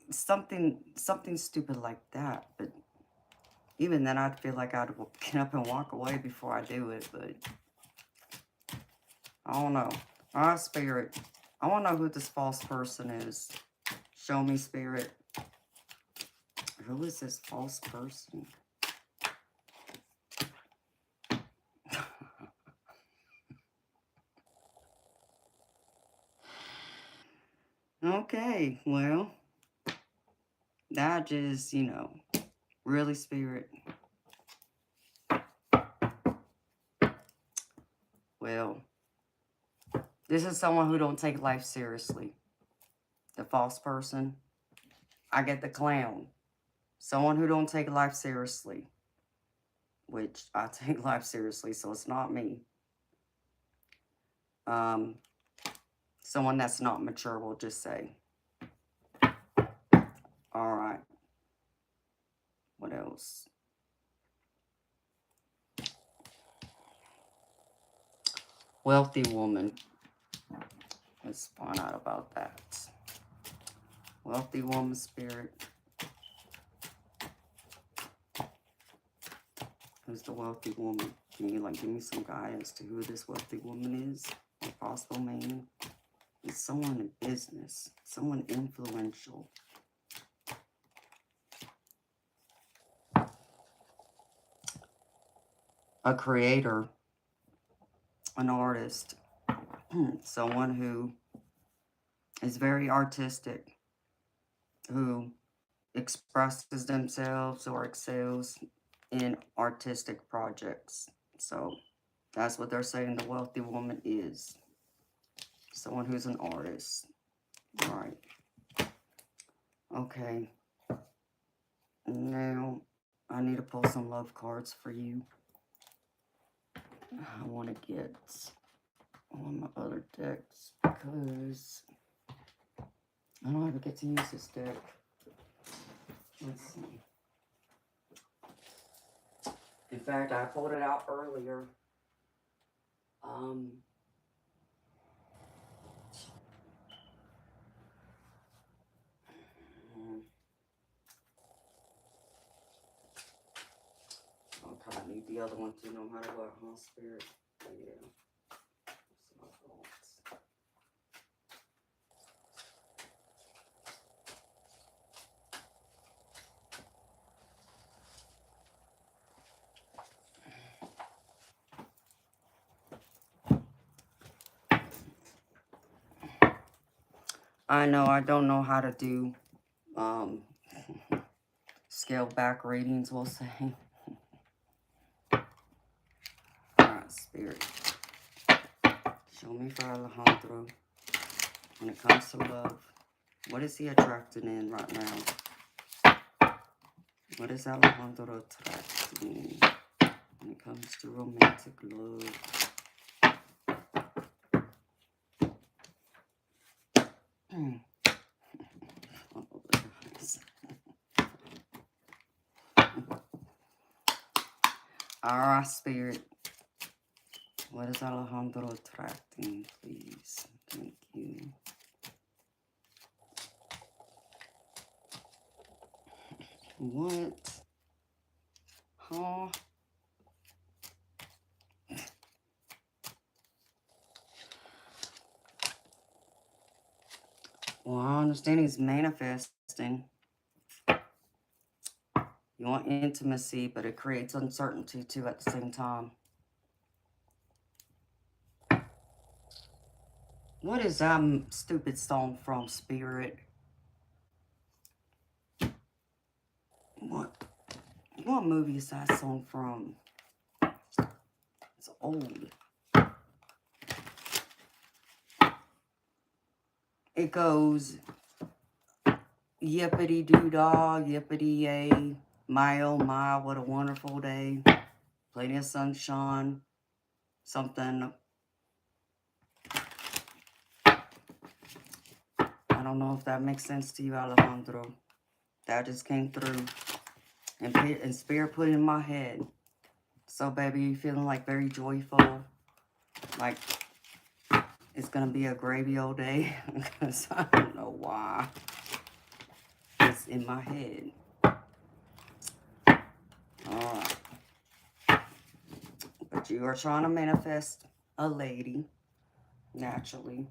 something stupid like that. But even then, I'd feel like I'd get up and walk away before I do it. But I don't know. All right, Spirit. I want to know who this false person is. Show me, Spirit. Who is this false person? Okay, well, that just, really, Spirit. Well, this is someone who don't take life seriously. The false person. I get the clown. Someone who don't take life seriously. Which I take life seriously, so it's not me. Someone that's not mature, we'll just say. Alright. What else? Wealthy woman. Let's find out about that. Wealthy woman, Spirit. Who's the wealthy woman? Can you give me some guidance to who this wealthy woman is? A possible man? It's someone in business. Someone influential. A creator. An artist. Someone who is very artistic. Who expresses themselves or excels in artistic projects. So that's what they're saying the wealthy woman is. Someone who's an artist. All right. Okay. Now I need to pull some love cards for you. I want to get on my other decks because I don't ever get to use this deck. Let's see. In fact, I pulled it out earlier. Okay, I need the other one too, no matter what, huh, Spirit? Yeah. That's my thoughts. I know I don't know how to do scale back readings, we'll say. Alright, Spirit. Show me for Alejandro. When it comes to love, what is he attracted in right now? What is Alejandro attracting when it comes to romantic love? Alright, Spirit. What is Alejandro attracting, please? Thank you. What? Huh? Well, I understand he's manifesting. You want intimacy, but it creates uncertainty too at the same time. What is that stupid song from, Spirit? What movie is that song from? It's old. it goes yippity-doo-dah, yippity-yay, my oh my, what a wonderful day, plenty of sunshine, something, I don't know if that makes sense to you, Alejandro. That just came through, and Spirit put it in my head. So, baby, you feeling like very joyful, like it's going to be a gravy all day, because I don't know why. It's in my head. Alright. But you are trying to manifest a lady, naturally.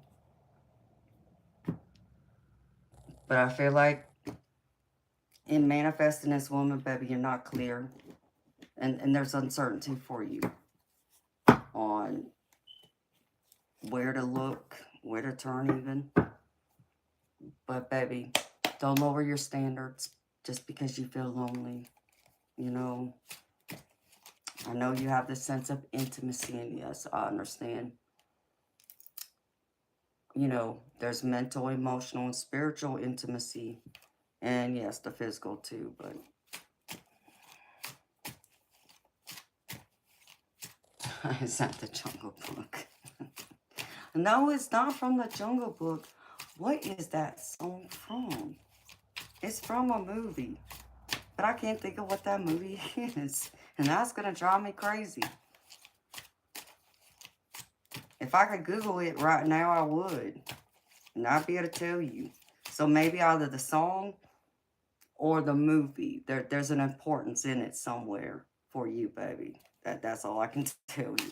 But I feel like in manifesting this woman, baby, you're not clear. And there's uncertainty for you on where to look, where to turn even. But, baby, don't lower your standards just because you feel lonely. You know, I know you have this sense of intimacy, and yes, I understand. You know, there's mental, emotional, and spiritual intimacy. And yes, the physical too, but is that the Jungle Book? No, it's not from the Jungle Book. What is that song from? It's from a movie, but I can't think of what that movie is. And that's going to drive me crazy. If I could Google it right now, I would. And I'd be able to tell you. So maybe either the song or the movie. There's an importance in it somewhere for you, baby. That's all I can tell you.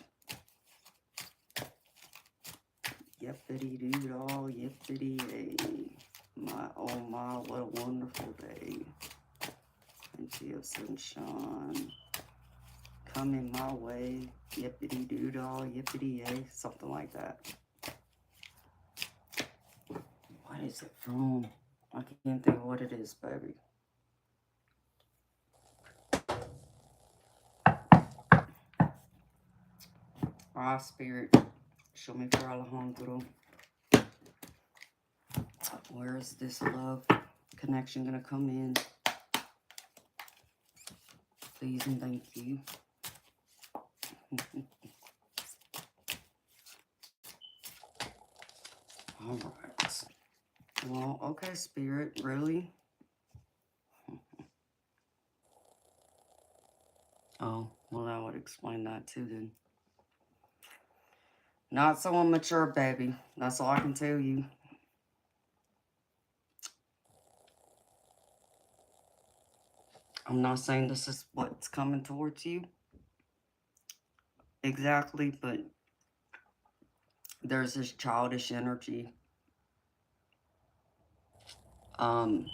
Yippity-doo-dah, yippity-yay. My, oh my, what a wonderful day. Plenty of sunshine coming my way. Yippity-doo-dah, yippity-yay. Something like that. What is it from? I can't think of what it is, baby. Ah, Spirit, show me for Alejandro. Where is this love connection going to come in? Please and thank you. All right. Well, okay, Spirit, really? Oh, well, that would explain that too, then. Not so immature, baby. That's all I can tell you. I'm not saying this is what's coming towards you exactly, but there's this childish energy. And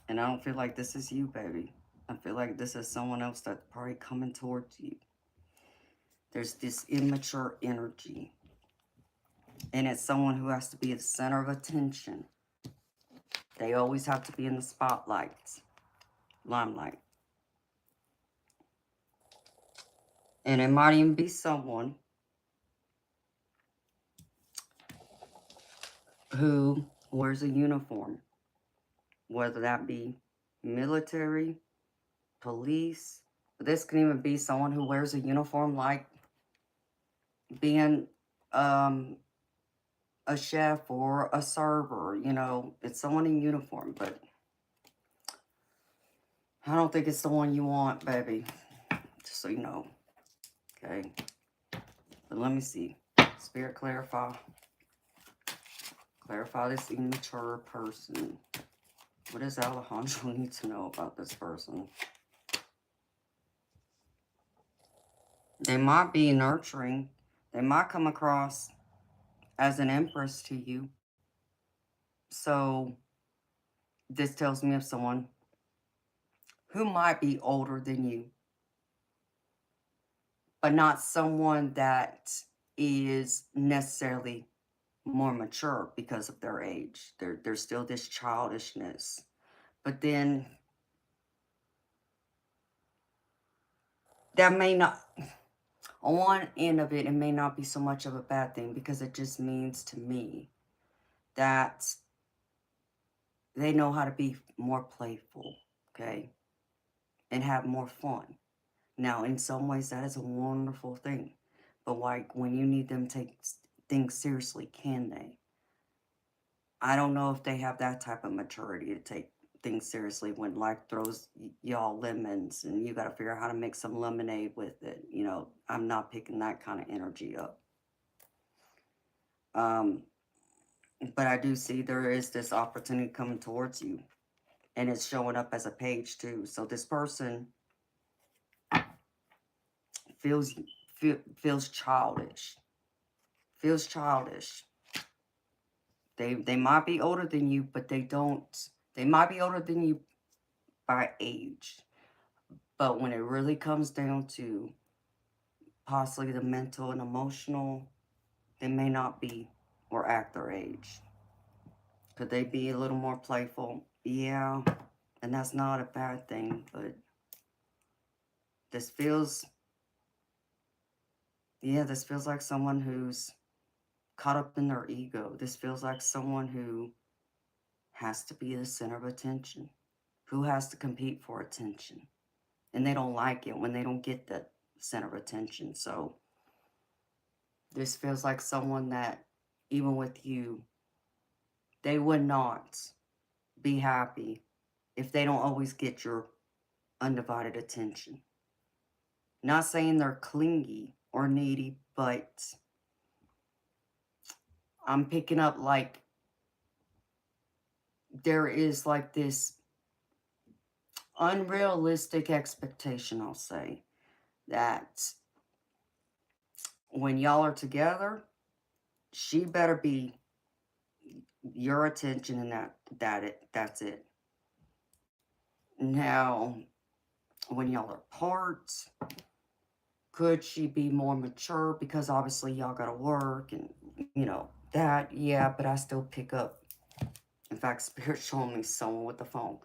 I don't feel like this is you, baby. I feel like this is someone else that's probably coming towards you. There's this immature energy. And it's someone who has to be the center of attention. They always have to be in the spotlight, limelight. And it might even be someone who wears a uniform, whether that be military, police. This can even be someone who wears a uniform, like being a chef or a server. You know, it's someone in uniform, but I don't think it's the one you want, baby. Just so you know. Okay. But let me see. Spirit, clarify. Clarify this immature person. What does Alejandro need to know about this person? They might be nurturing. They might come across as an empress to you. So this tells me of someone who might be older than you, but not someone that is necessarily more mature because of their age. There's still this childishness. But then that may not, on one end of it, it may not be so much of a bad thing, because it just means to me that they know how to be more playful, okay, and have more fun. Now, in some ways, that is a wonderful thing. But like when you need them to take things seriously, can they? I don't know if they have that type of maturity to take things seriously when life throws y'all lemons and you got to figure out how to make some lemonade with it. You know, I'm not picking that kind of energy up. Um, but I do see there is this opportunity coming towards you, and it's showing up as a page too. So this person feels feels childish. Feels childish. They might be older than you, but they don't. They might be older than you by age, but when it really comes down to possibly the mental and emotional, they may not be or act their age. Could they be a little more playful? Yeah, and that's not a bad thing, but this feels, yeah, this feels like someone who's caught up in their ego. This feels like someone who has to be the center of attention, who has to compete for attention. And they don't like it when they don't get the center of attention. So this feels like someone that, even with you, they would not be happy if they don't always get your undivided attention. Not saying they're clingy or needy, but I'm picking up like there is like this unrealistic expectation, I'll say, that when y'all are together, she better be your attention and that's it. Now, when y'all are apart, could she be more mature? Because obviously y'all gotta work and, you know, that, yeah, but I still pick up. In fact, Spirit showing me someone with the phone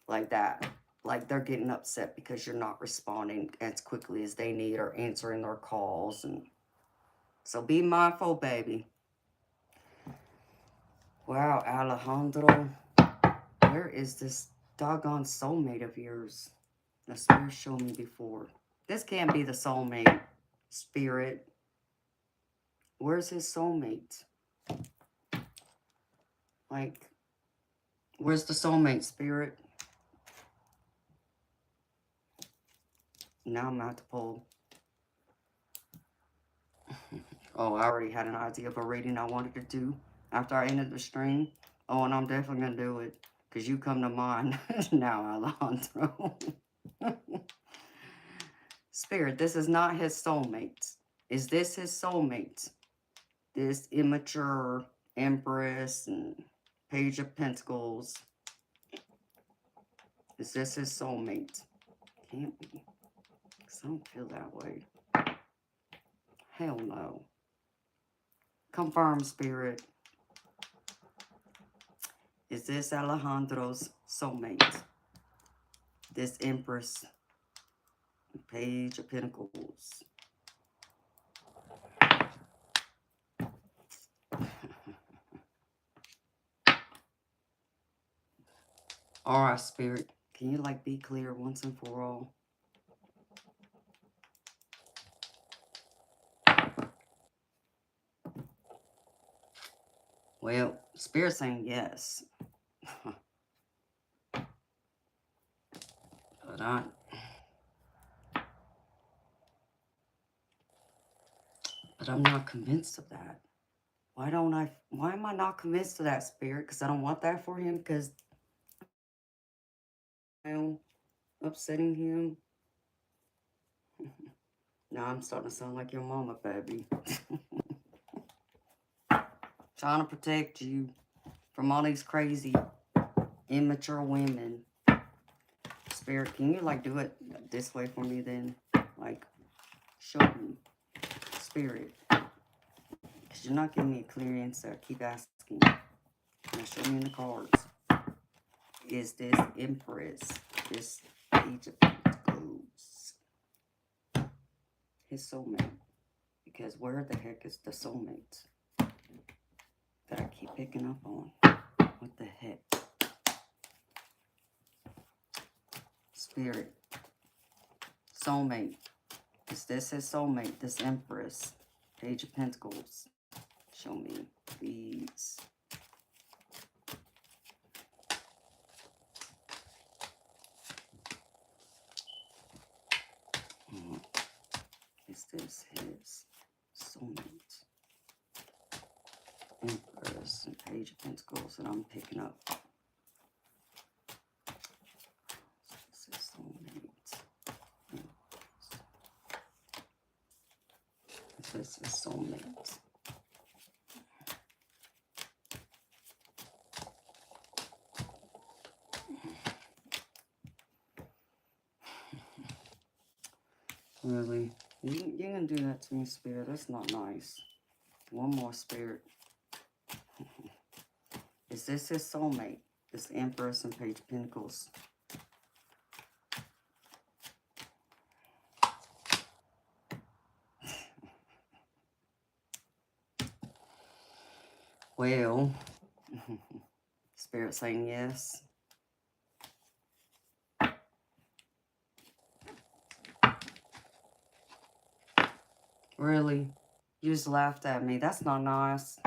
like that. Like they're getting upset because you're not responding as quickly as they need or answering their calls. And so be mindful, baby. Wow, Alejandro, where is this doggone soulmate of yours? The Spirit showed me before. This can't be the soulmate, Spirit. Where's his soulmate? Like, where's the soulmate, Spirit? Now I'm about to pull. Oh, I already had an idea of a reading I wanted to do after I ended the stream. Oh, and I'm definitely going to do it because you come to mind now, Alejandro. Spirit, this is not his soulmate. Is this his soulmate? This immature Empress and Page of Pentacles. Is this his soulmate? Can't be. Because I don't feel that way. Hell no. Confirm, Spirit. Is this Alejandro's soulmate? This Empress, Page of Pentacles. Alright, Spirit. Can you like be clear once and for all? Well, Spirit saying yes. But I'm not convinced of that. Why am I not convinced of that, Spirit? Because I don't want that for him, because I'm upsetting him. Now I'm starting to sound like your mama, baby. Trying to protect you from all these crazy, immature women. Spirit, can you like do it this way for me then? Like, show me. Spirit. Because you're not giving me a clear answer. I keep asking. Now show me in the cards. Is this Empress? This Page of Pentacles? His soulmate. Because where the heck is the soulmate that I keep picking up on? What the heck? Spirit. Soulmate. Is this his soulmate? This Empress. Page of Pentacles. Show me, please. Is this his soulmate? Empress and Page of Pentacles that I'm picking up. Is this his soulmate? Is this his soulmate? Really? You can do that to me, Spirit. That's not nice. One more, Spirit. Is this his soulmate? This Empress and Page of Pentacles. Well, Spirit saying yes. Really? You just laughed at me. That's not nice.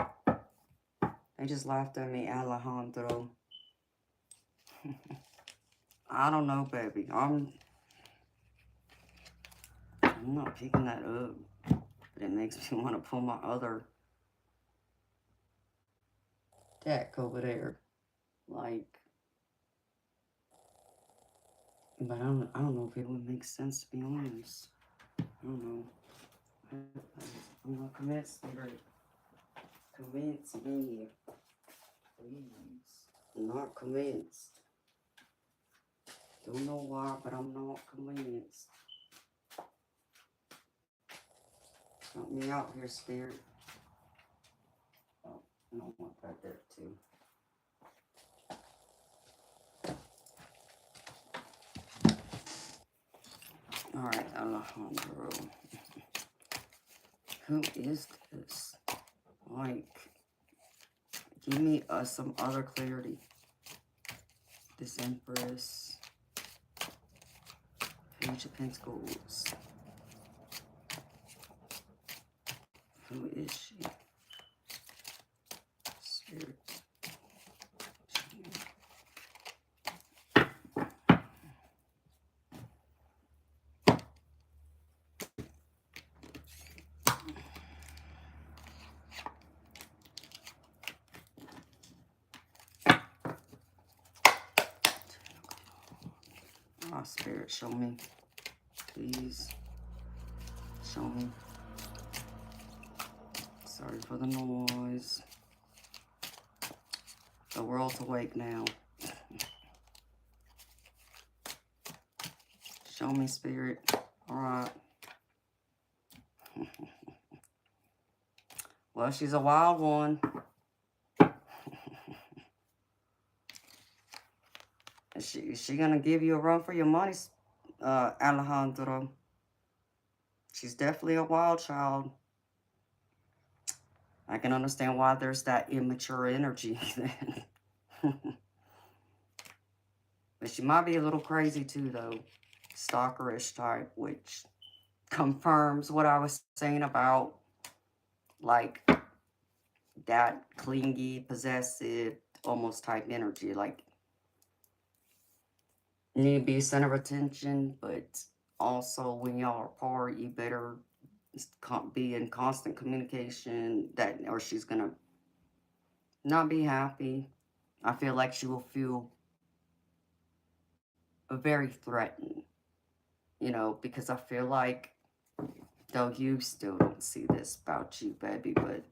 They just laughed at me, Alejandro. I don't know, baby. I'm not picking that up. But it makes me want to pull my other deck over there. Like, but I don't know if it would make sense, to be honest. I don't know. I'm not convinced, Spirit. Convince me. Please. I'm not convinced. Don't know why, but I'm not convinced. Help me out here, Spirit. Oh, I don't want that there too. Alright, Alejandro. Who is this? Like, give me some other clarity. This Empress. Page of Pentacles. Who is she? Spirit. Oh, Spirit, show me. Please. Show me. Sorry for the noise. The world's awake now. Show me, Spirit. Alright. Well, she's a wild one. Is she gonna give you a run for your money, Alejandro? She's definitely a wild child. I can understand why there's that immature energy then. But she might be a little crazy too, though. Stalkerish type, which confirms what I was saying about, like, that clingy, possessive, almost type energy. Like, you need to be a center of attention, but also when y'all are apart, you better be in constant communication, or she's gonna not be happy. I feel like she will feel very threatened, you know, because I feel like, though you still don't see this about you, baby, but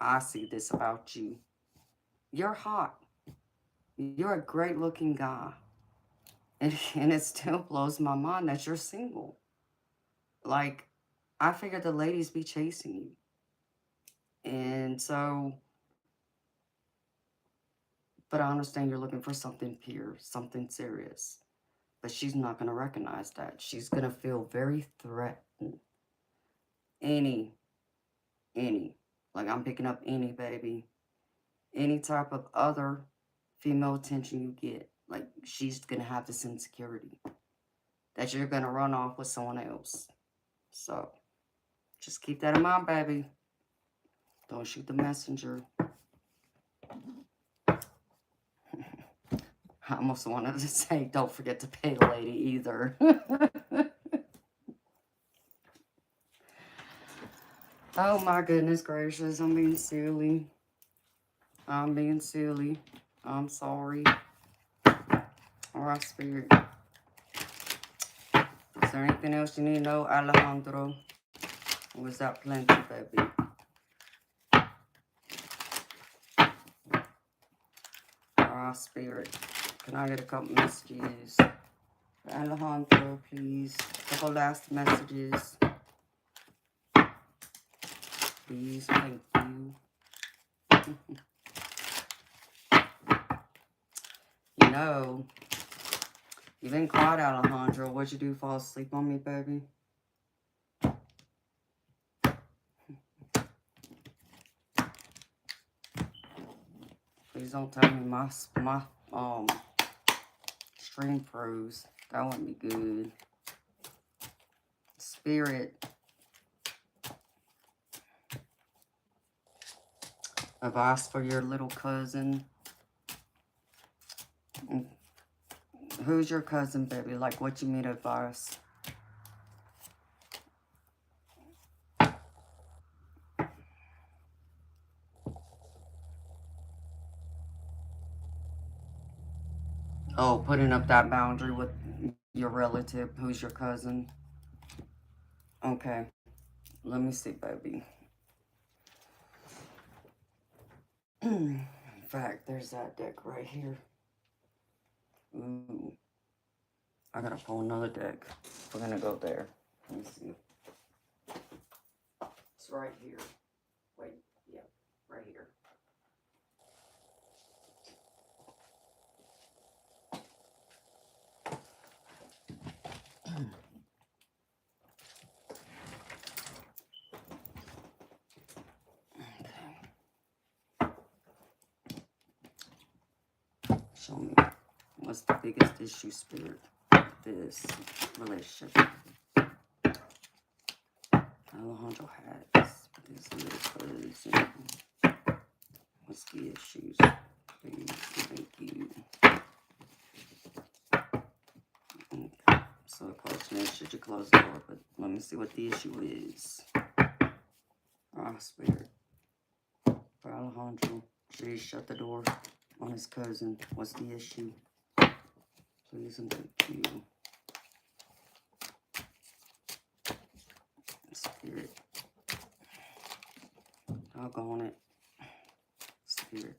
I see this about you. You're hot. You're a great looking guy. And it still blows my mind that you're single. Like, I figured the ladies be chasing you. And so, but I understand you're looking for something pure, something serious. But she's not going to recognize that. She's going to feel very threatened. Any, like I'm picking up any, baby. Any type of other female attention you get, like she's going to have this insecurity. that you're going to run off with someone else. So, just keep that in mind, baby. Don't shoot the messenger. I almost wanted to say, don't forget to pay the lady either. Oh my goodness gracious, I'm being silly. I'm being silly. I'm sorry. Alright, Spirit. Is there anything else you need to know, Alejandro? Or was that plenty, baby? Alright, Spirit. Can I get a couple messages? Alejandro, please. A couple last messages. Please, thank you. You know, you've been quiet, Alejandro. What'd you do? Fall asleep on me, baby? Please don't tell me my stream froze. That wouldn't be good. Spirit, advice for your little cousin. Who's your cousin, baby? Like, what you need advice? Oh, putting up that boundary with your relative. Who's your cousin? Okay. Let me see, baby. In fact, there's that deck right here. Ooh. I gotta pull another deck. We're gonna go there. Let me see. It's right here. Wait, yeah, right here. Show me what's the biggest issue, Spirit, this relationship Alejandro has with his little cousin. What's the issues? Please, thank you. Okay. So the question is, should you close the door? But let me see what the issue is. Spirit. For Alejandro, should he shut the door on his cousin? What's the issue? Please and thank you. Spirit. Doggone it. Spirit.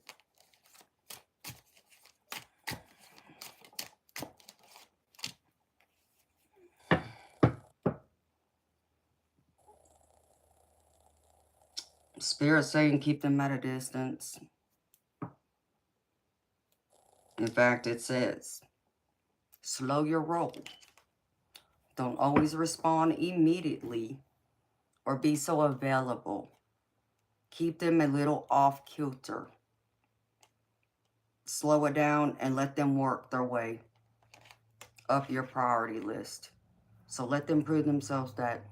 Spirit saying keep them at a distance. In fact, it says, slow your roll. Don't always respond immediately or be so available. Keep them a little off kilter. Slow it down and let them work their way up your priority list. So let them prove themselves that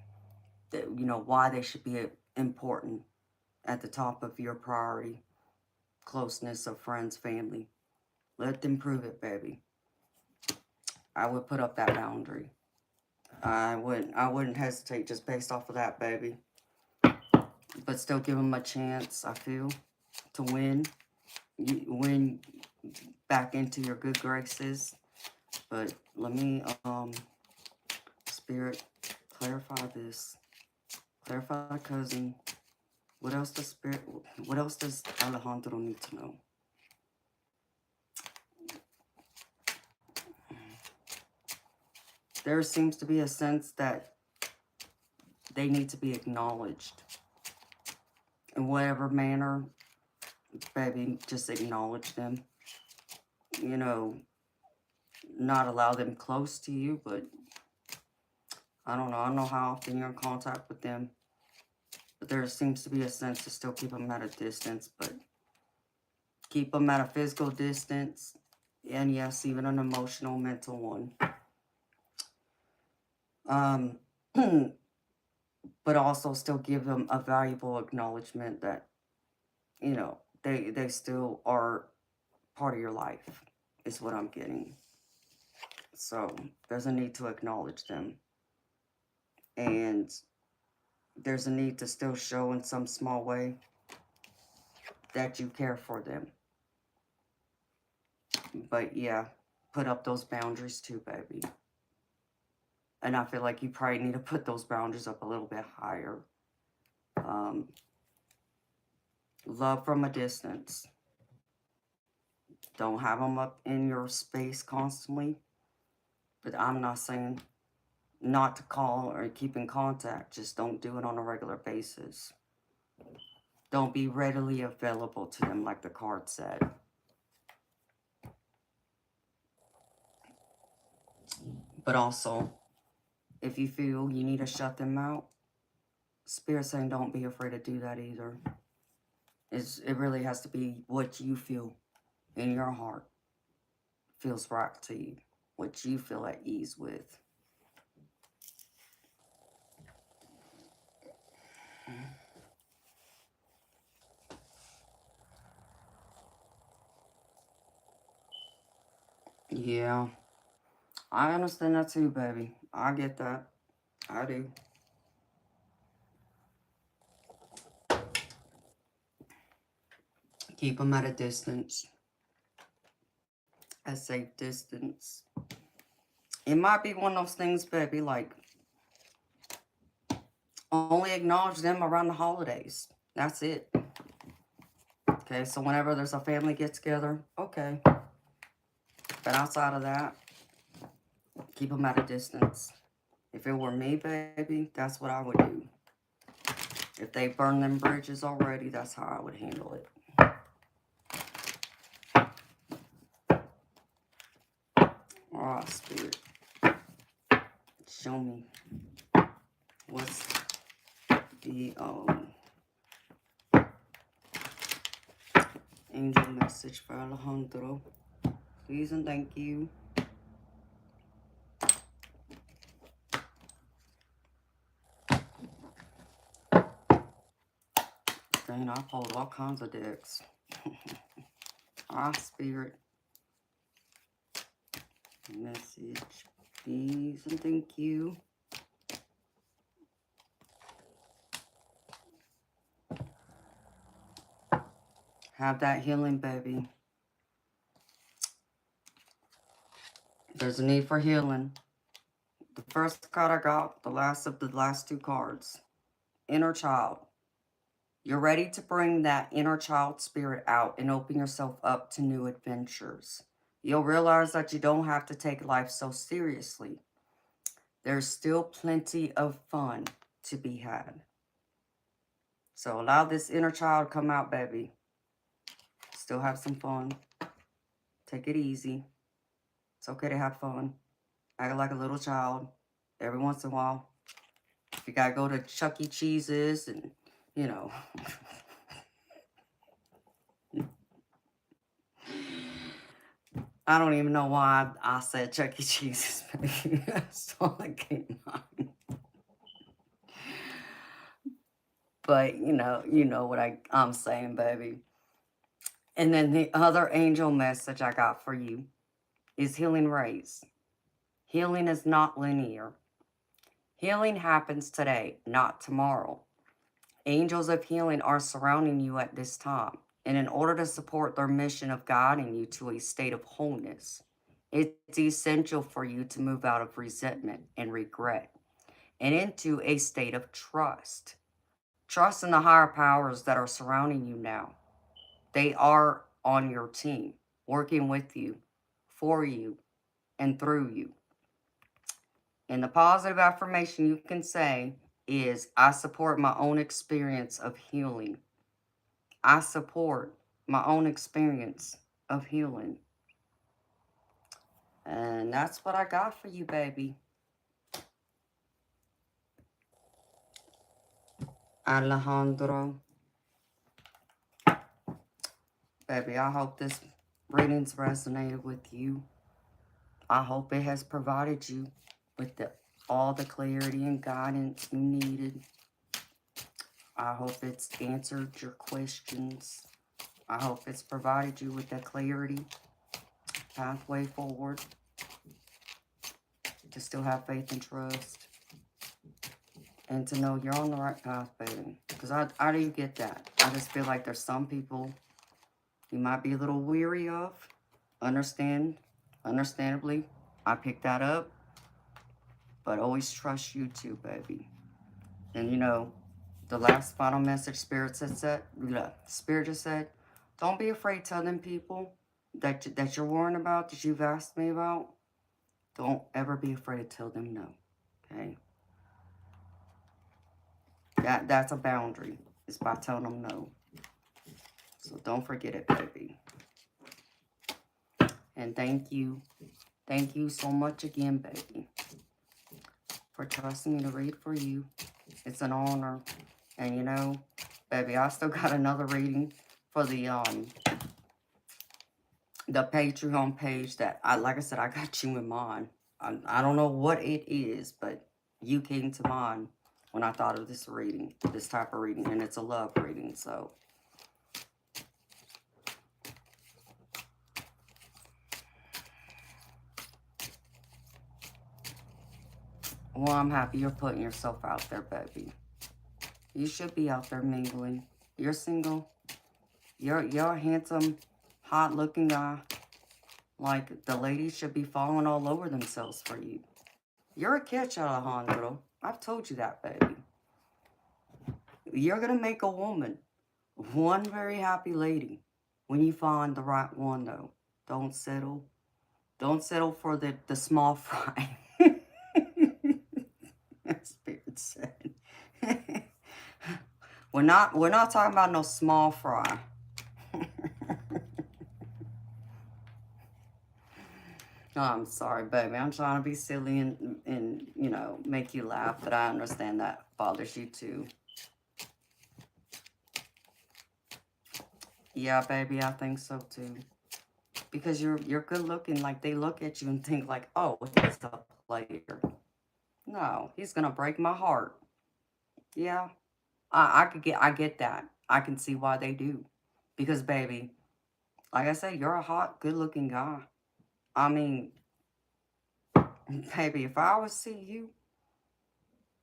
you know, why they should be important at the top of your priority closeness of friends, family. Let them prove it, baby. I would put up that boundary. I wouldn't hesitate just based off of that, baby. But still give them a chance, I feel, to win. You win back into your good graces. But let me, Spirit, clarify this. Clarify, cousin. What else does Spirit, what else does Alejandro need to know? There seems to be a sense that they need to be acknowledged. In whatever manner, baby, just acknowledge them. You know, not allow them close to you, but I don't know how often you're in contact with them. But there seems to be a sense to still keep them at a distance, but keep them at a physical distance. And yes, even an emotional, mental one. Um, but also still give them a valuable acknowledgement that, you know, they still are part of your life, is what I'm getting. So there's a need to acknowledge them. And there's a need to still show in some small way that you care for them. But yeah, put up those boundaries too, baby. And I feel like you probably need to put those boundaries up a little bit higher. Love from a distance. Don't have them up in your space constantly. But I'm not saying not to call or keep in contact. Just don't do it on a regular basis. Don't be readily available to them like the card said. But also, if you feel you need to shut them out, Spirit saying don't be afraid to do that either. It really has to be what you feel in your heart feels right to you. What you feel at ease with. Yeah. I understand that too, baby. I get that. I do. Keep them at a distance. A safe distance. It might be one of those things, baby, like only acknowledge them around the holidays. That's it. Okay, so whenever there's a family get together, okay. But outside of that, keep them at a distance. If it were me, baby, that's what I would do. If they burn them bridges already, that's how I would handle it. Alright, Spirit. Show me what's the angel message for Alejandro. Please and thank you. Dang, I pulled all kinds of decks. Ah, Spirit. Message. Please and thank you. Have that healing, baby. There's a need for healing. The first card I got, the last of the last two cards. Inner child. You're ready to bring that inner child spirit out and open yourself up to new adventures. You'll realize that you don't have to take life so seriously. There's still plenty of fun to be had. So allow this inner child come out, baby. Still have some fun. Take it easy. It's okay to have fun. Act like a little child every once in a while. If you gotta go to Chuck E. Cheese's and, you know. I don't even know why I said Chuck E. Cheese's, baby. That's all that came to mind. But, you know what I'm saying, baby. And then the other angel message I got for you is healing rays. Healing is not linear. Healing happens today, not tomorrow. Angels of healing are surrounding you at this time. And in order to support their mission of guiding you to a state of wholeness, it's essential for you to move out of resentment and regret and into a state of trust. Trust in the higher powers that are surrounding you now. They are on your team, working with you, for you, and through you. And the positive affirmation you can say is, I support my own experience of healing. I support my own experience of healing. And that's what I got for you, baby. Alejandro. Baby, I hope this reading's resonated with you. I hope it has provided you with the all the clarity and guidance you needed. I hope it's answered your questions. I hope it's provided you with that clarity, pathway forward, to still have faith and trust, and to know you're on the right path, baby. Because I do get that. I just feel like there's some people you might be a little weary of. Understandably, I picked that up. But always trust you too, baby. And you know, the last final message Spirit Spirit just said, don't be afraid to tell them people that you're worrying about, that you've asked me about. Don't ever be afraid to tell them no. Okay? That's a boundary. It's by telling them no. So don't forget it, baby. And thank you. Thank you so much again, baby, for trusting me to read for you. It's an honor. And you know, baby, I still got another reading for the Patreon page that like I said, I got you in mind. I don't know what it is, but you came to mind when I thought of this reading, this type of reading, and it's a love reading, so. Well, I'm happy you're putting yourself out there, baby. You should be out there mingling. You're single. You're a handsome, hot-looking guy. Like, the ladies should be falling all over themselves for you. You're a catch, Alejandro. I've told you that, baby. You're going to make a woman one very happy lady when you find the right one, though. Don't settle. Don't settle for the small fry. Spirit said. We're not talking about no small fry. Oh, I'm sorry, baby. I'm trying to be silly and you know, make you laugh, but I understand that bothers you too. Yeah, baby, I think so too. Because you're good looking. Like, they look at you and think like, oh, he's a player. No, he's gonna break my heart. Yeah, I get that. I can see why they do. Because, baby, like I said, you're a hot, good looking guy. I mean, baby, if I would see you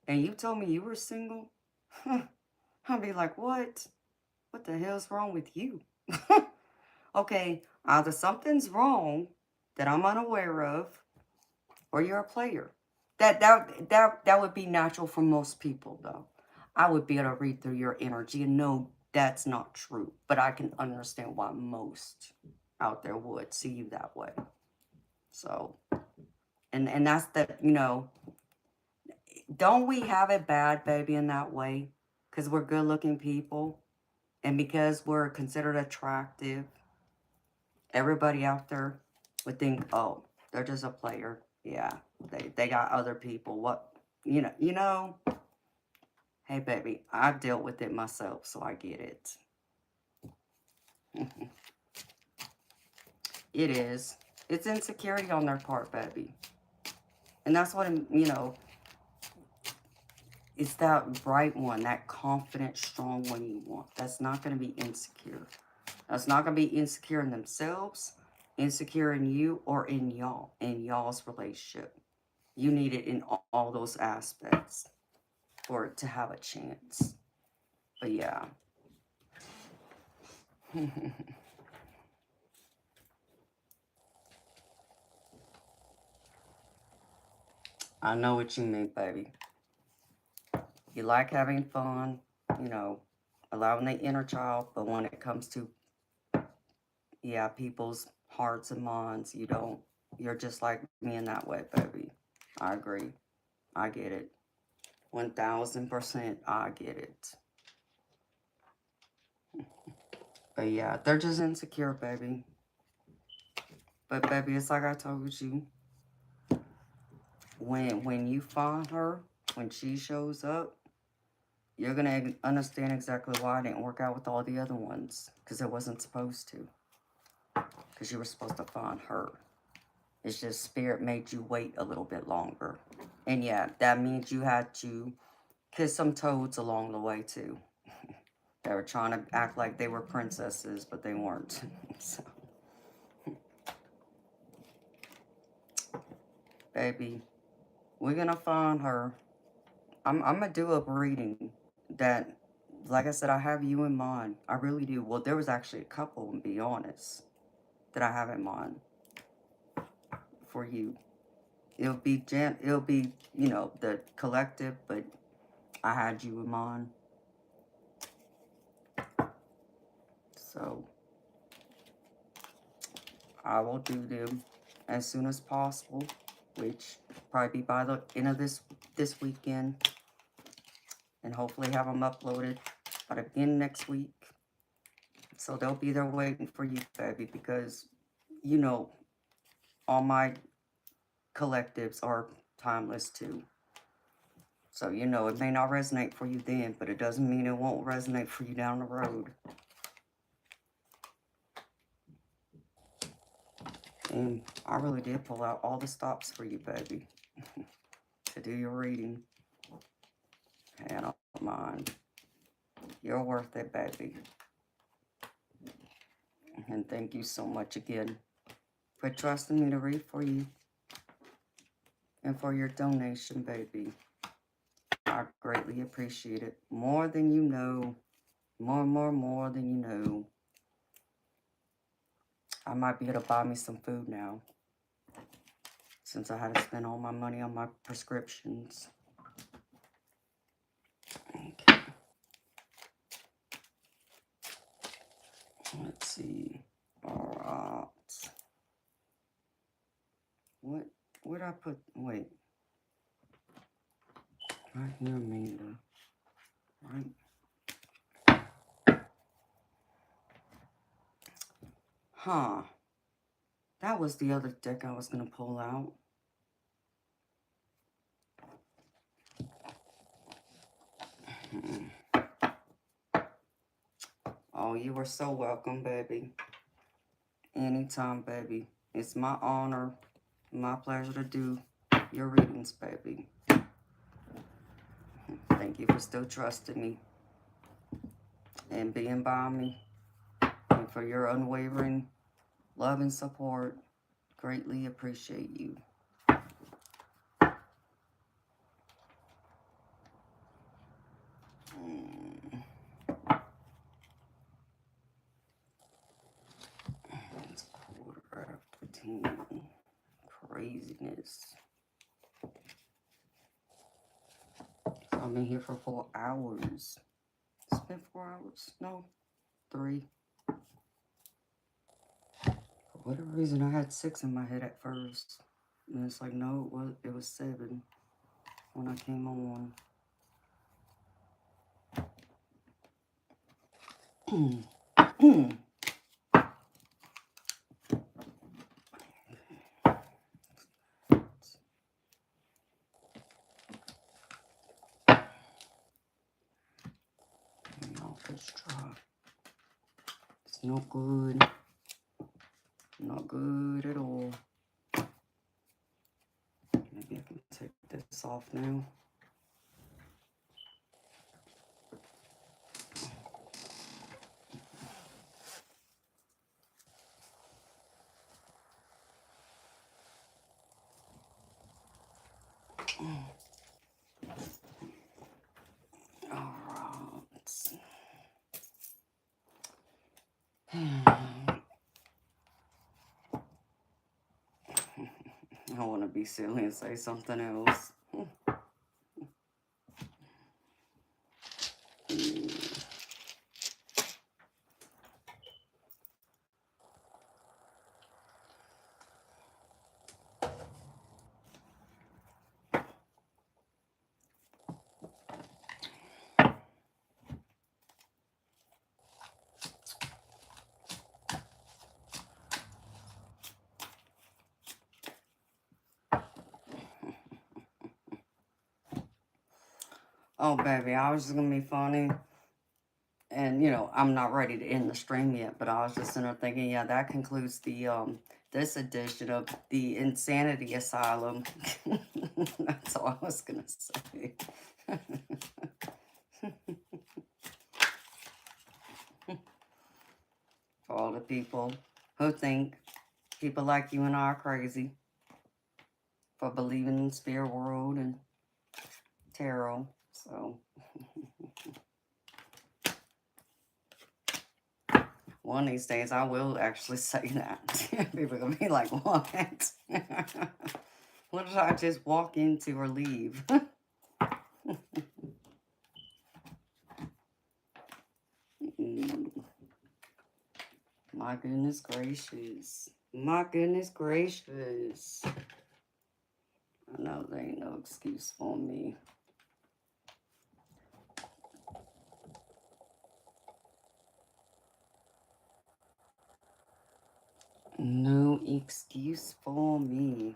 and you told me you were single, I'd be like, what? What the hell's wrong with you? Okay, either something's wrong that I'm unaware of, or you're a player. That would be natural for most people, though. I would be able to read through your energy and know that's not true. But I can understand why most out there would see you that way. So, and that's the, you know, don't we have it bad, baby, in that way? Because we're good-looking people. And because we're considered attractive, everybody out there would think, oh, they're just a player. Yeah, they got other people. What, you know, hey, baby, I've dealt with it myself, so I get it. It is. It's insecurity on their part, baby. And that's what, you know, it's that bright one, that confident, strong one you want. That's not going to be insecure. That's not going to be insecure in themselves, insecure in you, or in y'all's relationship. You need it in all those aspects for it to have a chance. But yeah. I know what you mean, baby. You like having fun, you know, allowing the inner child, but when it comes to, yeah, people's hearts and minds, you don't. You're just like me in that way, baby. I agree. I get it. 1000%, I get it. But yeah, they're just insecure, baby. But baby, it's like I told you. When you find her, when she shows up, you're going to understand exactly why it didn't work out with all the other ones. Because it wasn't supposed to. Because you were supposed to find her. It's just Spirit made you wait a little bit longer. And yeah, that means you had to kiss some toads along the way too. They were trying to act like they were princesses, but they weren't. So, baby, we're gonna find her. I'm gonna do a reading that, like I said, I have you in mind. I really do. Well, there was actually a couple, to be honest, that I have in mind for you. It'll be, you know, the collective, but I had you in mind. So I will do them as soon as possible, which probably be by the end of this weekend, and hopefully have them uploaded by the beginning next week. So they'll be there waiting for you, baby, because you know all my collectives are timeless too. So you know it may not resonate for you then, but it doesn't mean it won't resonate for you down the road. And I really did pull out all the stops for you, baby, to do your reading. And I don't mind. You're worth it, baby. And thank you so much again for trusting me to read for you and for your donation, baby. I greatly appreciate it. More than you know. More than you know. I might be able to buy me some food now, since I had to spend all my money on my prescriptions. Okay. Let's see. Alright. Where'd I put, wait. Right here, Amanda. Right. Huh. That was the other deck I was going to pull out. Oh, you are so welcome, baby. Anytime, baby. It's my honor, my pleasure to do your readings, baby. Thank you for still trusting me and being by me, and for your unwavering love and support. Greatly appreciate you. It's 10:15. Craziness. So I'm in here for 4 hours. It's been 4 hours? No, 3. For whatever reason, I had 6 in my head at first. And it's like, no, it was 7 when I came on. Let's try. It's not good. Not good at all. Maybe I can take this off now. Alright. I want to be silly and say something else. Oh, baby, I was just going to be funny. And, you know, I'm not ready to end the stream yet, but I was just sitting there thinking, yeah, that concludes the this edition of the Insanity Asylum. That's all I was going to say. For all the people who think people like you and I are crazy for believing in spirit world and tarot. So one of these days I will actually say that. People are going to be like, what? What did I just walk into or leave? My goodness gracious. My goodness gracious. I know there ain't no excuse for me. No excuse for me.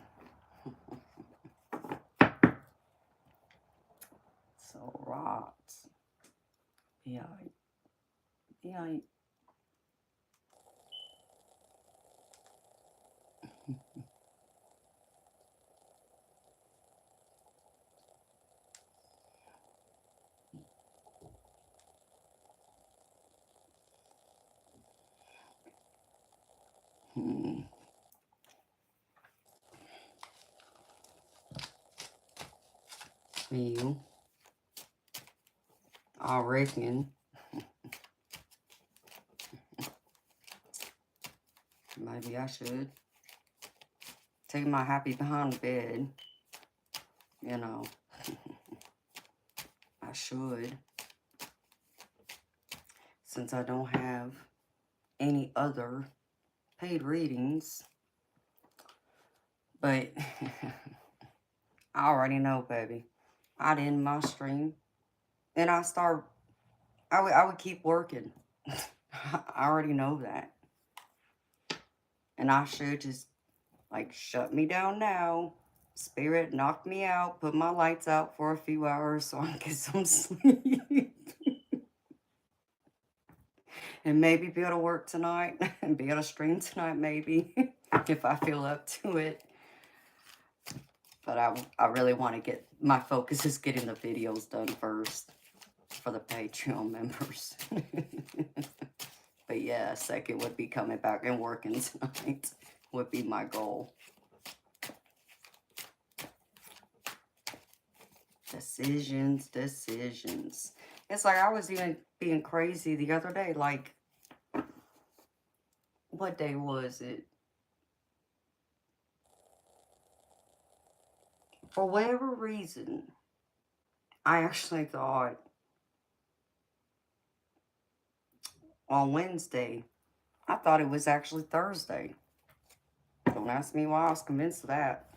So right. Yeah. Yeah. You. I reckon. Maybe I should take my happy behind the bed. You know. I should. Since I don't have any other paid readings. But I already know, baby. I'd end my stream and I would keep working. I already know that. And I should just, like, shut me down now. Spirit, knock me out, put my lights out for a few hours so I can get some sleep. And maybe be able to work tonight and be able to stream tonight, maybe, if I feel up to it. But I really want to get, my focus is getting the videos done first for the Patreon members. But yeah, second would be coming back and working tonight would be my goal. Decisions. It's like I was even being crazy the other day. Like, what day was it? For whatever reason, I actually thought on Wednesday, I thought it was actually Thursday. Don't ask me why I was convinced of that.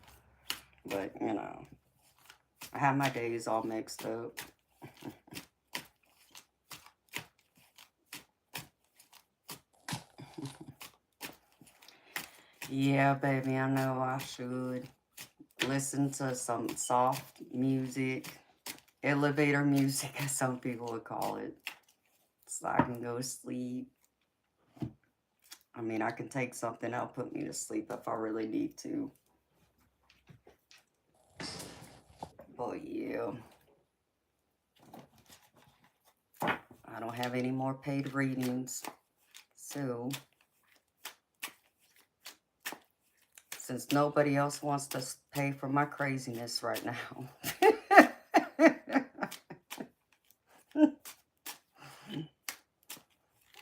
But, you know, I had my days all mixed up. Yeah, baby, I know I should listen to some soft music, elevator music, as some people would call it, so I can go to sleep. I mean, I can take something that'll put me to sleep if I really need to. But yeah, I don't have any more paid readings, so since nobody else wants to pay for my craziness right now,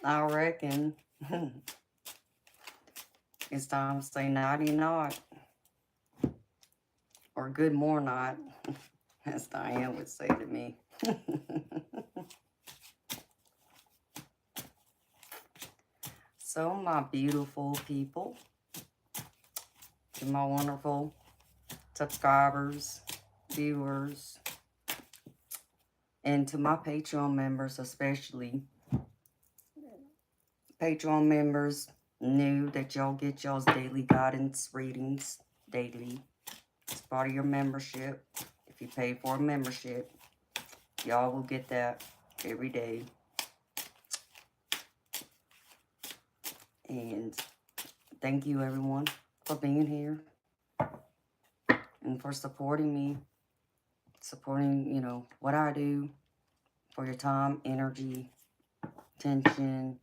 I reckon it's time to say nighty night, or good morning night, as Diane would say to me. So, my beautiful people, to my wonderful subscribers, viewers, and to my Patreon members especially. Patreon members knew that y'all get y'all's daily guidance readings daily. It's part of your membership. If you pay for a membership, y'all will get that every day. And thank you, everyone, for being here and for supporting me, supporting, you know, what I do, for your time, energy, attention,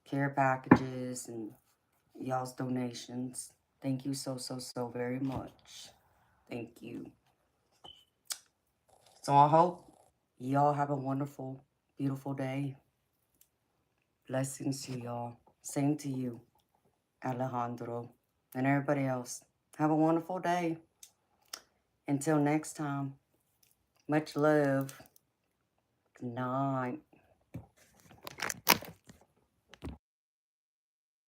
care packages, and y'all's donations. Thank you so, so, so very much. Thank you. So I hope y'all have a wonderful, beautiful day. Blessings to y'all. Same to you, Alejandro, and everybody else. Have a wonderful day. Until next time, much love. Good night.